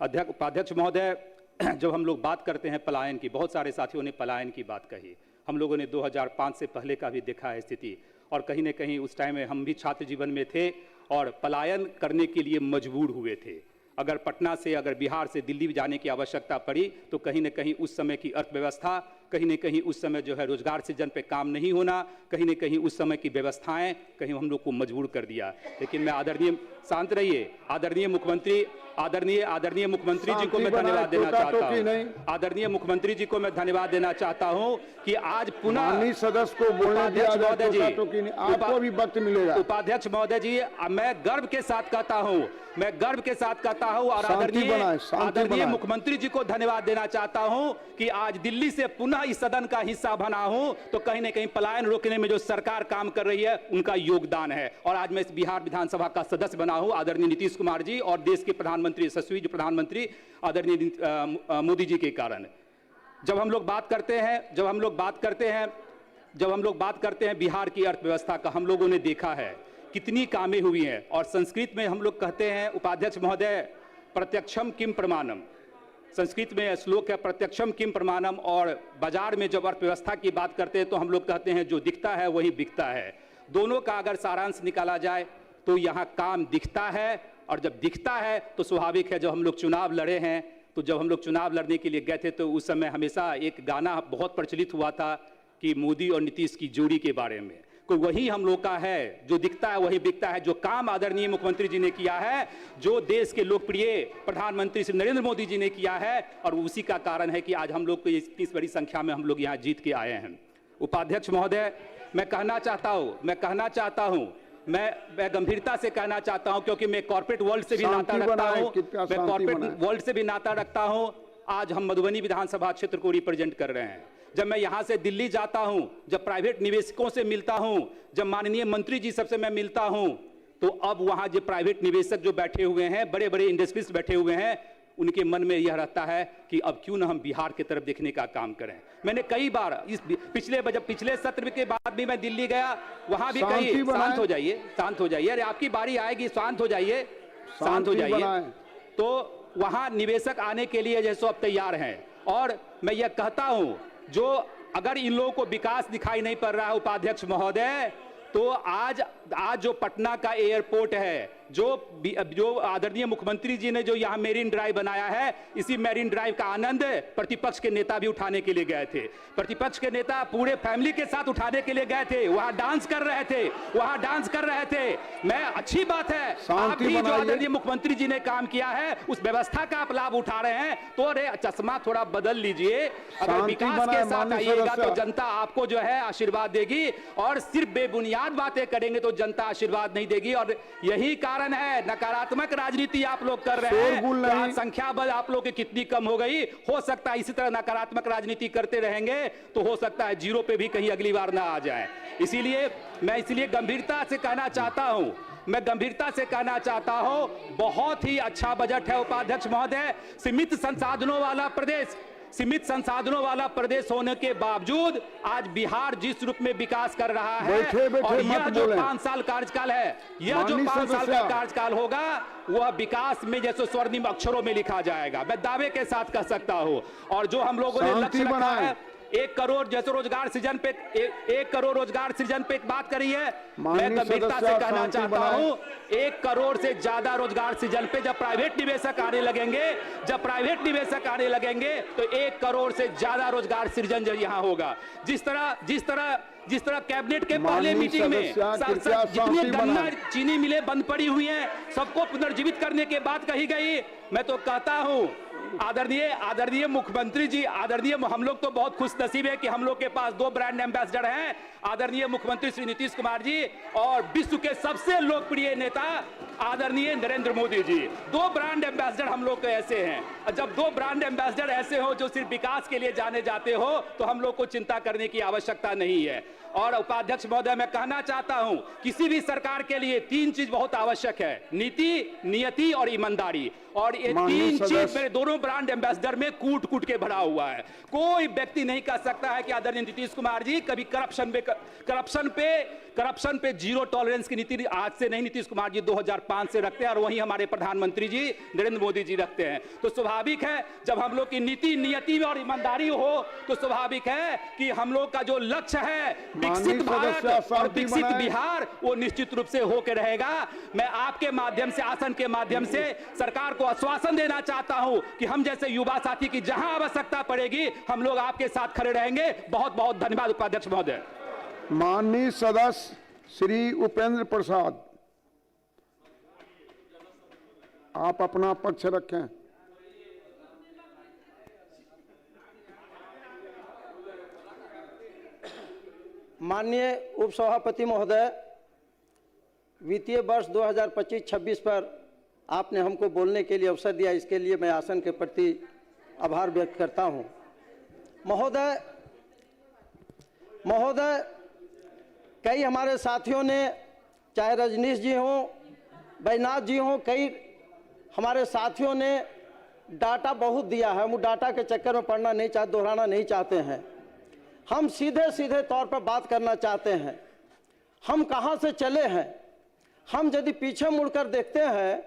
उपाध्यक्ष महोदय, जब हम लोग बात करते हैं पलायन की, बहुत सारे साथियों ने पलायन की बात कही, हम लोगों ने 2005 से पहले का भी देखा है स्थिति, और कहीं ना कहीं उस टाइम में हम भी छात्र जीवन में थे और पलायन करने के लिए मजबूर हुए थे। अगर पटना से, अगर बिहार से दिल्ली जाने की आवश्यकता पड़ी तो कहीं ना कहीं उस समय की अर्थव्यवस्था, कहीं ना कहीं उस समय जो है रोजगार सृजन पे काम नहीं होना, कहीं ना कहीं उस समय की व्यवस्थाएं कहीं हम लोग को मजबूर कर दिया। लेकिन मैं शांत रहिए, आदरणीय मुख्यमंत्री जी को मैं धन्यवाद देना चाहता हूँ। आदरणीय मुख्यमंत्री जी को मैं धन्यवाद देना चाहता हूँ कि आज पुनः सदस्य को बोलने दिया जाए तो आपको भी वक्त मिलेगा। उपाध्यक्ष महोदय जी, मैं गर्व के साथ कहता हूँ, और आदरणीय मुख्यमंत्री जी को धन्यवाद देना चाहता हूं कि आज दिल्ली से पुनः इस सदन का हिस्सा बना हूं, तो कहीं ना कहीं पलायन रोकने में जो सरकार काम कर रही है उनका योगदान है। और आज मैं इस बिहार विधानसभा का सदस्य बना हूं आदरणीय नीतीश कुमार जी और देश के प्रधानमंत्री, यशस्वी प्रधानमंत्री आदरणीय मोदी जी के कारण। जब हम लोग बात करते हैं बिहार की अर्थव्यवस्था का, हम लोगों ने देखा है कितनी कामें हुई हैं, और संस्कृत में हम लोग कहते हैं उपाध्यक्ष महोदय, प्रत्यक्षम किम प्रमाणम, संस्कृत में श्लोक है प्रत्यक्षम किम प्रमाणम। और बाजार में जब अर्थव्यवस्था की बात करते हैं तो हम लोग कहते हैं जो दिखता है वही बिकता है। दोनों का अगर सारांश निकाला जाए तो यहाँ काम दिखता है, और जब दिखता है तो स्वाभाविक है जब हम लोग चुनाव लड़े हैं, तो जब हम लोग चुनाव लड़ने के लिए गए थे तो उस समय हमेशा एक गाना बहुत प्रचलित हुआ था कि मोदी और नीतीश की जोड़ी के बारे में, तो वही हम लोग का है, जो दिखता है वही बिकता है। जो काम आदरणीय मुख्यमंत्री जी ने किया है, जो देश के लोकप्रिय प्रधानमंत्री श्री नरेंद्र मोदी जी ने किया है, और उसी का कारण है कि आज हम लोग को इतनी बड़ी संख्या में हम लोग यहाँ जीत के आए हैं। उपाध्यक्ष महोदय, मैं गंभीरता से कहना चाहता हूं क्योंकि मैं कॉर्पोरेट वर्ल्ड से भी नाता रखता हूं, आज हम मधुबनी विधानसभा क्षेत्र को रिप्रेजेंट कर रहे हैं। जब मैं यहाँ से दिल्ली जाता हूँ, जब प्राइवेट निवेशकों से मिलता हूँ, जब माननीय मंत्री जी सबसे मैं मिलता हूँ, तो अब वहाँ जो प्राइवेट निवेशक जो बैठे हुए हैं, बड़े बड़े इंडस्ट्रीज बैठे हुए हैं, उनके मन में यह रहता है कि अब क्यों न हम बिहार की तरफ देखने का काम करें। मैंने कई बार इस पिछले सत्र के बाद भी मैं दिल्ली गया, वहाँ भी कही शांत हो जाइए, अरे आपकी बारी आएगी, शांत हो जाइए। तो वहाँ निवेशक आने के लिए जैसे अब तैयार हैं, और मैं यह कहता हूँ जो अगर इन लोगों को विकास दिखाई नहीं पड़ रहा है उपाध्यक्ष महोदय, तो आज जो पटना का एयरपोर्ट है, जो आदरणीय मुख्यमंत्री जी ने जो यहाँ मेरीन ड्राइव बनाया है, इसी मेरीन ड्राइव का आनंद प्रतिपक्ष के नेता भी उठाने के लिए गए थे। प्रतिपक्ष के नेता पूरे फैमिली के साथ उठाने के लिए गए थे, वहाँ डांस कर रहे थे। मैं अच्छी बात है, आप भी जो आदरणीय मुख्यमंत्री जी ने काम किया है उस व्यवस्था का आप लाभ उठा रहे हैं, तो अरे चश्मा थोड़ा बदल लीजिए। अगर विकास के साथ आइएगा तो जनता आपको जो है आशीर्वाद देगी, और सिर्फ बेबुनियाद बातें करेंगे तो जनता आशीर्वाद नहीं देगी। और यही कारण है नकारात्मक राजनीति आप लोग कर रहे हैं। संख्या बल आप लोग की कितनी कम हो गई, हो सकता है इसी तरह नकारात्मक राजनीति करते रहेंगे तो हो सकता है जीरो पे भी कहीं अगली बार ना आ जाए। इसीलिए मैं गंभीरता से कहना चाहता हूं, बहुत ही अच्छा बजट है उपाध्यक्ष महोदय। सीमित संसाधनों वाला प्रदेश, सीमित संसाधनों वाला प्रदेश होने के बावजूद आज बिहार जिस रूप में विकास कर रहा है, और यह जो 5 साल कार्यकाल है, यह जो 5 साल का कार्यकाल होगा, वह विकास में जैसे स्वर्णिम अक्षरों में लिखा जाएगा, मैं दावे के साथ कह सकता हूं। और जो हम लोगों ने लक्ष्य रखा है 1 करोड़ जैसे रोजगार सृजन पे 1 करोड़ रोजगार सृजन पे बात करी है, मैं गंभीरता से कहना चाहता हूं 1 करोड़ से ज्यादा रोजगार सृजन पे जब प्राइवेट निवेशक आने लगेंगे तो 1 करोड़ से ज्यादा रोजगार सृजन जो यहाँ होगा। जिस तरह कैबिनेट के पहले मीटिंग में जितनी गन्ना चीनी मिलें बंद पड़ी हुई हैं, सबको पुनर्जीवित करने की बात कही गई। मैं तो कहता हूं आदरणीय मुख्यमंत्री जी, हम लोग तो बहुत खुश नसीब है कि हम लोग के पास 2 ब्रांड एम्बेसडर हैं, आदरणीय मुख्यमंत्री श्री नीतीश कुमार जी और विश्व के सबसे लोकप्रिय नेता आदरणीय नरेंद्र मोदी जी। 2 ब्रांड एम्बेसडर हम लोग के ऐसे हैं। जब 2 ब्रांड एम्बेसडर ऐसे हो जो सिर्फ विकास के लिए जाने जाते हो, तो हम लोग को चिंता करने की आवश्यकता नहीं है। और उपाध्यक्ष महोदय, मैं कहना चाहता हूं किसी भी सरकार के लिए 3 चीज बहुत आवश्यक है, नीति, नियति और ईमानदारी। और ये 3 चीज मेरे दोनों ब्रांड एम्बेसडर में कूट के भरा हुआ है। कोई व्यक्ति नहीं कह सकता है कि आदरणीय नीतीश कुमार जी कभी करप्शन पे 0 टॉलरेंस की नीति आज से नहीं, नीतीश कुमार जी 2005 से रखते हैं और वहीं हमारे प्रधानमंत्री जी नरेंद्र मोदी जी रखते हैं। तो स्वाभाविक है जब हम लोग की नीति, नियति और ईमानदारी हो तो स्वाभाविक है कि हम लोग का जो लक्ष्य है विकसित भारत और विकसित बिहार, वो निश्चित रूप से होकर रहेगा। मैं आपके माध्यम से, आसन के माध्यम से सरकार को आश्वासन देना चाहता हूं कि हम जैसे युवा साथी की जहां आवश्यकता पड़ेगी हम लोग आपके साथ खड़े रहेंगे। बहुत बहुत धन्यवाद उपाध्यक्ष महोदय। माननीय सदस्य श्री उपेंद्र प्रसाद, आप अपना पक्ष रखें। माननीय उपसभापति महोदय, वित्तीय वर्ष 2025-26 पर आपने हमको बोलने के लिए अवसर दिया, इसके लिए मैं आसन के प्रति आभार व्यक्त करता हूं। महोदय, कई हमारे साथियों ने, चाहे रजनीश जी हों, बैजनाथ जी हों, कई हमारे साथियों ने डाटा बहुत दिया है। हम डाटा के चक्कर में पढ़ना नहीं चाहते, दोहराना नहीं चाहते हैं। हम सीधे तौर पर बात करना चाहते हैं। हम कहां से चले हैं। हम यदि पीछे मुड़कर देखते हैं,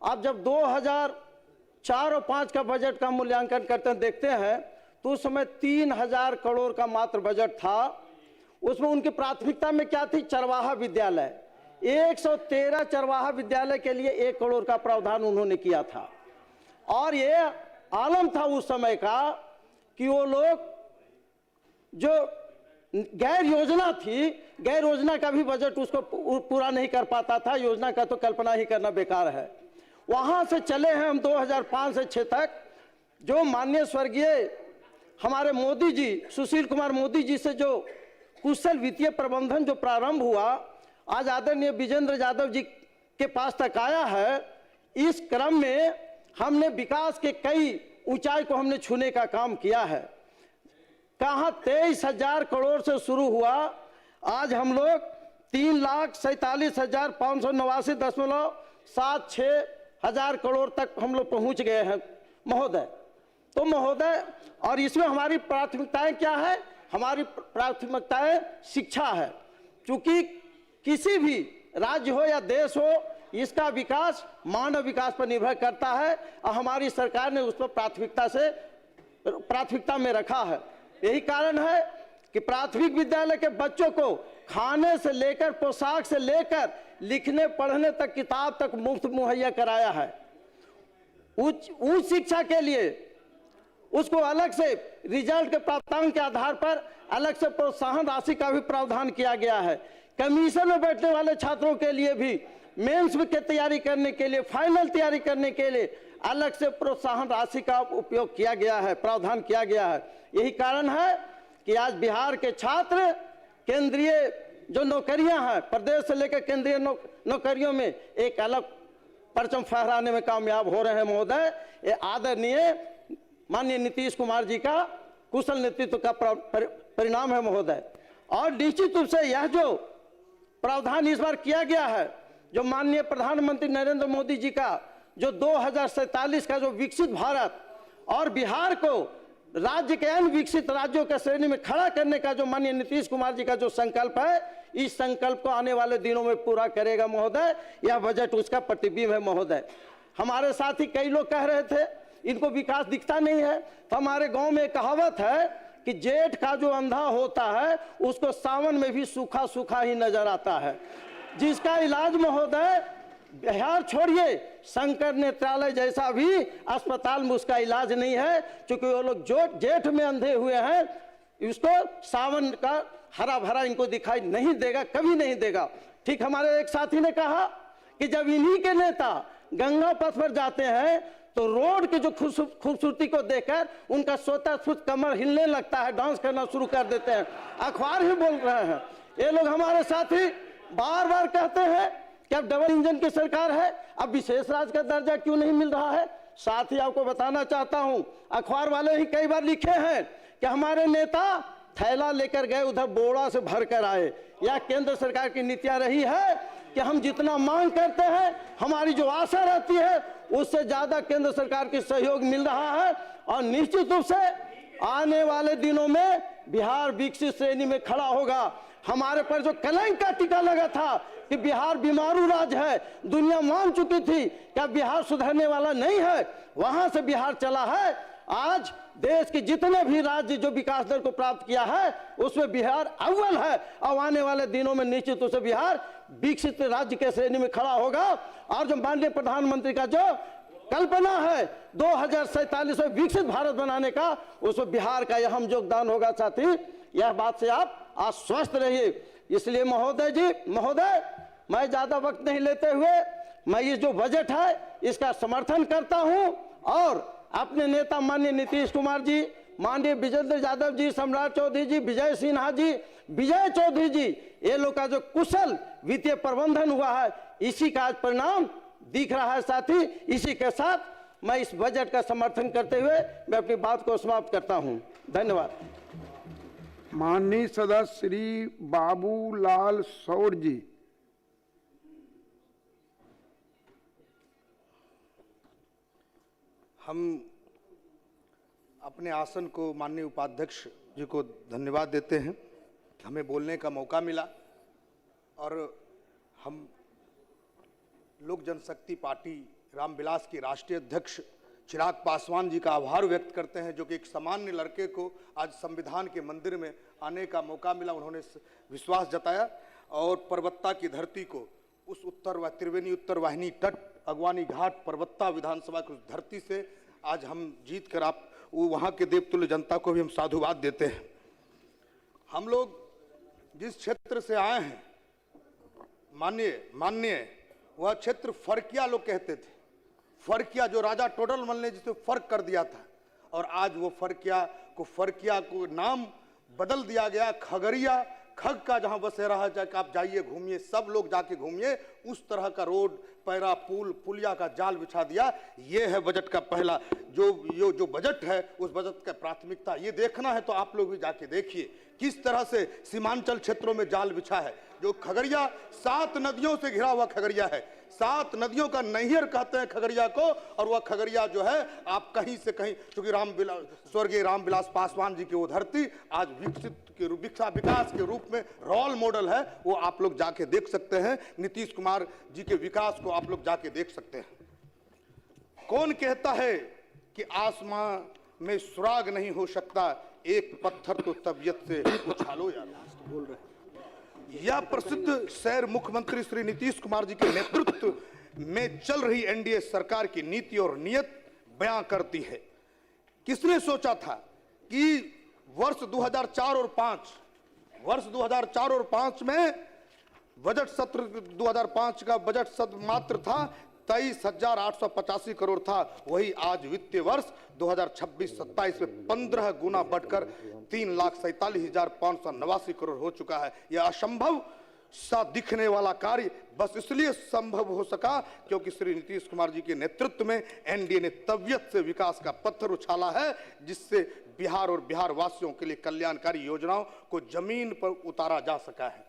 आप जब 2004 और 5 का बजट का मूल्यांकन करते हैं, देखते हैं तो उस समय 3000 करोड़ का मात्र बजट था। उसमें उनकी प्राथमिकता में क्या थी? चरवाहा विद्यालय। 113 चरवाहा विद्यालय के लिए 1 करोड़ का प्रावधान उन्होंने किया था। और ये आलम था उस समय का कि वो लोग जो गैर योजना थी, गैर योजना का भी बजट उसको पूरा नहीं कर पाता था। योजना का तो कल्पना ही करना बेकार है। वहां से चले हैं हम 2005 से 6 तक, जो माननीय स्वर्गीय हमारे मोदी जी, सुशील कुमार मोदी जी से जो कुशल वित्तीय प्रबंधन जो प्रारंभ हुआ, आज आदरणीय विजेंद्र यादव जी के पास तक आया है। इस क्रम में हमने विकास के कई ऊंचाई को हमने छूने का काम किया है। कहाँ 23,000 करोड़ से शुरू हुआ, आज हम लोग 3,47,589.76 करोड़ तक हम लोग पहुंच गए हैं महोदय। तो महोदय, और इसमें हमारी प्राथमिकताएं क्या है? हमारी प्राथमिकताएं शिक्षा है। क्योंकि किसी भी राज्य हो या देश हो, इसका विकास मानव विकास पर निर्भर करता है और हमारी सरकार ने उस पर प्राथमिकता में रखा है। यही कारण है कि प्राथमिक विद्यालय के बच्चों को खाने से लेकर, पोशाक से लेकर, लिखने पढ़ने तक, किताब तक मुफ्त मुहैया कराया है। उच्च शिक्षा के लिए उसको अलग से रिजल्ट के प्राप्तांक के आधार पर अलग से प्रोत्साहन राशि का भी प्रावधान किया गया है। कमीशन में बैठने वाले छात्रों के लिए भी मेंस की तैयारी करने के लिए, फाइनल तैयारी करने के लिए अलग से प्रोत्साहन राशि का उपयोग किया गया है, प्रावधान किया गया है। यही कारण है कि आज बिहार के छात्र केंद्रीय जो नौकरियां हैं, प्रदेश से लेकर केंद्रीय नौकरियों में एक अलग परचम फहराने में कामयाब हो रहे हैं महोदय। ये आदरणीय माननीय नीतीश कुमार जी का कुशल नेतृत्व का परिणाम है महोदय। और निश्चित रूप से यह जो प्रावधान इस बार किया गया है, जो माननीय प्रधानमंत्री नरेंद्र मोदी जी का जो 2047 का जो विकसित भारत और बिहार को राज्य के अन्य विकसित राज्यों के श्रेणी में खड़ा करने का जो माननीय नीतीश कुमार जी का जो संकल्प है, इस संकल्प को आने वाले दिनों में पूरा करेगा महोदय। यह बजट उसका प्रतिबिंब है महोदय। हमारे साथ ही कई लोग कह रहे थे इनको विकास दिखता नहीं है, तो हमारे गांव में कहावत है कि जेठ का जो अंधा होता है उसको सावन में भी सूखा सूखा ही नजर आता है, जिसका इलाज महोदय बिहार छोड़िए, शंकर नेत्रालय जैसा भी अस्पताल में उसका इलाज नहीं है, क्योंकि वो लोग जो जेठ में अंधे हुए हैं, इसको सावन का हरा भरा इनको दिखाई नहीं देगा, कभी नहीं देगा। ठीक हमारे एक साथी ने कहा कि जब इन्हीं के नेता गंगा पथ पर जाते हैं तो रोड की जो खूबसूरती को देखकर उनका स्वतः स्फूर्त कमर हिलने लगता है, डांस करना शुरू कर देते हैं। अखबार ही बोल रहे हैं ये लोग। हमारे साथी बार बार कहते हैं कि अब डबल इंजन की सरकार है, अब विशेष राज्य का दर्जा क्यों नहीं मिल रहा है। साथ ही आपको बताना चाहता हूं, अखबार वाले ही कई बार लिखे हैं कि हमारे नेता थैला लेकर गए, उधर बोरा से भर कर आए। यह केंद्र सरकार की नीतियां रही है कि हम जितना मांग करते हैं, हमारी जो आशा रहती है, उससे ज्यादा केंद्र सरकार की सहयोग मिल रहा है। और निश्चित रूप से आने वाले दिनों में बिहार विकसित श्रेणी में खड़ा होगा। हमारे पर जो कलंक का टीका लगा था कि बिहार बीमारू राज्य है, दुनिया मान चुकी थी कि बिहार सुधरने वाला नहीं है, वहां से बिहार चला है। आज देश के जितने भी राज्य जो विकास दर को प्राप्त किया है, उसमें बिहार अव्वल है। और आने वाले दिनों में निश्चित रूप से बिहार विकसित राज्य के श्रेणी में खड़ा होगा। और जो माननीय प्रधानमंत्री का जो कल्पना है 2047 में विकसित भारत बनाने का, उसमें बिहार का अहम योगदान होगा। साथी, यह बात से आप आश्वस्त रहिए। इसलिए महोदय जी, महोदय, मैं ज्यादा वक्त नहीं लेते हुए मैं ये जो बजट है इसका समर्थन करता हूं और अपने नेता माननीय नीतीश कुमार जी, माननीय विजेंद्र यादव जी, सम्राट चौधरी जी, विजय सिन्हा जी, विजय चौधरी जी, ये लोग का जो कुशल वित्तीय प्रबंधन हुआ है, इसी का आज परिणाम दिख रहा है। साथी, इसी के साथ मैं इस बजट का समर्थन करते हुए मैं अपनी बात को समाप्त करता हूं। धन्यवाद। माननीय सदस्य श्री बाबूलाल सौर जी। हम अपने आसन को माननीय उपाध्यक्ष जी को धन्यवाद देते हैं कि हमें बोलने का मौका मिला। और हम लोक जनशक्ति पार्टी रामविलास के राष्ट्रीय अध्यक्ष चिराग पासवान जी का आभार व्यक्त करते हैं, जो कि एक सामान्य लड़के को आज संविधान के मंदिर में आने का मौका मिला। उन्होंने विश्वास जताया और परबत्ता की धरती को, उस त्रिवेणी उत्तर वाहिनी तट अगवानी घाट परबत्ता विधानसभा की उस धरती से आज हम जीत कर आप वहाँ के देवतुल्य जनता को भी हम साधुवाद देते हैं। हम लोग जिस क्षेत्र से आए हैं, माननीय वह क्षेत्र फरकिया लोग कहते थे। फरकिया, जो राजा टोडरमल ने जिसे फर्क कर दिया था, और आज वो फरकिया को नाम बदल दिया गया खगड़िया। खग का जहां बसेरा है, जाकर आप जाइए घूमिए, सब लोग जाके घूमिए। उस तरह का रोड, पैरा, पुलिया का जाल बिछा दिया। ये है बजट का पहला जो बजट है, उस बजट का प्राथमिकता। ये देखना है तो आप लोग भी जाके देखिए किस तरह से सीमांचल क्षेत्रों में जाल बिछा है। जो खगड़िया 7 नदियों से घिरा हुआ खगड़िया है, 7 नदियों का नैहर कहते हैं खगड़िया को। और वह खगड़िया जो है आप कहीं से कहीं, क्योंकि स्वर्गीय रामविलास पासवान जी की वो धरती आज विकास के रूप में रोल मॉडल है। वो आप लोग जाके देख सकते हैं। नीतीश कुमार जी के विकास को आप लोग जाके देख सकते हैं। कौन कहता है कि आसमां में सुराग नहीं हो सकता, एक पत्थर तो तबीयत से उछालो यार। बोल रहे यह प्रसिद्ध सैर मुख्यमंत्री श्री नीतीश कुमार जी के नेतृत्व में चल रही एनडीए सरकार की नीति और नीयत बयां करती है। किसने सोचा था कि वर्ष 2004 और 5 में बजट सत्र 2005 का बजट सत्र मात्र था 23,885 करोड़ था, वही आज वित्तीय वर्ष 2026-27 में 15 गुना बढ़कर 3,47,589 करोड़ हो चुका है। यह असंभव सा दिखने वाला कार्य बस इसलिए संभव हो सका क्योंकि श्री नीतीश कुमार जी के नेतृत्व में एनडीए ने तबीयत से विकास का पत्थर उछाला है, जिससे बिहार और बिहार वासियों के लिए कल्याणकारी योजनाओं को जमीन पर उतारा जा सका है।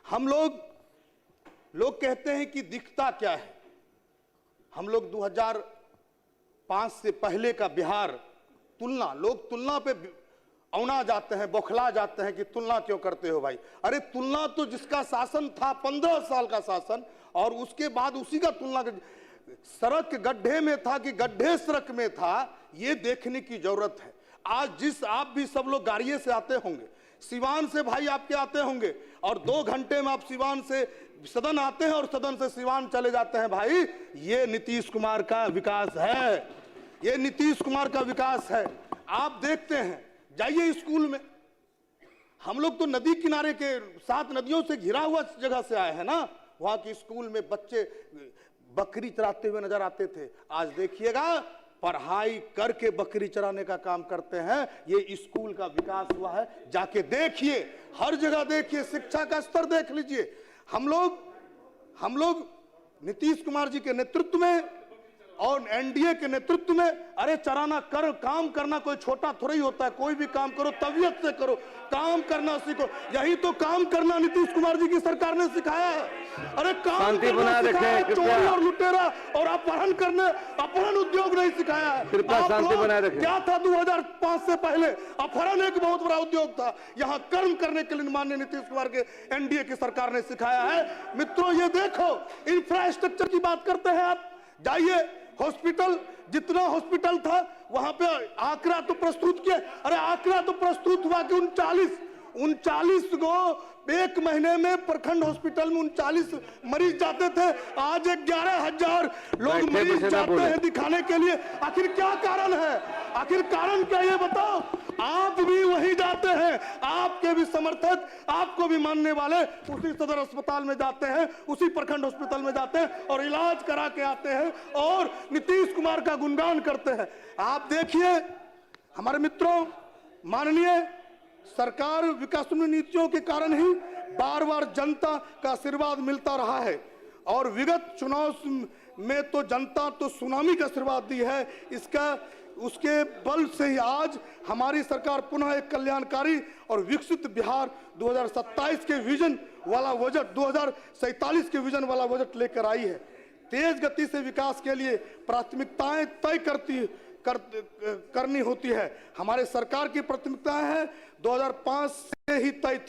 हम लोग कहते हैं कि दिखता क्या है। हम लोग 2005 से पहले का बिहार तुलना, लोग तुलना पे औना जाते हैं, बौखला जाते हैं कि तुलना क्यों करते हो भाई। अरे तुलना तो जिसका शासन था 15 साल का शासन, और उसके बाद उसी का तुलना सड़क गड्ढे में था कि गड्ढे सड़क में था, ये देखने की जरूरत है। आज आप भी सब लोग गाड़ियों से आते होंगे, सिवान से भाई आपके आते होंगे, और 2 घंटे में आप सिवान से सदन आते हैं और सदन से सिवान चले जाते हैं। भाई ये नीतीश कुमार का विकास है, ये नीतीश कुमार का विकास है। आप देखते हैं, जाइए स्कूल में, हम लोग तो नदी किनारे के 7 नदियों से घिरा हुआ जगह से आए हैं ना, वहां के स्कूल में बच्चे बकरी चराते हुए नजर आते थे। आज देखिएगा पढ़ाई करके बकरी चराने का काम करते हैं। ये स्कूल का विकास हुआ है, जाके देखिए, हर जगह देखिए, शिक्षा का स्तर देख लीजिए। हम लोग नीतीश कुमार जी के नेतृत्व में और एनडीए के नेतृत्व में, अरे चराना काम करना कोई छोटा थोड़ा ही होता है। कोई भी काम करो तबीयत से करो, काम करना सीखो। यही तो काम करना नीतीश कुमार जी की सरकार ने सिखाया है। अरे काम करना सिखाया है, चोरी और लुटेरा और अपहरण उद्योग नहीं सिखाया है। क्या था 2005 से पहले? अपहरण एक बहुत बड़ा उद्योग था, यहाँ कर्म करने के लिए माननीय नीतीश कुमार के एनडीए की सरकार ने सिखाया है। मित्रों ये देखो, इंफ्रास्ट्रक्चर की बात करते हैं आप, जाइए हॉस्पिटल, जितना हॉस्पिटल था वहां पे आंकड़ा तो प्रस्तुत किया। अरे आंकड़ा तो प्रस्तुत हुआ कि 39 को एक महीने में प्रखंड हॉस्पिटल में 39 मरीज जाते थे। आज 11,000 लोग मरीज जाते हैं दिखाने के लिए। आखिर क्या कारण है? आखिर कारण क्या, ये बताओ। आप भी वहीं जाते हैं, आपके भी समर्थक, आपको भी मानने वाले उसी सदर अस्पताल में जाते हैं, उसी प्रखंड हॉस्पिटल में जाते हैं और इलाज करा के आते हैं और नीतीश कुमार का गुणगान करते हैं। आप देखिए हमारे मित्रों, माननीय सरकार विकासोन्मुखी नीतियों के कारण ही बार बार जनता का आशीर्वाद मिलता रहा है, और विगत चुनाव में तो जनता तो सुनामी का आशीर्वाद दी है। उसके बल से ही आज हमारी सरकार पुनः एक कल्याणकारी और विकसित बिहार 2027 के विजन वाला बजट, 2047 के विजन वाला बजट लेकर आई है। तेज गति से विकास के लिए प्राथमिकताएं तय करनी होती है। हमारे सरकार की प्राथमिकताएं हैं 2005 से ही तय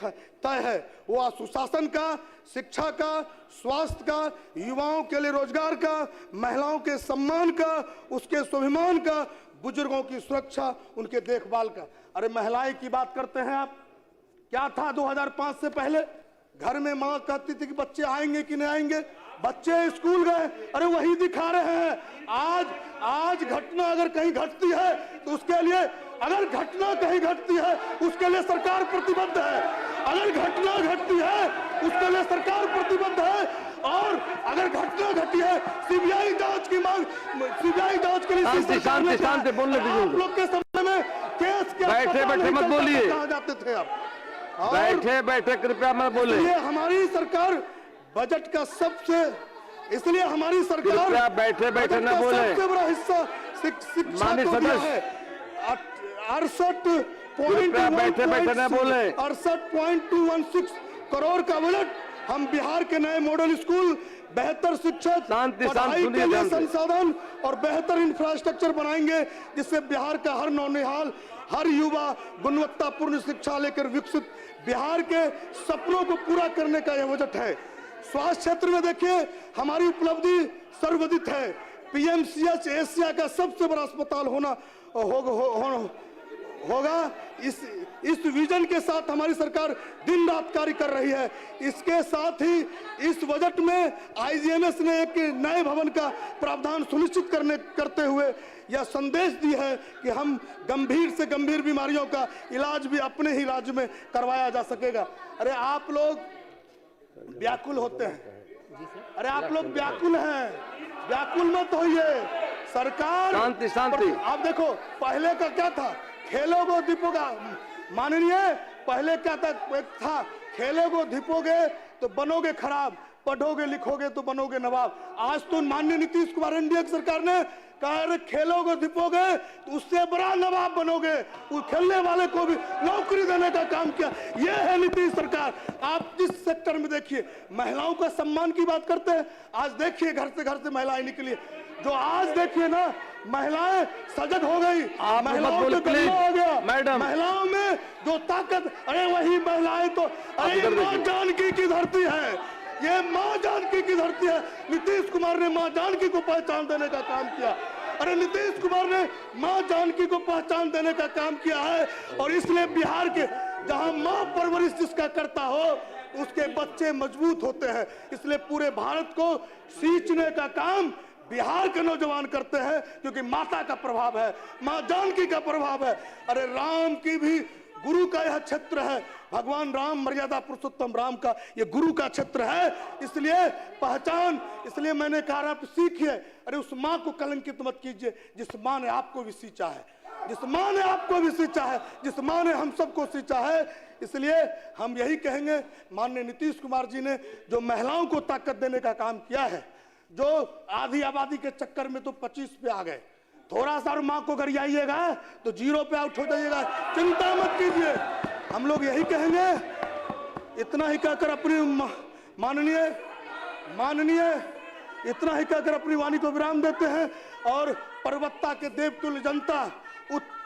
है, वो सुशासन का, शिक्षा का, स्वास्थ्य का, युवाओं के लिए रोजगार का, महिलाओं के सम्मान का, उसके स्वाभिमान का, बुजुर्गों की सुरक्षा, उनके देखभाल का। अरे महिलाएं की बात करते हैं आप, क्या था 2005 से पहले? घर में माँ कहती थी कि बच्चे आएंगे कि नहीं आएंगे, बच्चे स्कूल गए, अरे वही दिखा रहे हैं। आज घटना अगर कहीं घटती है तो उसके लिए, अगर घटना कहीं घटती है उसके लिए सरकार प्रतिबद्ध है। अगर घटना घटती है उसके लिए सरकार प्रतिबद्ध है, और अगर घटना घटी है सीबीआई जांच की मांग, सीबीआई जांच के लिए शांति बोलने दीजिए। आप लोग के समय में केस क्या, बैठे मत बोलिए, कहाँ जाते थे आप? बैठे कृपया मत बोले। इसलिए हमारी सरकार बजट का इसलिए हमारी सरकार बैठे न बोले। सबसे बड़ा हिस्सा शिक्षा को दिया है। 68.216 करोड़ का बजट हम बिहार के नए मॉडल स्कूल, बेहतर शिक्षक, पढ़ाई के लिए संसाधन और बेहतर इंफ्रास्ट्रक्चर बनाएंगे, जिससे बिहार का हर नौनिहाल, हर युवा गुणवत्तापूर्ण शिक्षा लेकर विकसित बिहार के सपनों को पूरा करने का यह बजट है। स्वास्थ्य क्षेत्र में देखिए हमारी उपलब्धि सर्वविदित है। पीएमसीएच एशिया का सबसे बड़ा अस्पताल होगा। इस विजन के साथ हमारी सरकार दिन रात कार्य कर रही है। इसके साथ ही इस बजट में आईजीएमएस ने एक नए भवन का प्रावधान सुनिश्चित करते हुए यह संदेश दी है कि हम गंभीर से गंभीर बीमारियों का इलाज भी अपने ही राज्य में करवाया जा सकेगा। अरे आप लोग व्याकुल होते हैं, अरे आप लोग व्याकुल हैं, व्याकुल मत होइए। सरकार शांति। आप देखो पहले का क्या था, खेलोगे दीपोगा, माननीय पहले क्या था, खेलोगे दीपोगे तो बनोगे खराब, पढ़ोगे लिखोगे तो बनोगे नवाब। आज तो माननीय नीतीश कुमार एनडीए की सरकार ने कहा खेलोगे दीपोगे तो उससे बड़ा नवाब बनोगे, वो खेलने वाले को भी नौकरी देने का काम किया। ये है नीतीश सरकार। आप जिस सेक्टर में देखिए, महिलाओं का सम्मान की बात करते हैं, आज देखिए घर से महिलाएं निकली, जो आज देखिए ना महिलाएं सजग हो गई, महिलाओं में बदलाव हो गया, मैडम महिलाओं में जो ताकत, अरे वही महिलाएं तो, अरे ये मां जानकी की धरती है, ये मां जानकी की धरती है। नीतीश कुमार ने मां जानकी को पहचान देने का काम किया, अरे नीतीश कुमार ने मां जानकी को पहचान देने का काम किया है। और इसलिए बिहार के जहां मां परवरिश जिसका करता हो उसके बच्चे मजबूत होते हैं। इसलिए पूरे भारत को सींचने का काम बिहार के नौजवान करते हैं, क्योंकि माता का प्रभाव है, मां जानकी का प्रभाव है। अरे राम की भी गुरु का यह क्षेत्र है, भगवान राम मर्यादा पुरुषोत्तम राम का ये गुरु का क्षेत्र है, इसलिए पहचान, इसलिए मैंने कहा आप सीखिए। अरे उस मां को कलंकित मत कीजिए जिस मां ने आपको भी सींचा है, जिस मां ने आपको भी सींचा है, जिस मां ने हम सबको सींचा है। इसलिए हम यही कहेंगे, माननीय नीतीश कुमार जी ने जो महिलाओं को ताकत देने का काम किया है, जो आधी आबादी के चक्कर में तो 25 पे आ गए, थोड़ा सा मां को घर आइएगा तो 0 पे आउट हो जाइएगा, चिंता मत कीजिए। हम लोग यही कहेंगे, इतना ही कहकर अपनी माननीय इतना ही कहकर अपनी वाणी को विराम देते हैं। और पर्वत्ता के देवतुल्य जनता,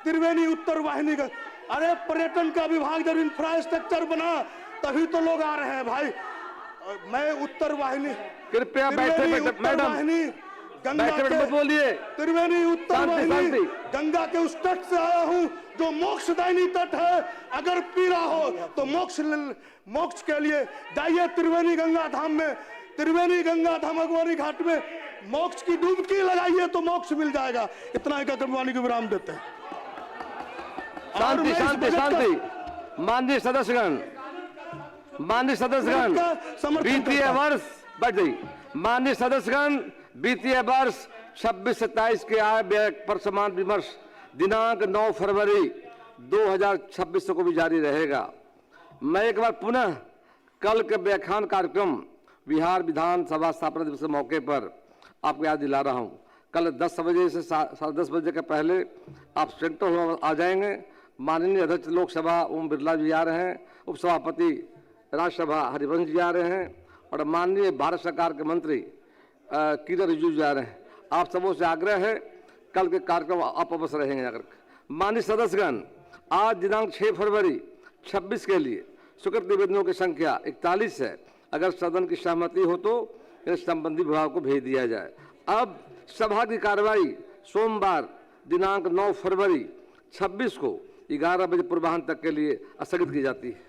त्रिवेणी उत्तर वाहिनी का, अरे पर्यटन का विभाग जब इंफ्रास्ट्रक्चर बना तभी तो लोग आ रहे हैं भाई। मैं उत्तर वाहिनी, कृपया बैठे वाहिनी गंगा के बोलिए, त्रिवेणी उत्तर वाहिनी गंगा के उस तट से आया हूँ जो मोक्षदायिनी तट है। अगर पीड़ा हो तो मोक्ष के लिए जाइए त्रिवेणी गंगा धाम में, त्रिवेणी गंगा धाम अगवानी घाट में मोक्ष की डुबकी लगाइए तो मोक्ष मिल जाएगा। इतना ही कहकर वाणी को विराम देते हैं। शांति शांति शांति। माननीय सदस्यगण, वित्तीय वर्ष बढ़ गई। माननीय सदस्यगण, वित्तीय वर्ष 26-27 के आय व्यय पर समान विमर्श दिनांक 9 फरवरी 2026 को भी जारी रहेगा। मैं एक बार पुनः कल के व्याख्यान कार्यक्रम बिहार विधानसभा स्थापना दिवस के मौके पर आपको याद दिला रहा हूं। कल 10 बजे से 10:30 बजे के पहले आप सेंट्रल हॉल आ जाएंगे। माननीय अध्यक्ष लोकसभा ओम बिरला जी आ रहे हैं, उपसभापति राज्यसभा हरिवंश जी आ रहे हैं, और माननीय भारत सरकार के मंत्री किरण रिजिजू जी आ रहे हैं। आप सबों से आग्रह है कल के कार्यक्रम आप अवश्य रहेंगे अगर। माननीय सदस्यगण, आज दिनांक 6 फरवरी 26 के लिए स्वीकृत निवेदनों की संख्या 41 है। अगर सदन की सहमति हो तो संबंधित विभाग को भेज दिया जाए। अब सभा की कार्रवाई सोमवार दिनांक 9 फरवरी 26 को 11 बजे पूर्वाह्न तक के लिए स्थगित की जाती है।